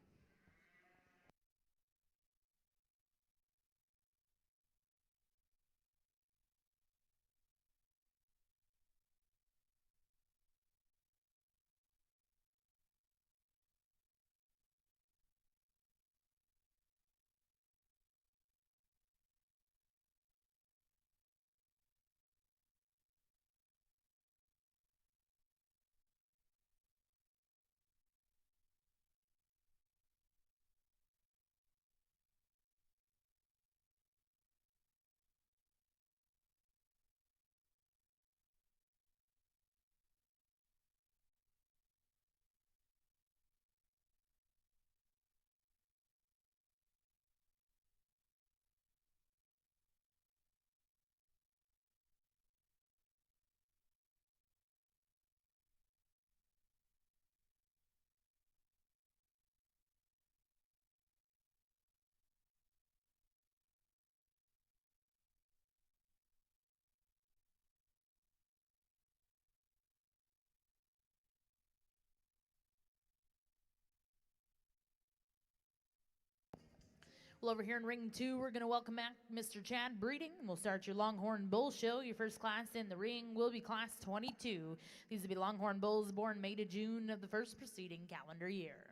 Well, over here in ring 2, we're going to welcome back Mr. Chad Breeding. We'll start your Longhorn Bull Show. Your first class in the ring will be class 22. These will be Longhorn Bulls born May to June of the first preceding calendar year.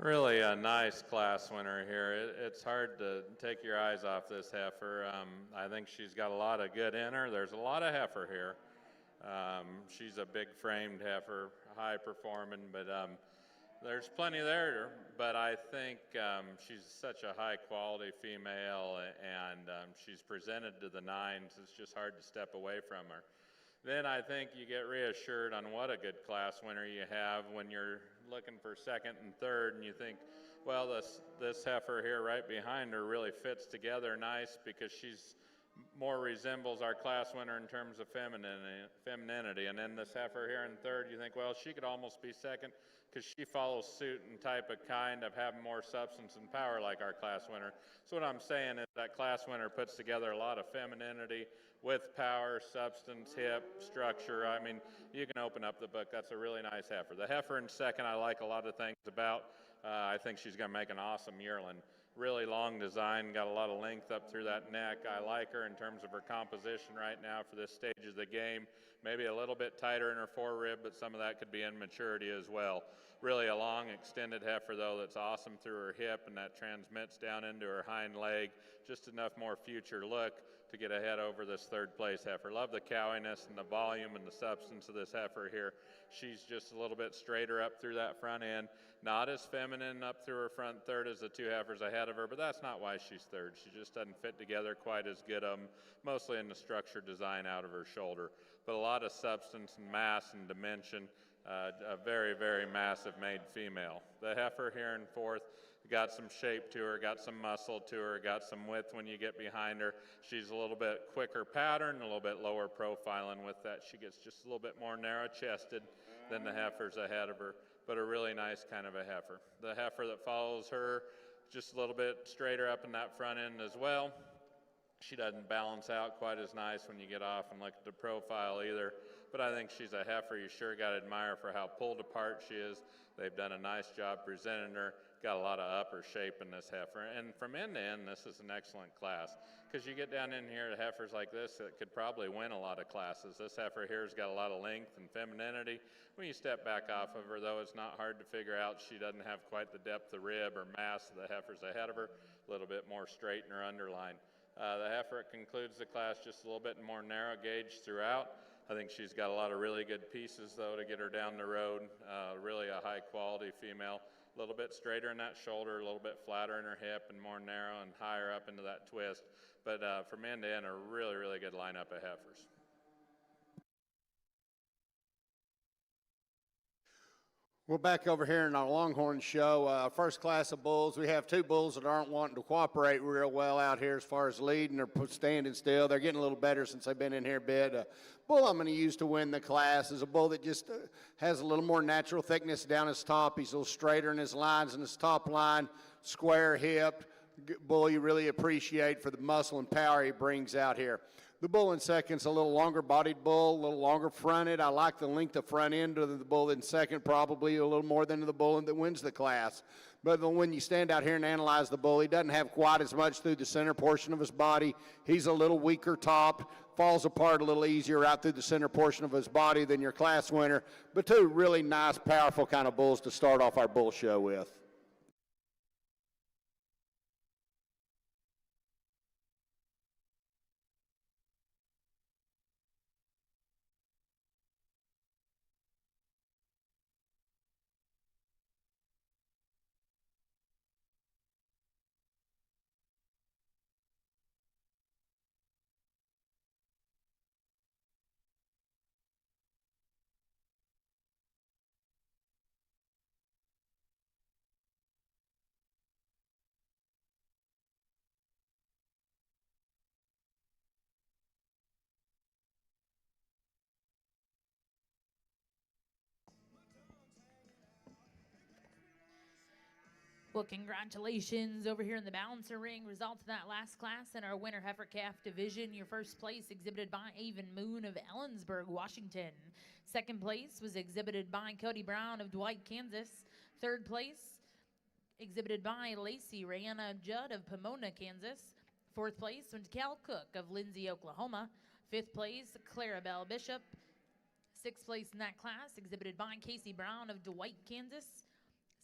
Really a nice class winner here. It's hard to take your eyes off this heifer. I think she's got a lot of good in her. There's a lot of heifer here. She's a big framed heifer, high performing, but there's plenty there. But I think she's such a high quality female, and she's presented to the nines. It's just hard to step away from her. Then I think you get reassured on what a good class winner you have when you're looking for second and third, and you think, well, this heifer here right behind her really fits together nice because she's more resembles our class winner in terms of femininity. And then this heifer here in third, you think, well, she could almost be second because she follows suit and type of kind of having more substance and power like our class winner. So what I'm saying is that class winner puts together a lot of femininity with power, substance, hip, structure. I mean, you can open up the book. That's a really nice heifer. The heifer in second, I like a lot of things about. I think she's going to make an awesome yearling. Really long design, got a lot of length up through that neck. I like her in terms of her composition right now for this stage of the game. Maybe a little bit tighter in her forerib, but some of that could be in maturity as well. Really a long extended heifer though that's awesome through her hip, and that transmits down into her hind leg. Just enough more future look to get ahead over this third place heifer. Love the cowiness and the volume and the substance of this heifer here. She's just a little bit straighter up through that front end. Not as feminine up through her front third as the two heifers ahead of her, but that's not why she's third. She just doesn't fit together quite as good, mostly in the structure design out of her shoulder. But a lot of substance and mass and dimension, a very, very massive made female. The heifer here in fourth, got some shape to her, got some muscle to her, got some width when you get behind her. She's a little bit quicker pattern, a little bit lower profile, and with that she gets just a little bit more narrow chested than the heifers ahead of her, but a really nice kind of a heifer. The heifer that follows her, just a little bit straighter up in that front end as well. She doesn't balance out quite as nice when you get off and look at the profile either, but I think she's a heifer you sure got to admire for how pulled apart she is. They've done a nice job presenting her, got a lot of upper shape in this heifer, and from end to end, this is an excellent class, because you get down in here to heifers like this that could probably win a lot of classes. This heifer here's got a lot of length and femininity. When you step back off of her, though, it's not hard to figure out she doesn't have quite the depth of rib or mass of the heifers ahead of her, a little bit more straight in her underline. The heifer concludes the class just a little bit more narrow gauge throughout. I think she's got a lot of really good pieces, though, to get her down the road. Really a high-quality female. A little bit straighter in that shoulder, a little bit flatter in her hip, and more narrow and higher up into that twist. But from end to end, a really, really good lineup of heifers. We're back over here in our Longhorn show. First class of bulls. We have two bulls that aren't wanting to cooperate real well out here as far as leading or standing still. They're getting a little better since they've been in here a bit. Bull I'm going to use to win the class is a bull that just has a little more natural thickness down his top. He's a little straighter in his lines in his top line, square hipped. Bull you really appreciate for the muscle and power he brings out here. The bull in second's a little longer bodied bull, a little longer fronted. I like the length of front end of the bull in second, probably a little more than the bull that wins the class. But when you stand out here and analyze the bull, he doesn't have quite as much through the center portion of his body. He's a little weaker top, falls apart a little easier out through the center portion of his body than your class winner. But two really nice, powerful kind of bulls to start off our bull show with. Well, congratulations over here in the balancer ring. Results of that last class in our winter heifer calf division. Your first place exhibited by Avon Moon of Ellensburg, Washington. Second place was exhibited by Cody Brown of Dwight, Kansas. Third place exhibited by Lacey Rihanna Judd of Pomona, Kansas. Fourth place went to Cal Cook of Lindsay, Oklahoma. Fifth place, Clarabelle Bishop. Sixth place in that class exhibited by Casey Brown of Dwight, Kansas.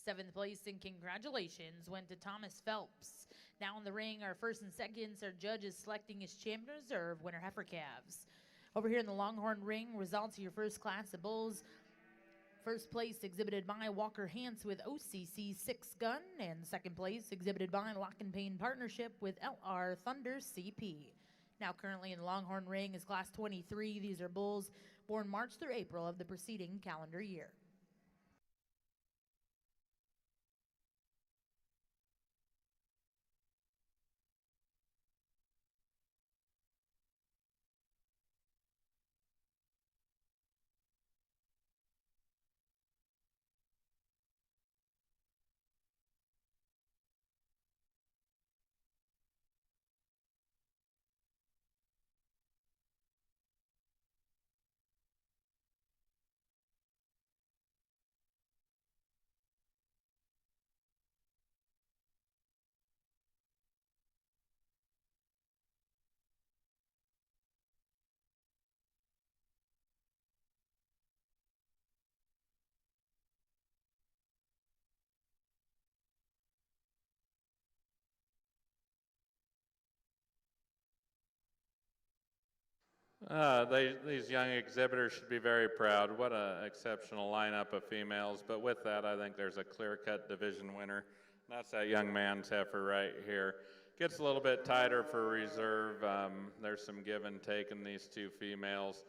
Seventh place and congratulations went to Thomas Phelps. Now in the ring, our first and seconds, our judges selecting his champion reserve winner heifer calves. Over here in the Longhorn ring, results of your first class of bulls. First place exhibited by Walker Hance with OCC 6 Gun, and second place exhibited by Lock and Pain Partnership with LR Thunder CP. Now currently in the Longhorn ring is class 23. These are bulls born March through April of the preceding calendar year. These young exhibitors should be very proud. What an exceptional lineup of females. But with that, I think there's a clear-cut division winner. That's that young man's heifer right here. Gets a little bit tighter for reserve. There's some give and take in these two females.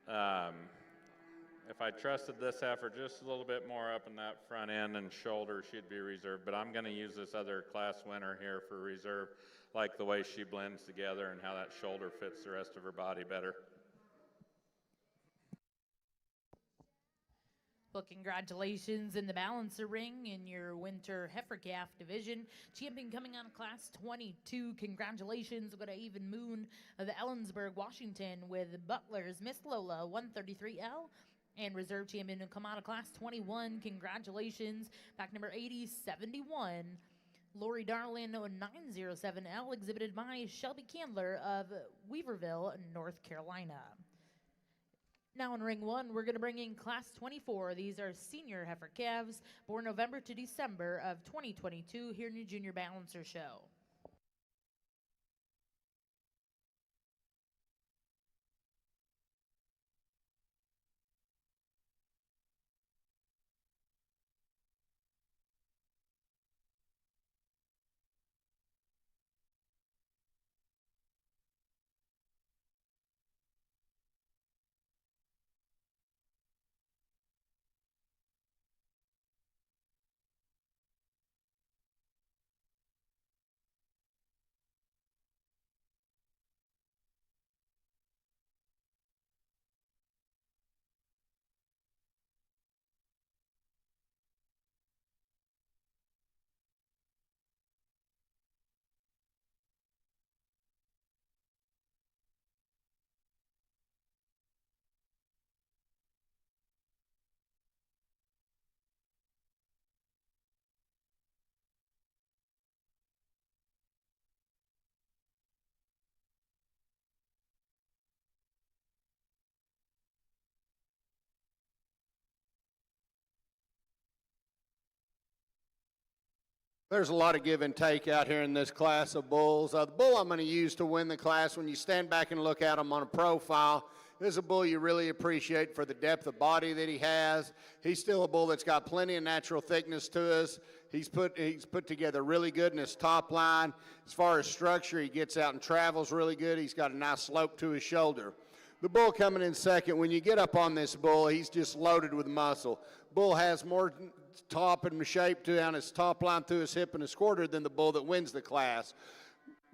If I trusted this heifer just a little bit more up in that front end and shoulder, she'd be reserved. But I'm going to use this other class winner here for reserve, like the way she blends together and how that shoulder fits the rest of her body better. Well, congratulations in the balancer ring in your winter heifer calf division. Champion coming out of class 22. Congratulations. We've got an even moon of Ellensburg, Washington with Butler's Miss Lola 133L. And reserve champion to come out of class 21. Congratulations. Back number 8071. Lori Darlin 907L, exhibited by Shelby Candler of Weaverville, North Carolina. Now in ring one, we're going to bring in class 24. These are senior heifer calves, born November to December of 2022 here in the Junior Balancer Show. There's a lot of give and take out here in this class of bulls. The bull I'm going to use to win the class, when you stand back and look at him on a profile, is a bull you really appreciate for the depth of body that he has. He's still a bull that's got plenty of natural thickness to us. He's put together really good in his top line. As far as structure, he gets out and travels really good. He's got a nice slope to his shoulder. The bull coming in second, when you get up on this bull, he's just loaded with muscle. Bull has more top and shape down his top line through his hip and his quarter than the bull that wins the class.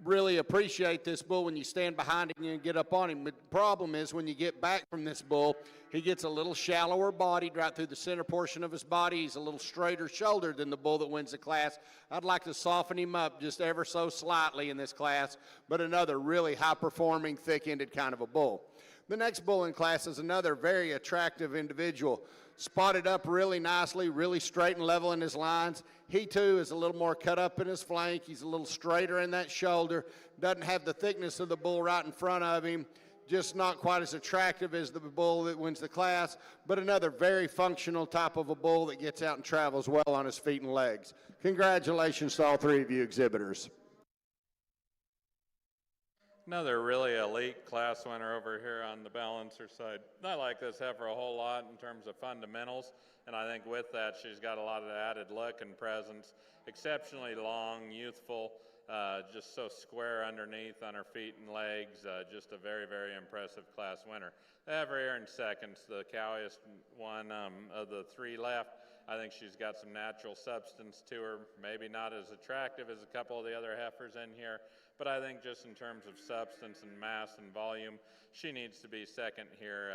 Really appreciate this bull when you stand behind him and get up on him. But the problem is when you get back from this bull, he gets a little shallower bodied right through the center portion of his body. He's a little straighter shouldered than the bull that wins the class. I'd like to soften him up just ever so slightly in this class, but another really high-performing, thick-ended kind of a bull. The next bull in class is another very attractive individual. Spotted up really nicely, really straight and level in his lines. He too is a little more cut up in his flank. He's a little straighter in that shoulder. Doesn't have the thickness of the bull right in front of him. just not quite as attractive as the bull that wins the class, but another very functional type of a bull that gets out and travels well on his feet and legs. Congratulations to all three of you exhibitors. Another really elite class winner over here on the balancer side. I like this heifer a whole lot in terms of fundamentals, and I think with that she's got a lot of added look and presence. Exceptionally long, youthful, just so square underneath on her feet and legs. Just a very, very impressive class winner. The heifer here in seconds, the cowiest one of the three left. I think she's got some natural substance to her, maybe not as attractive as a couple of the other heifers in here, but I think just in terms of substance and mass and volume, she needs to be second here.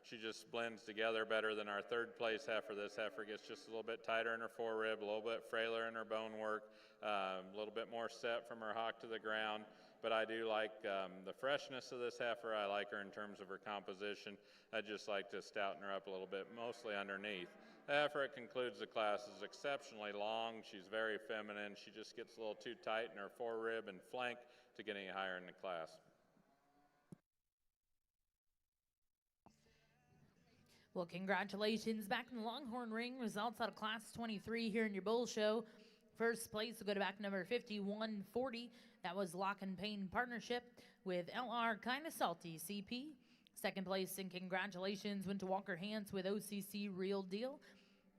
She just blends together better than our third place heifer. This heifer gets just a little bit tighter in her forerib, a little bit frailer in her bone work, a little bit more set from her hock to the ground. But I do like the freshness of this heifer. I like her in terms of her composition. I just like to stouten her up a little bit, mostly underneath. The heifer, it concludes the class, is exceptionally long. She's very feminine. She just gets a little too tight in her forerib and flank to get any higher in the class. Well, congratulations back in the Longhorn ring. Results out of Class 23 here in your bull show. First place will go to back number 5140. That was Lock and Pain Partnership with LR Kinda Salty CP. Second place and congratulations went to Walker Hance with OCC Real Deal.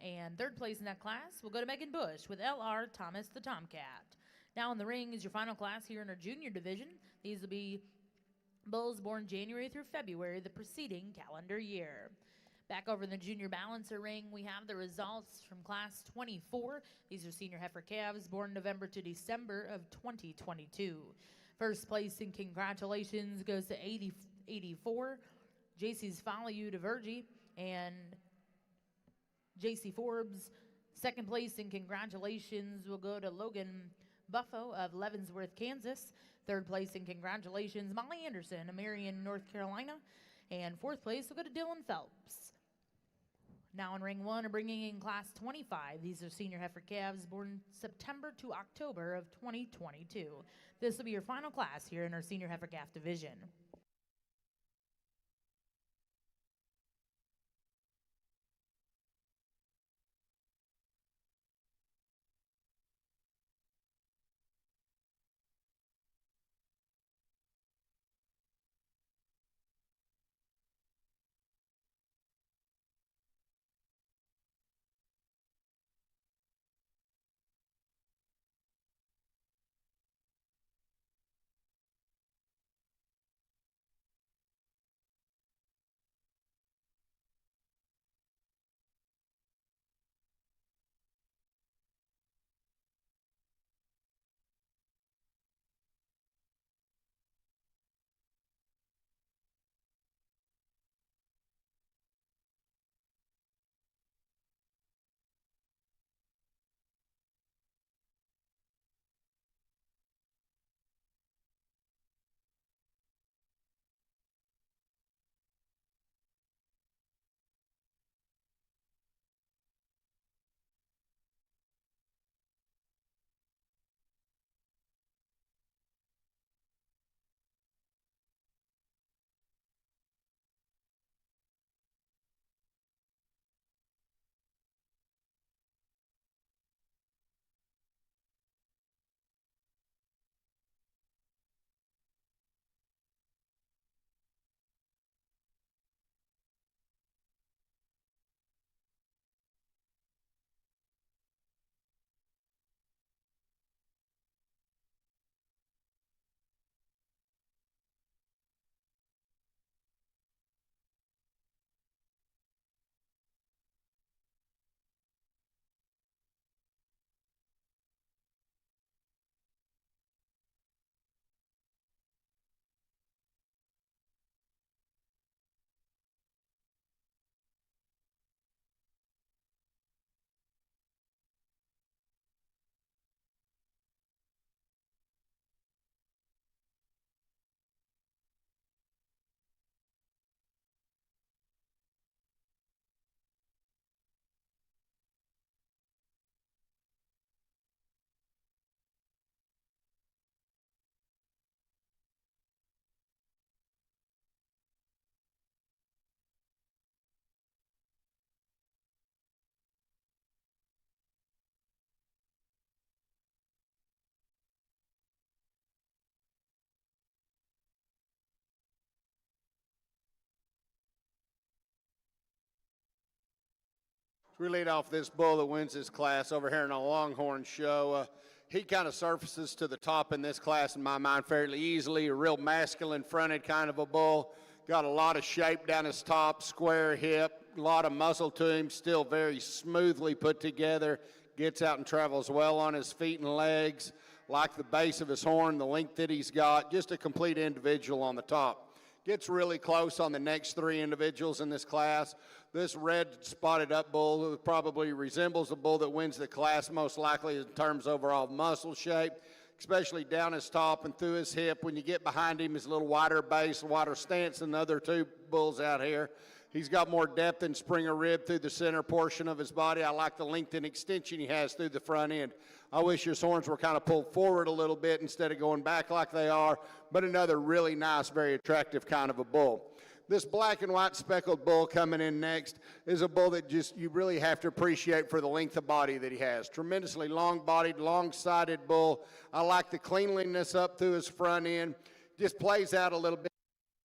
And third place in that class will go to Megan Bush with LR Thomas the Tomcat. Now in the ring is your final class here in our junior division. These will be bulls born January through February the preceding calendar year. Back over in the junior balancer ring, we have the results from class 24. These are senior heifer calves born November to December of 2022. First place and congratulations goes to 84, JC's Follow to Virgie, and JC Forbes. Second place and congratulations will go to Logan Buffo of Leavenworth, Kansas. Third place and congratulations, Molly Anderson of Marion, North Carolina. And fourth place will go to Dylan Phelps. Now in ring one, bringing in class 25. These are senior heifer calves born September to October of 2022. This will be your final class here in our senior heifer calf division. We lead off this bull that wins this class over here in a Longhorn show. He kind of surfaces to the top in this class in my mind fairly easily. A real masculine fronted kind of a bull. Got a lot of shape down his top, square hip, a lot of muscle to him, still very smoothly put together. Gets out and travels well on his feet and legs. Like the base of his horn, the length that he's got, just a complete individual on the top. Gets really close on the next three individuals in this class. This red spotted up bull probably resembles the bull that wins the class most likely in terms of overall muscle shape, especially down his top and through his hip. When you get behind him, he's a little wider base, wider stance than the other two bulls out here. He's got more depth and spring of rib through the center portion of his body. I like the length and extension he has through the front end. I wish his horns were kind of pulled forward a little bit instead of going back like they are, but another really nice, very attractive kind of a bull. This black and white speckled bull coming in next is a bull that just you really have to appreciate for the length of body that he has. Tremendously long-bodied, long-sided bull. I like the cleanliness up through his front end. Just plays out a little bit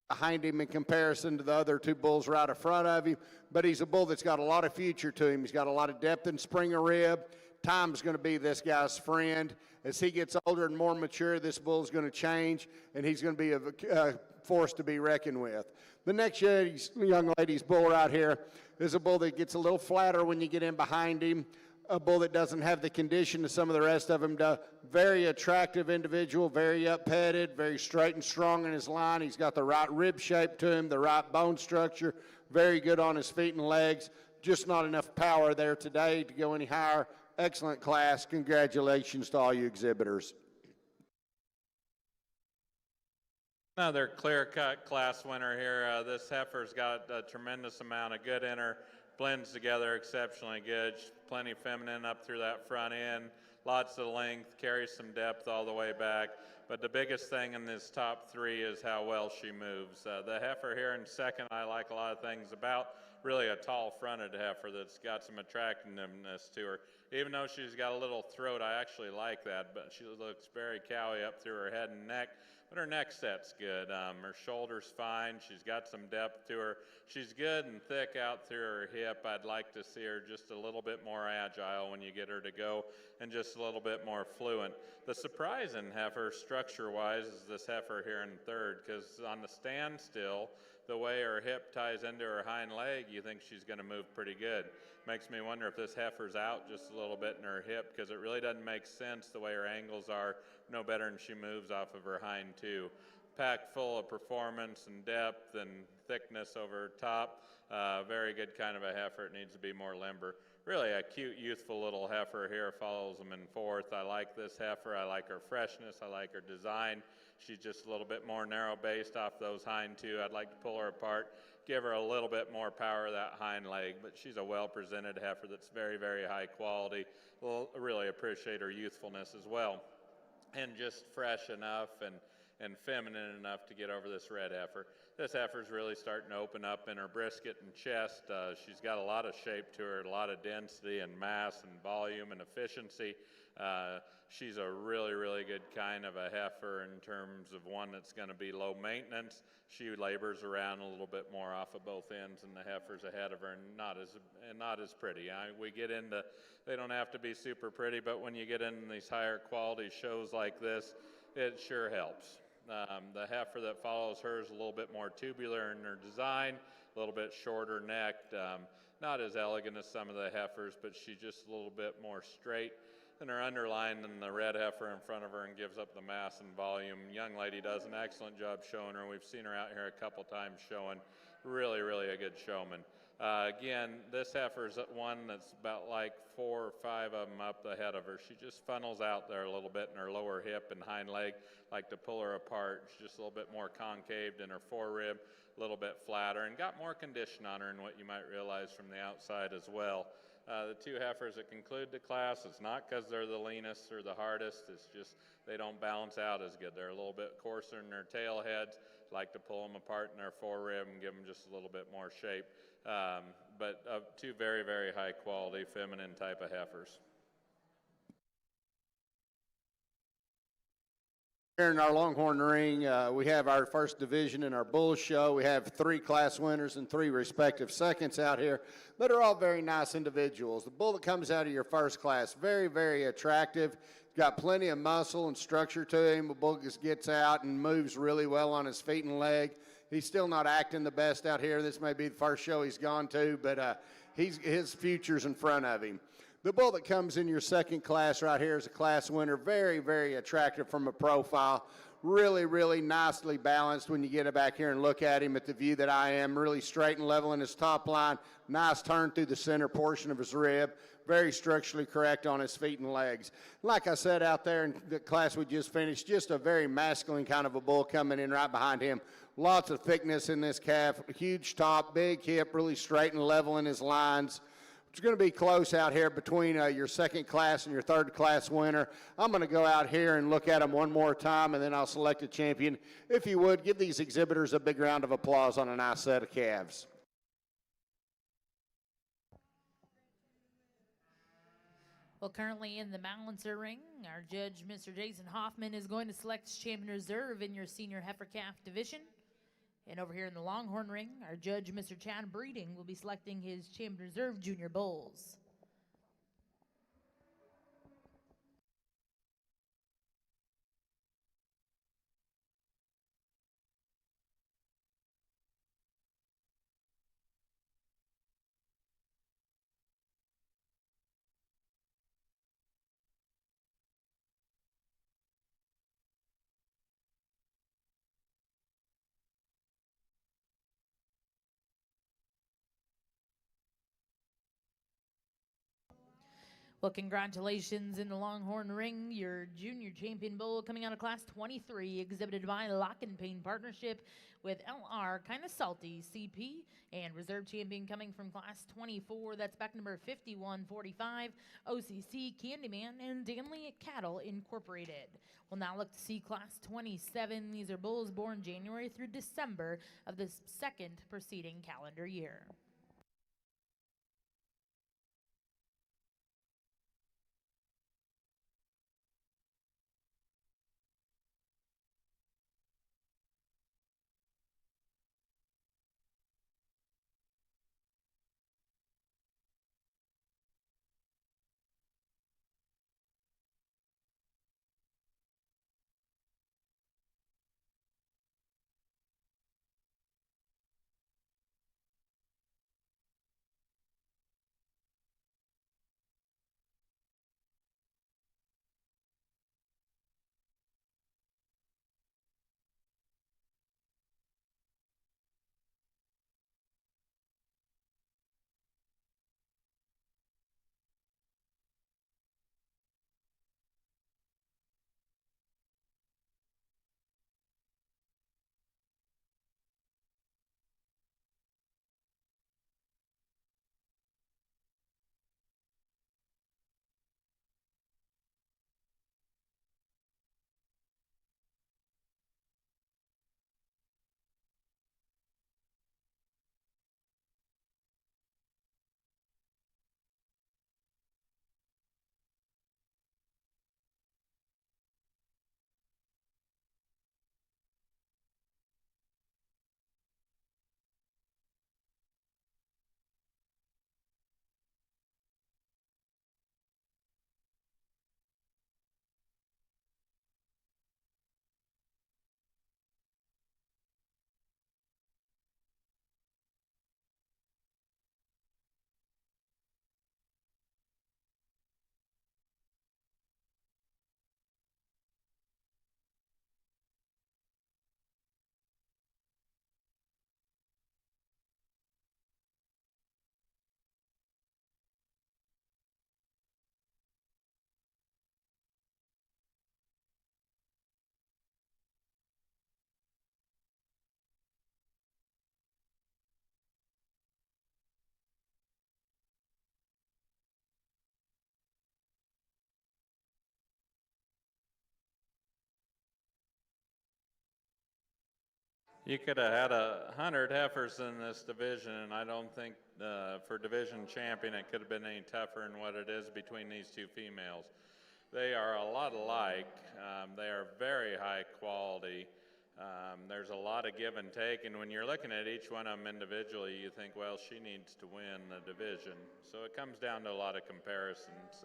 behind him in comparison to the other two bulls right in front of him, but he's a bull that's got a lot of future to him. He's got a lot of depth and spring of rib. Time's going to be this guy's friend. As he gets older and more mature, this bull's going to change, and he's going to be a force to be reckoned with. The next young lady's bull right here is a bull that gets a little flatter when you get in behind him, a bull that doesn't have the condition that some of the rest of them do. Very attractive individual, very up-headed, very straight and strong in his line. He's got the right rib shape to him, the right bone structure, very good on his feet and legs. Just not enough power there today to go any higher. Excellent class. Congratulations to all you exhibitors. Another clear-cut class winner here. This heifer's got a tremendous amount of good in her. Blends together exceptionally good. She's plenty feminine up through that front end. Lots of length, carries some depth all the way back. But the biggest thing in this top three is how well she moves. The heifer here in second, I like a lot of things about. Really a tall-fronted heifer that's got some attractiveness to her. Even though she's got a little throat, I actually like that, but she looks very cowy up through her head and neck. But her neck set's good. Her shoulder's fine. She's got some depth to her. She's good and thick out through her hip. I'd like to see her just a little bit more agile when you get her to go and just a little bit more fluent. The surprising heifer, structure-wise, is this heifer here in third, because on the standstill, the way her hip ties into her hind leg, you think she's going to move pretty good. Makes me wonder if this heifer's out just a little bit in her hip, because it really doesn't make sense the way her angles are, no better than she moves off of her hind two. Packed full of performance and depth and thickness over her top. Very good kind of a heifer. It needs to be more limber. Really a cute, youthful little heifer here, follows them in fourth. I like this heifer. I like her freshness. I like her design. She's just a little bit more narrow-based off those hind two. I'd like to pull her apart, give her a little bit more power of that hind leg, but she's a well-presented heifer that's very, very high quality. We'll really appreciate her youthfulness as well. And just fresh enough and feminine enough to get over this red heifer. This heifer's really starting to open up in her brisket and chest. She's got a lot of shape to her, a lot of density and mass and volume and efficiency. She's a really, really good kind of a heifer in terms of one that's going to be low maintenance. She labors around a little bit more off of both ends, and the heifers ahead of her, and not as pretty. We get into, they don't have to be super pretty, but when you get into these higher quality shows like this, it sure helps. The heifer that follows her is a little bit more tubular in her design, a little bit shorter necked, not as elegant as some of the heifers, but she's just a little bit more straight than her underline than the red heifer in front of her, and gives up the mass and volume. Young lady does an excellent job showing her. We've seen her out here a couple times showing. Really, really a good showman. Again, this heifer's one that's about like 4 or 5 of them up ahead of her. She just funnels out there a little bit in her lower hip and hind leg. Like to pull her apart. She's just a little bit more concaved in her forerib, a little bit flatter, and got more condition on her than what you might realize from the outside as well. The two heifers that conclude the class, it's not because they're the leanest or the hardest, it's just they don't balance out as good. They're a little bit coarser in their tail heads. Like to pull them apart in their forerib and give them just a little bit more shape. But two very, very high quality feminine type of heifers. Here in our Longhorn ring, we have our first division in our bull show. We have 3 class winners and 3 respective seconds out here that are all very nice individuals. The bull that comes out of your first class, very, very attractive. Got plenty of muscle and structure to him. The bull just gets out and moves really well on his feet and leg. He's still not acting the best out here. This may be the first show he's gone to, but his future's in front of him. The bull that comes in your second class right here is a class winner. Very, very attractive from a profile. Really, really nicely balanced when you get back here and look at him at the view that I am. Really straight and level in his top line. Nice turn through the center portion of his rib. Very structurally correct on his feet and legs. Like I said out there in the class we just finished, just a very masculine kind of a bull coming in right behind him. Lots of thickness in this calf. Huge top, big hip, really straight and level in his lines. It's going to be close out here between your second class and your third class winner. I'm going to go out here and look at them one more time, and then I'll select a champion. If you would, give these exhibitors a big round of applause on a nice set of calves. Well, currently in the balancer ring, our judge, Mr. Jason Hoffman, is going to select champion reserve in your senior heifer calf division. And over here in the Longhorn ring, our judge, Mr. Chad Breeding, will be selecting his champion reserve junior bulls. Well, congratulations in the Longhorn ring. Your junior champion bull coming out of class 23, exhibited by Lock and Pain Partnership with LR Kinda Salty CP, and reserve champion coming from class 24. That's back number 5145, OCC Candyman and Danley Cattle Incorporated. We'll now look to see class 27. These are bulls born January through December of the second preceding calendar year. You could have had 100 heifers in this division, and I don't think for division champion it could have been any tougher than what it is between these two females. They are a lot alike. They are very high quality. There's a lot of give and take, and when you're looking at each one of them individually, you think, well, she needs to win the division. So it comes down to a lot of comparisons.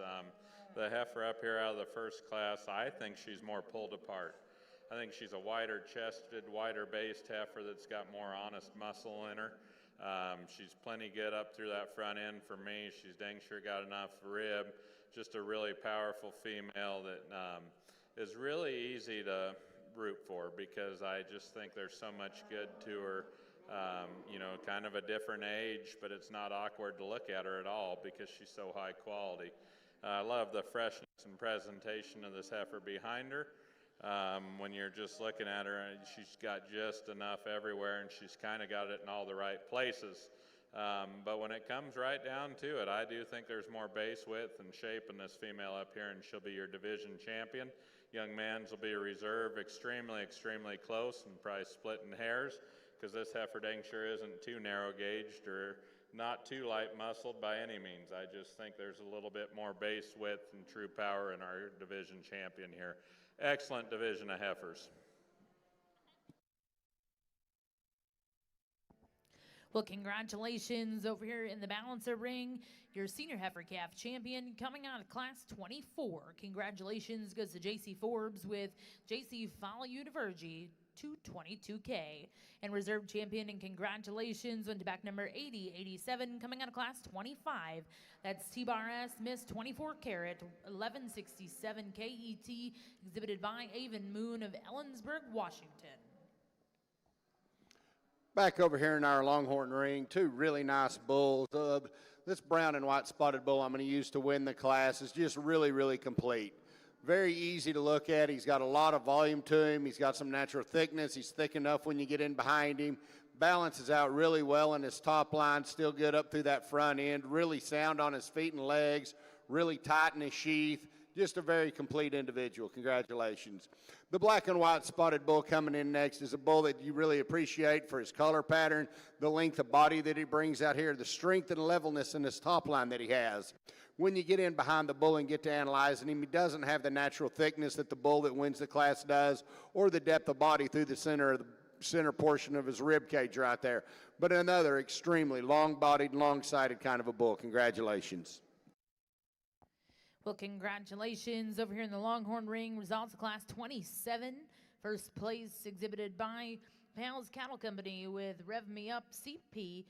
The heifer up here out of the first class, I think she's more pulled apart. I think she's a wider chested, wider based heifer that's got more honest muscle in her. She's plenty good up through that front end for me. She's dang sure got enough rib. Just a really powerful female that is really easy to root for, because I just think there's so much good to her. You know, kind of a different age, but it's not awkward to look at her at all because she's so high quality. I love the freshness and presentation of this heifer behind her. When you're just looking at her, she's got just enough everywhere, and she's kind of got it in all the right places. But when it comes right down to it, I do think there's more base width and shape in this female up here, and she'll be your division champion. Young man's will be a reserve, extremely, extremely close, and probably splitting hairs, because this heifer dang sure isn't too narrow gauged or not too light muscled by any means. I just think there's a little bit more base width and true power in our division champion here. Excellent division of heifers. Well, congratulations over here in the balancer ring. Your senior heifer calf champion coming out of class 24. Congratulations goes to JC Forbes with JC Follow University 222K. And reserve champion, and congratulations went to back number 8087 coming out of class 25. That's T-Bar S Miss 24 Carat 1167 KET, exhibited by Avon Moon of Ellensburg, Washington. Back over here in our Longhorn ring, two really nice bulls. This brown and white spotted bull I'm going to use to win the class is just really, really complete. Very easy to look at. He's got a lot of volume to him. He's got some natural thickness. He's thick enough when you get in behind him. Balances out really well in his top line, still good up through that front end. Really sound on his feet and legs, really tight in his sheath. Just a very complete individual. Congratulations. The black and white spotted bull coming in next is a bull that you really appreciate for his color pattern, the length of body that he brings out here, the strength and levelness in his top line that he has. When you get in behind the bull and get to analyzing him, he doesn't have the natural thickness that the bull that wins the class does, or the depth of body through the center portion of his rib cage right there. But another extremely long-bodied, long-sided kind of a bull. Congratulations. Well, congratulations over here in the Longhorn ring. Results of class 27. First place exhibited by Pals Cattle Company with Rev Me Up CP.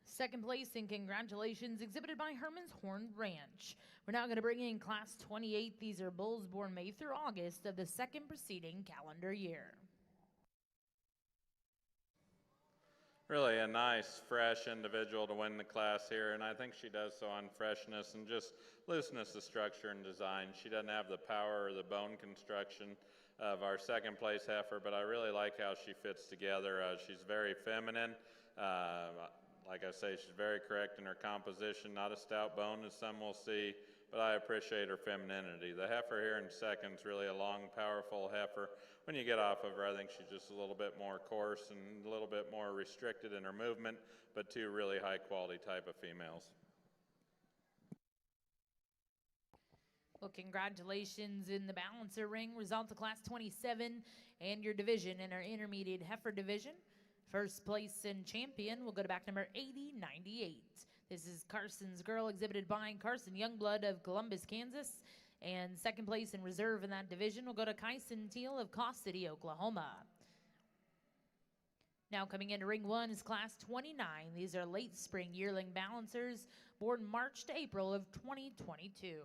Second place, and congratulations, exhibited by Herman's Horn Ranch. We're now going to bring in class 28. These are bulls born May through August of the second preceding calendar year. Really a nice, fresh individual to win the class here, and I think she does so on freshness and just looseness of structure and design. She doesn't have the power or the bone construction of our second place heifer, but I really like how she fits together. She's very feminine. Like I say, she's very correct in her composition, not a stout bone as some will see, but I appreciate her femininity. The heifer here in second is really a long, powerful heifer. When you get off of her, I think she's just a little bit more coarse and a little bit more restricted in her movement, but two really high quality type of females. Well, congratulations in the balancer ring. Results of class 27 and your division in our intermediate heifer division. First place and champion will go to back number 8098. This is Carson's Girl, exhibited by Carson Youngblood of Columbus, Kansas. And second place in reserve in that division will go to Kyson Teal of Caw City, Oklahoma. Now coming into ring one is class 29. These are late spring yearling balancers, born March to April of 2022.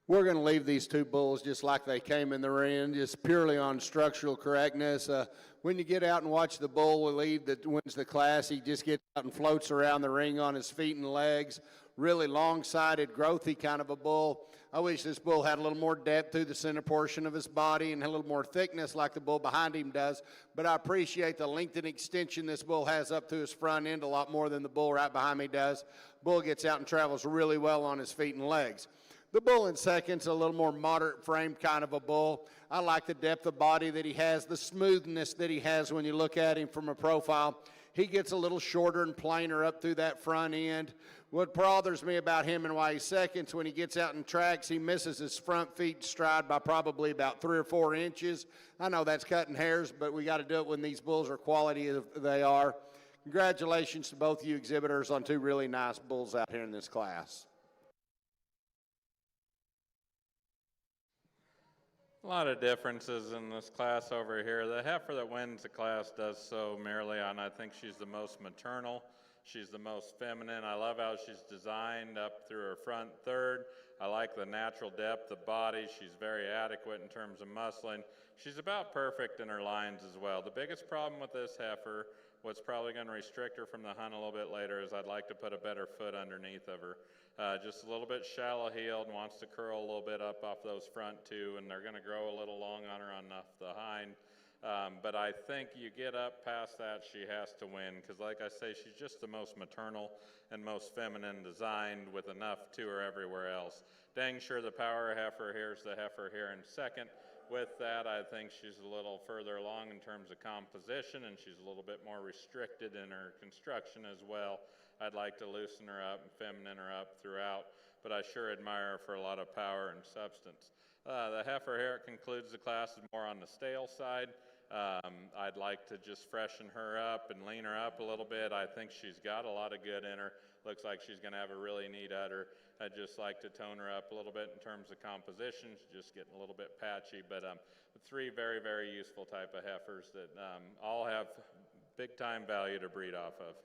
We're going to leave these two bulls just like they came in the ring, just purely on structural correctness. When you get out and watch the bull lead that wins the class, he just gets out and floats around the ring on his feet and legs. Really long-sided, growthy kind of a bull. I wish this bull had a little more depth through the center portion of his body and a little more thickness like the bull behind him does. But I appreciate the length and extension this bull has up to his front end a lot more than the bull right behind me does. Bull gets out and travels really well on his feet and legs. The bull in second's a little more moderate frame kind of a bull. I like the depth of body that he has, the smoothness that he has when you look at him from a profile. He gets a little shorter and plainer up through that front end. What bothers me about him and why he's second is when he gets out and tracks, he misses his front feet stride by probably about 3 or 4 inches. I know that's cutting hairs, but we got to do it when these bulls are quality as they are. Congratulations to both you exhibitors on 2 really nice bulls out here in this class. A lot of differences in this class over here. The heifer that wins the class does so merely on, I think she's the most maternal. She's the most feminine. I love how she's designed up through her front third. I like the natural depth of body. She's very adequate in terms of muscling. She's about perfect in her lines as well. The biggest problem with this heifer, what's probably going to restrict her from the hunt a little bit later, is I'd like to put a better foot underneath of her. Just a little bit shallow heeled and wants to curl a little bit up off those front two, and they're going to grow a little long on her on the hind. But I think you get up past that, she has to win, because like I say, she's just the most maternal and most feminine designed with enough to her everywhere else. Dang sure the power heifer here's the heifer here in second. With that, I think she's a little further along in terms of composition, and she's a little bit more restricted in her construction as well. I'd like to loosen her up and feminine her up throughout, but I sure admire her for a lot of power and substance. The heifer here concludes the class is more on the stale side. I'd like to just freshen her up and lean her up a little bit. I think she's got a lot of good in her. Looks like she's going to have a really neat udder. I'd just like to tone her up a little bit in terms of composition. She's just getting a little bit patchy, but 3 very, very useful type of heifers that all have big time value to breed off of.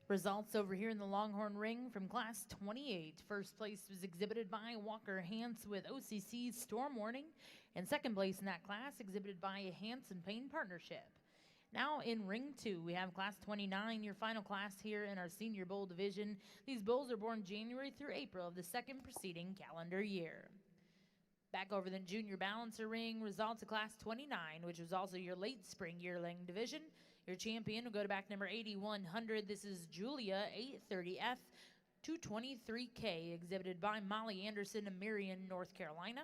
Results over here in the Longhorn ring from class 28. First place was exhibited by Walker Hance with OCC's Storm Warning, and second place in that class exhibited by Hance and Payne Partnership. Now in ring 2, we have class 29, your final class here in our senior bull division. These bulls are born January through April of the second preceding calendar year. Back over the junior balancer ring, results of class 29, which was also your late spring yearling division. Your champion will go to back number 8100. This is Julia 830F 223K, exhibited by Molly Anderson of Marion, North Carolina.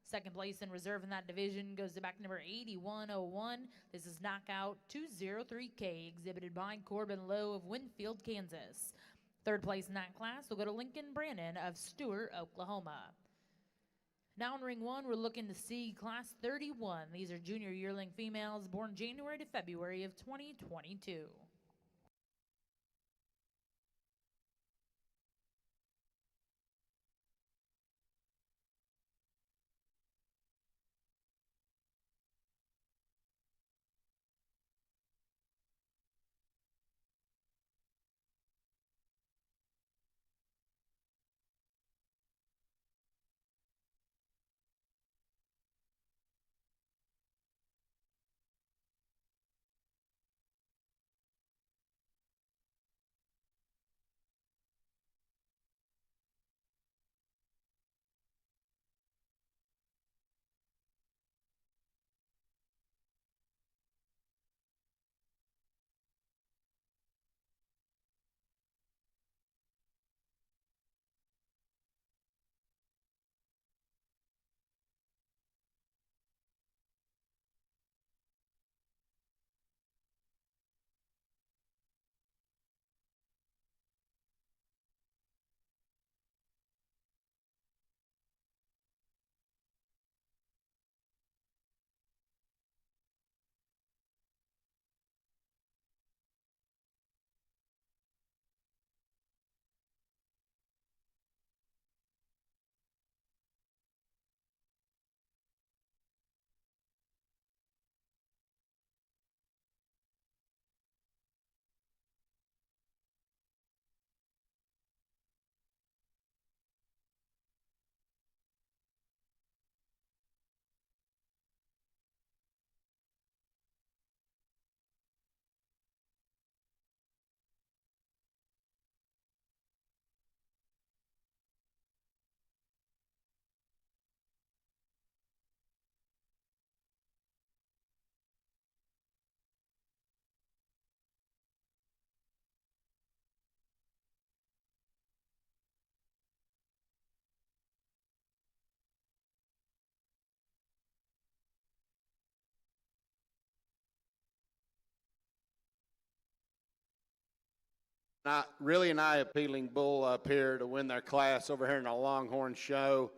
Second place in reserve in that division goes to back number 8101. This is Knockout 203K, exhibited by Corbin Lowe of Winfield, Kansas. Third place in that class will go to Lincoln Brannon of Stewart, Oklahoma. Now in ring 1, we're looking to see class 31. These are junior yearling females born January to February of 2022. really an eye-appealing bull up here to win their class over here in the Longhorn show.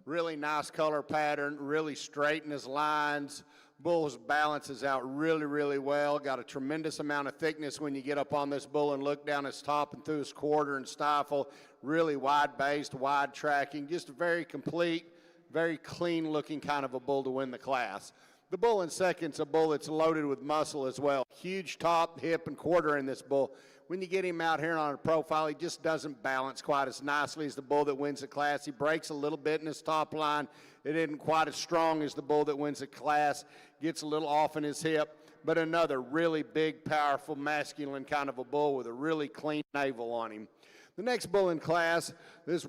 Really nice color pattern, really straight in his lines. Bull's balances out really, really well. Got a tremendous amount of thickness when you get up on this bull and look down his top and through his quarter and stifle. Really wide-based, wide tracking, just a very complete, very clean-looking kind of a bull to win the class. The bull in second's a bull that's loaded with muscle as well. Huge top, hip, and quarter in this bull. When you get him out here on a profile, he just doesn't balance quite as nicely as the bull that wins the class. He breaks a little bit in his top line. It isn't quite as strong as the bull that wins the class. Gets a little off in his hip. But another really big, powerful, masculine kind of a bull with a really clean navel on him. The next bull in class, this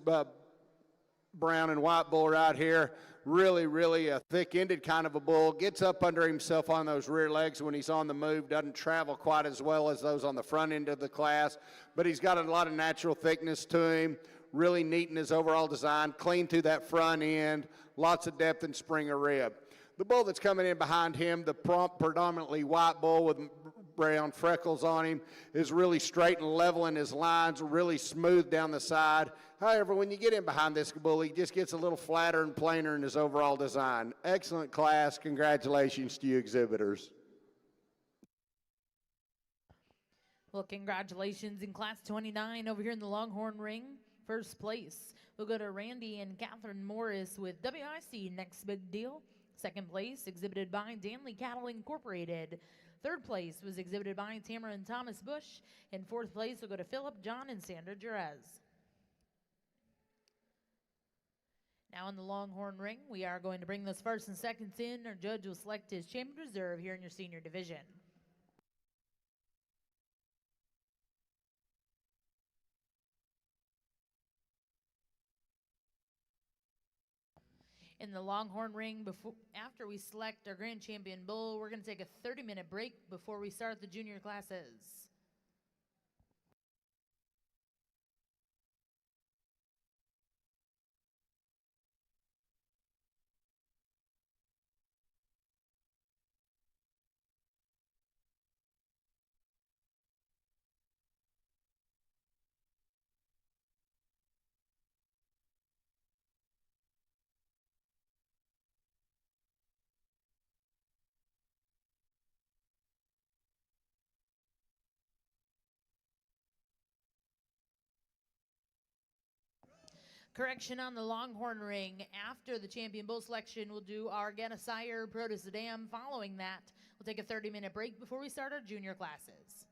brown and white bull right here, really a thick-ended kind of a bull, gets up under himself on those rear legs when he's on the move, doesn't travel quite as well as those on the front end of the class, but he's got a lot of natural thickness to him, really neat in his overall design, clean through that front end, lots of depth and spring of rib. The bull that's coming in behind him, the predominantly white bull with brown freckles on him, is really straight and level in his lines, really smooth down the side. However, when you get in behind this bull, he just gets a little flatter and plainer in his overall design. Excellent class. Congratulations to you exhibitors. Well, congratulations in Class 29 over here in the Longhorn Ring. First place, we'll go to Randy and Catherine Morris with WIC Next Big Deal. Second place, exhibited by Danley Cattle Incorporated. Third place was exhibited by Tamara and Thomas Bush. And fourth place will go to Philip, John, and Sandra Jerez. Now in the Longhorn Ring, we are going to bring those first and seconds in. Our judge will select his champion reserve here in your senior division. In the Longhorn Ring, after we select our grand champion bull, we're going to take a 30-minute break before we start the junior classes. Correction on the Longhorn Ring. After the champion bull selection, we'll do our Ganasire Protosedam. Following that, we'll take a 30-minute break before we start our junior classes.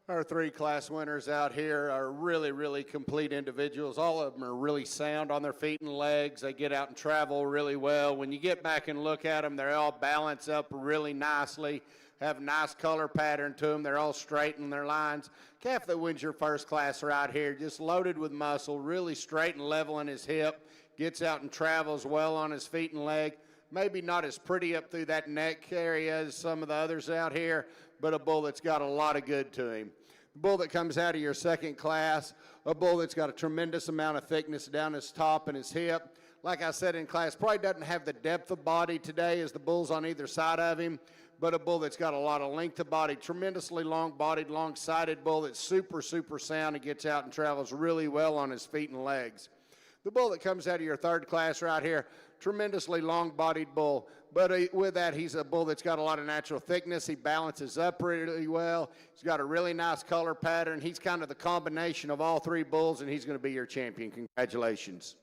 Our three class winners out here are really complete individuals. All of them are really sound on their feet and legs. They get out and travel really well. When you get back and look at them, they're all balanced up really nicely, have a nice color pattern to them. They're all straight in their lines. Calf that wins your first class right here, just loaded with muscle, really straight and level in his hip, gets out and travels well on his feet and leg. Maybe not as pretty up through that neck area as some of the others out here, but a bull that's got a lot of good to him. The bull that comes out of your second class, a bull that's got a tremendous amount of thickness down his top and his hip. Like I said in class, probably doesn't have the depth of body today as the bulls on either side of him, but a bull that's got a lot of length of body, tremendously long-bodied, long-sided bull that's super sound and gets out and travels really well on his feet and legs. The bull that comes out of your third class right here, tremendously long-bodied bull, but with that, he's a bull that's got a lot of natural thickness. He balances up really well. He's got a really nice color pattern. He's kind of the combination of all three bulls, and he's going to be your champion. Congratulations.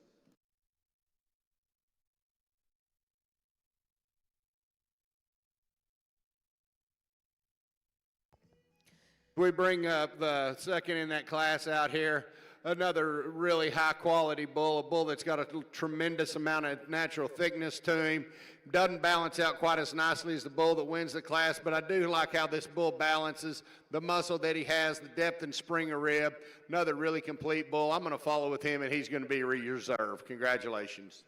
We bring up the second in that class out here. Another really high quality bull, a bull that's got a tremendous amount of natural thickness to him. Doesn't balance out quite as nicely as the bull that wins the class, but I do like how this bull balances, the muscle that he has, the depth and spring of rib. Another really complete bull. I'm going to follow with him, and he's going to be reserved. Congratulations.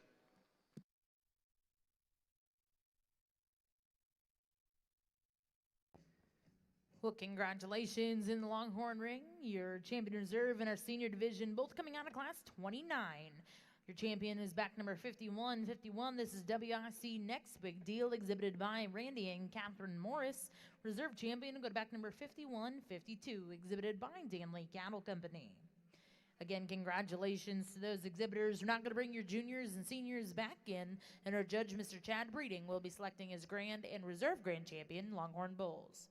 Well, congratulations in the Longhorn ring. Your champion reserve in our senior division, both coming out of class 29. Your champion is back number 51. This is WIC Next Big Deal, exhibited by Randy and Catherine Morris. Reserve champion will go to back number 51-52, exhibited by Danley Cattle Company. Again, congratulations to those exhibitors. We're not going to bring your juniors and seniors back in, and our judge, Mr. Chad Breeding, will be selecting his grand and reserve grand champion, Longhorn Bulls.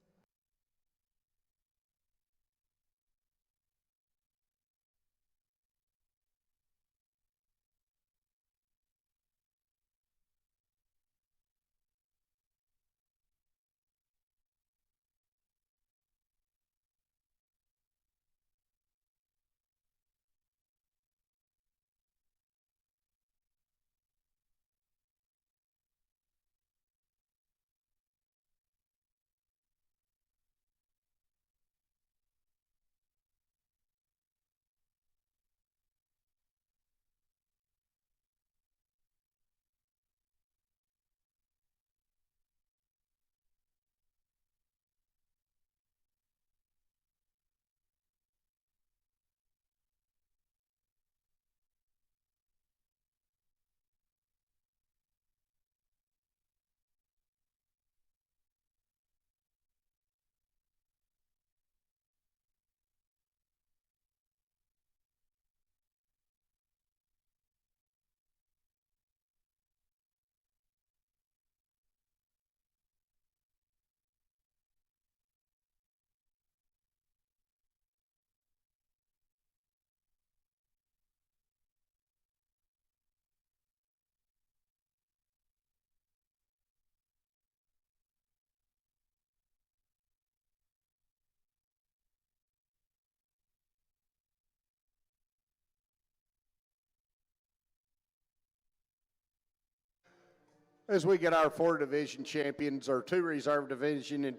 As we get our 4 division champions, or 2 reserve division and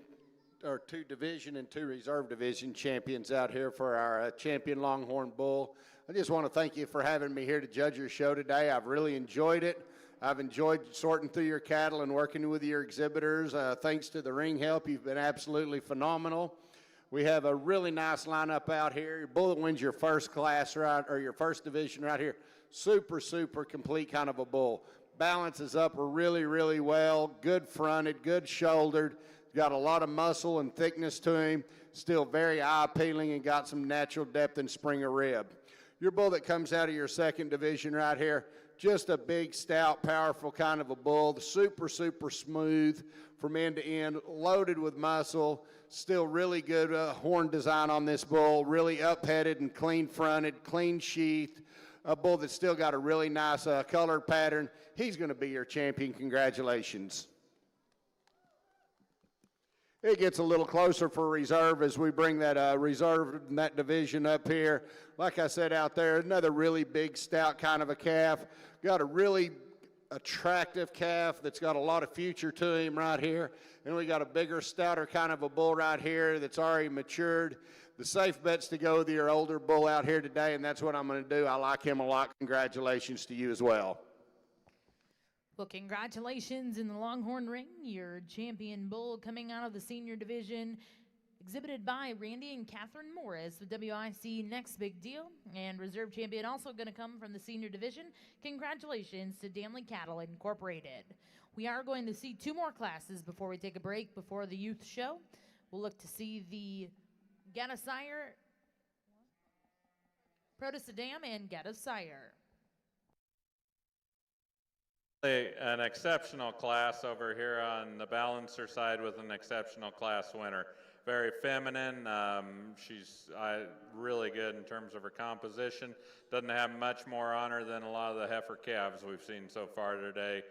or 2 division and 2 reserve division champions out here for our champion Longhorn Bull, I just want to thank you for having me here to judge your show today. I've really enjoyed it. I've enjoyed sorting through your cattle and working with your exhibitors. Thanks to the ring help, you've been absolutely phenomenal. We have a really nice lineup out here. Your bull that wins your first class, right, or your first division right here, super, super complete kind of a bull. Balances up really, really well, good fronted, good shouldered, got a lot of muscle and thickness to him, still very eye appealing and got some natural depth and spring of rib. Your bull that comes out of your second division right here, just a big, stout, powerful kind of a bull, super, super smooth from end to end, loaded with muscle, still really good horn design on this bull, really up-headed and clean fronted, clean sheathed, a bull that's still got a really nice color pattern. He's going to be your champion. Congratulations. It gets a little closer for reserve as we bring that reserve in that division up here. Like I said out there, another really big, stout kind of a calf. Got a really attractive calf that's got a lot of future to him right here. And we got a bigger, stouter kind of a bull right here that's already matured. The safe bet's to go with your older bull out here today, and that's what I'm going to do. I like him a lot. Congratulations to you as well. Well, congratulations in the Longhorn ring. Your champion bull coming out of the senior division, exhibited by Randy and Catherine Morris with WIC Next Big Deal. And reserve champion also going to come from the senior division. Congratulations to Danley Cattle Incorporated. We are going to see 2 more classes before we take a break before the youth show. We'll look to see the Getta Sire, Proto-Saddam, and Getta Sire. An exceptional class over here on the balancer side with an exceptional class winner. Very feminine. She's really good in terms of her composition. Doesn't have much more on her than a lot of the heifer calves we've seen so far today.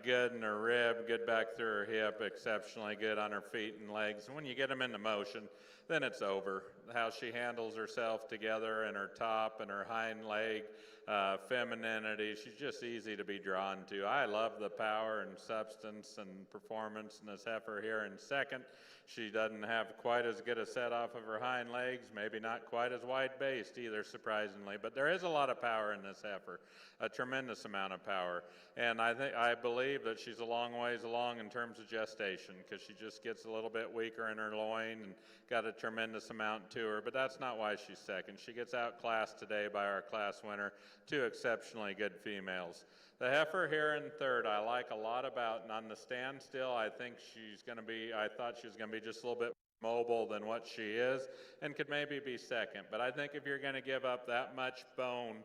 Good in her rib, good back through her hip, exceptionally good on her feet and legs. When you get them into motion, then it's over. How she handles herself together and her top and her hind leg, femininity. She's just easy to be drawn to. I love the power and substance and performance in this heifer here in second. She doesn't have quite as good a set off of her hind legs, maybe not quite as wide-based either, surprisingly, but there is a lot of power in this heifer, a tremendous amount of power. And I believe that she's a long ways along in terms of gestation, because she just gets a little bit weaker in her loin and got a tremendous amount to her, but that's not why she's second. She gets outclassed today by our class winner, two exceptionally good females. The heifer here in third, I like a lot about, and on the standstill, I think she's going to be, I thought she was going to be just a little bit mobile than what she is, and could maybe be second. But I think if you're going to give up that much bone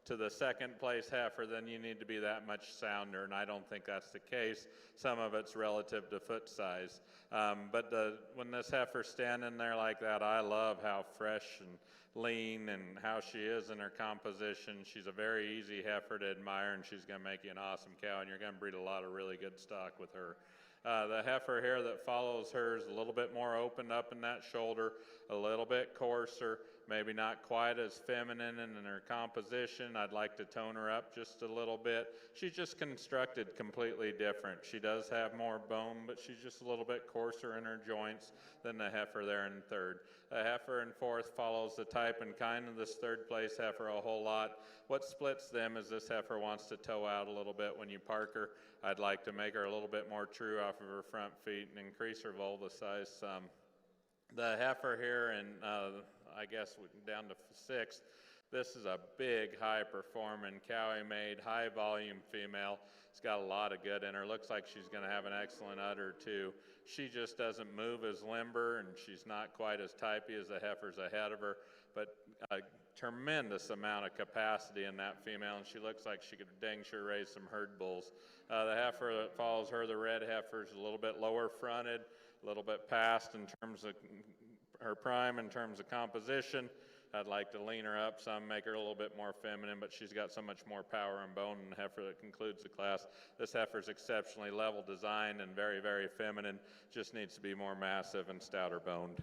to the second place heifer, then you need to be that much sounder, and I don't think that's the case. Some of it's relative to foot size. But when this heifer's standing there like that, I love how fresh and lean and how she is in her composition. She's a very easy heifer to admire, and she's going to make you an awesome cow, and you're going to breed a lot of really good stock with her. The heifer here that follows her is a little bit more opened up in that shoulder, a little bit coarser, maybe not quite as feminine in her composition. I'd like to tone her up just a little bit. She's just constructed completely different. She does have more bone, but she's just a little bit coarser in her joints than the heifer there in third. The heifer in fourth follows the type and kind of this third place heifer a whole lot. What splits them is this heifer wants to toe out a little bit when you park her. I'd like to make her a little bit more true off of her front feet and increase her vulva size some. The heifer here in, I guess down to sixth, this is a big, high-performing, Cowie-made, high-volume female. It's got a lot of good in her. Looks like she's going to have an excellent udder, too. She just doesn't move as limber, and she's not quite as typey as the heifers ahead of her, but a tremendous amount of capacity in that female, and she looks like she could dang sure raise some herd bulls. The heifer that follows her, the red heifer, is a little bit lower fronted, a little bit past in terms of her prime, in terms of composition. I'd like to lean her up some, make her a little bit more feminine, but she's got so much more power and bone in the heifer that concludes the class. This heifer's exceptionally level designed and very, very feminine, just needs to be more massive and stouter boned.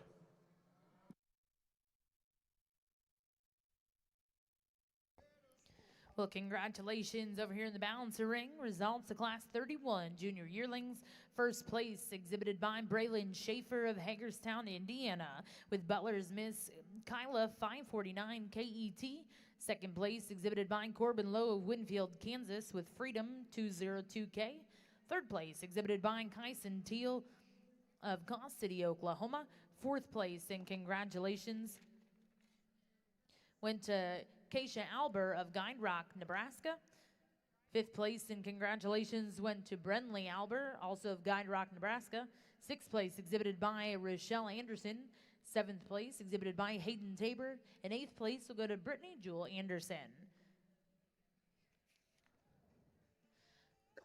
Well, congratulations over here in the balancer ring. Results of Class 31 Junior Yearlings. First place exhibited by Braylon Schaefer of Hagerstown, Indiana, with Butler's Miss Kyla 549 KET. Second place exhibited by Corbin Lowe of Winfield, Kansas, with Freedom 202K. Third place exhibited by Kyson Teal of Cost City, Oklahoma. Fourth place, and congratulations went to Keisha Alber of Guide Rock, Nebraska. Fifth place and congratulations went to Brenley Alber, also of Guide Rock, Nebraska. Sixth place exhibited by Rochelle Anderson. Seventh place exhibited by Hayden Tabor. And eighth place will go to Brittany Jewel Anderson.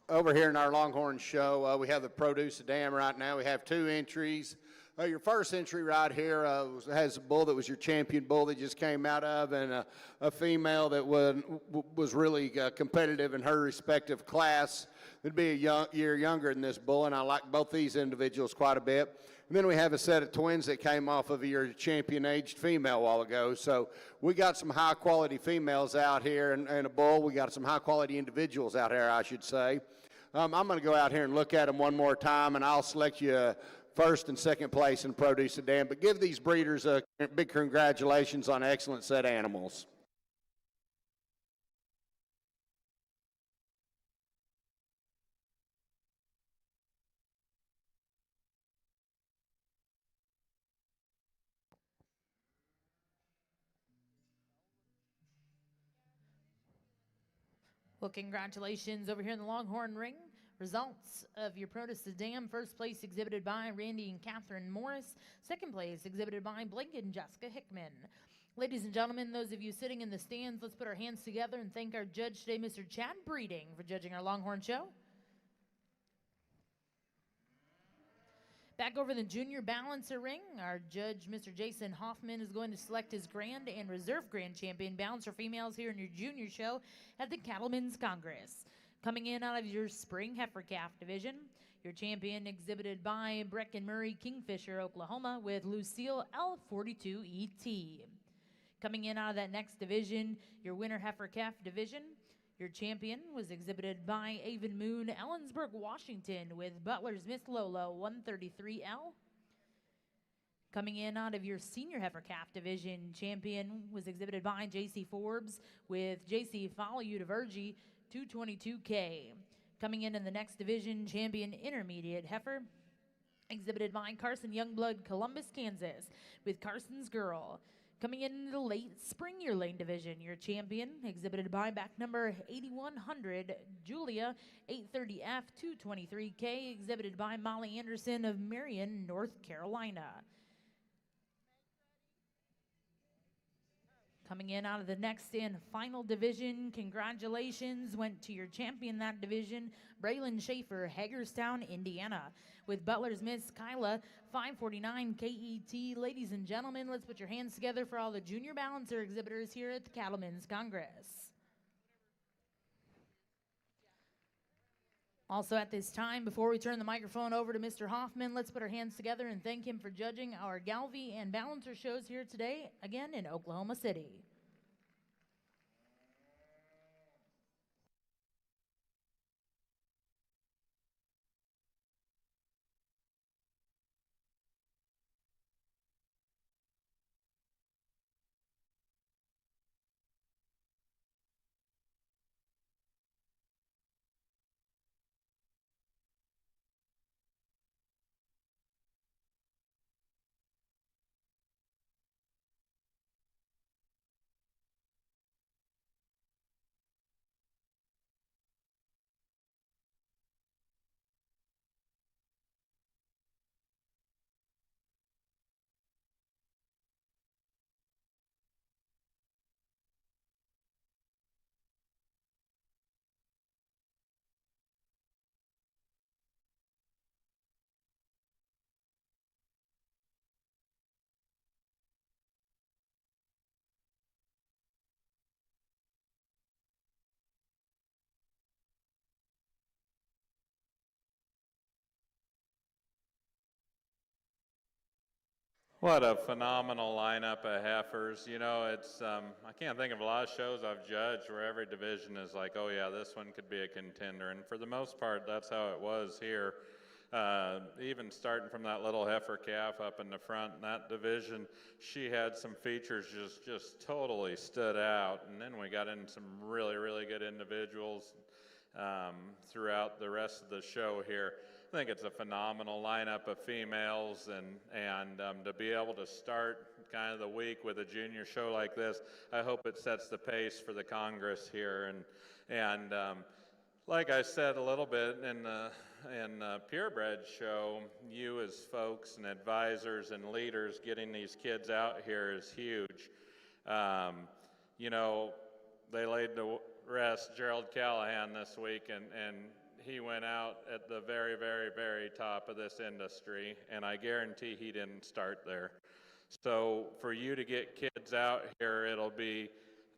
Over here in our Longhorn show, we have the produce dam right now. We have two entries. Your first entry right here has a bull that was your champion bull that just came out of, and a female that was really competitive in her respective class. It'd be a year younger than this bull, and I like both these individuals quite a bit. And then we have a set of twins that came off of your champion-aged female a while ago. So we got some high-quality females out here and a bull. We got some high-quality individuals out here, I should say. I'm going to go out here and look at them one more time, and I'll select you first and second place in produce sedan. But give these breeders a big congratulations on an excellent set of animals. Well, congratulations over here in the Longhorn ring. Results of your Proto Sedan. First place exhibited by Randy and Catherine Morris. Second place exhibited by Blake and Jessica Hickman. Ladies and gentlemen, those of you sitting in the stands, let's put our hands together and thank our judge today, Mr. Chad Breeding, for judging our Longhorn show. Back over the junior balancer ring, our judge, Mr. Jason Hoffman, is going to select his grand and reserve grand champion balancer females here in your junior show at the Cattlemen's Congress. Coming in out of your spring heifer calf division, your champion exhibited by Brecken Murray Kingfisher, Oklahoma, with Lucille L42ET. Coming in out of that next division, your winner heifer calf division. Your champion was exhibited by Avon Moon, Ellensburg, Washington, with Butler's Miss Lolo 133L. Coming in out of your senior heifer calf division, champion was exhibited by J.C. Forbes with J.C. Follow You to Virgie 222K. Coming in the next division, champion intermediate heifer, exhibited by Carson Youngblood, Columbus, Kansas, with Carson's Girl. Coming in the late spring yearling division, your champion, exhibited by back number 8100, Julia 830F 223K, exhibited by Molly Anderson of Marion, North Carolina. Coming in out of the next and final division, congratulations went to your champion that division, Braylon Schaefer, Hagerstown, Indiana, with Butler's Miss Kyla 549 KET. Ladies and gentlemen, let's put your hands together for all the junior balancer exhibitors here at the Cattlemen's Congress. Also at this time, before we turn the microphone over to Mr. Hoffman, let's put our hands together and thank him for judging our Galvie and balancer shows here today, again in Oklahoma City. What a phenomenal lineup of heifers. You know, it's, I can't think of a lot of shows I've judged where every division is like, oh yeah, this one could be a contender. And for the most part, that's how it was here. Even starting from that little heifer calf up in the front in that division, she had some features just totally stood out. And then we got in some really, really good individuals throughout the rest of the show here. I think it's a phenomenal lineup of females, and to be able to start kind of the week with a junior show like this, I hope it sets the pace for the Congress here. And like I said a little bit in the purebred show, you as folks and advisors and leaders getting these kids out here is huge. You know, they laid to rest Gerald Callahan this week, and he went out at the very, very, very top of this industry, and I guarantee he didn't start there. So for you to get kids out here, it'll be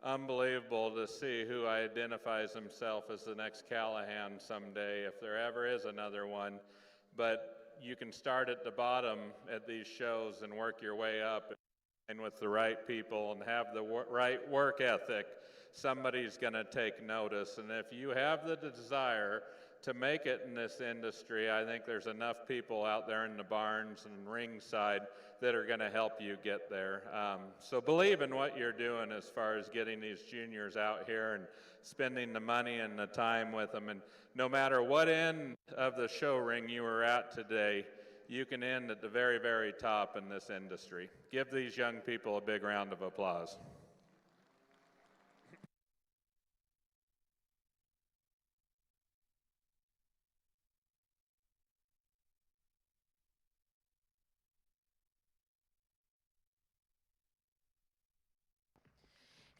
unbelievable to see who identifies himself as the next Callahan someday, if there ever is another one. But you can start at the bottom at these shows and work your way up, and with the right people and have the right work ethic, somebody's going to take notice. And if you have the desire to make it in this industry, I think there's enough people out there in the barns and ringside that are going to help you get there. So believe in what you're doing as far as getting these juniors out here and spending the money and the time with them. And no matter what end of the show ring you were at today, you can end at the very, very top in this industry. Give these young people a big round of applause.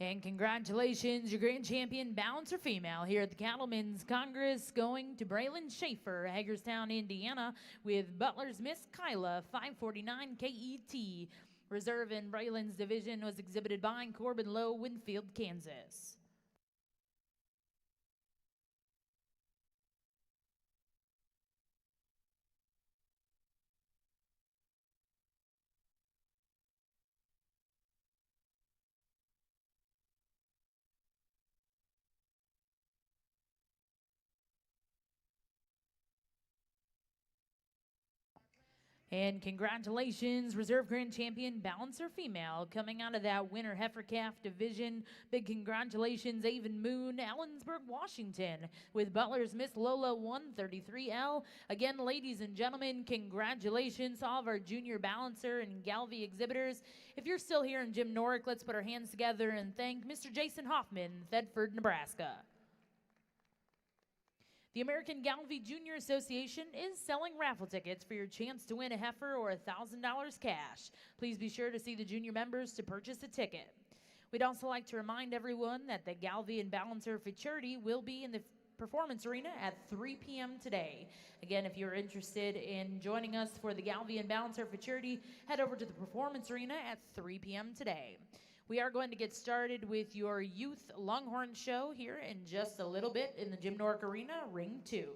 And congratulations, your grand champion balancer female here at the Cattlemen's Congress, going to Braylon Schaefer, Hagerstown, Indiana, with Butler's Miss Kyla 549 KET. Reserve in Braylon's division was exhibited by Corbin Lowe, Winfield, Kansas. And congratulations, Reserve Grand Champion Balancer Female, coming out of that winter heifer calf division. Big congratulations, Avon Moon, Ellensburg, Washington, with Butler's Miss Lola 133L. Again, ladies and gentlemen, congratulations to all of our junior balancer and Galvie exhibitors. If you're still here in Jim Norick, let's put our hands together and thank Mr. Jason Hoffman, Thedford, Nebraska. The American Galvie Junior Association is selling raffle tickets for your chance to win a heifer or $1,000 cash. Please be sure to see the junior members to purchase a ticket. We'd also like to remind everyone that the Galvie and Balancer Futurity will be in the Performance Arena at 3 p.m. today. Again, if you're interested in joining us for the Galvie and Balancer Futurity, head over to the Performance Arena at 3 p.m. today. We are going to get started with your youth Longhorn show here in just a little bit in the Jim Norick Arena, Ring 2.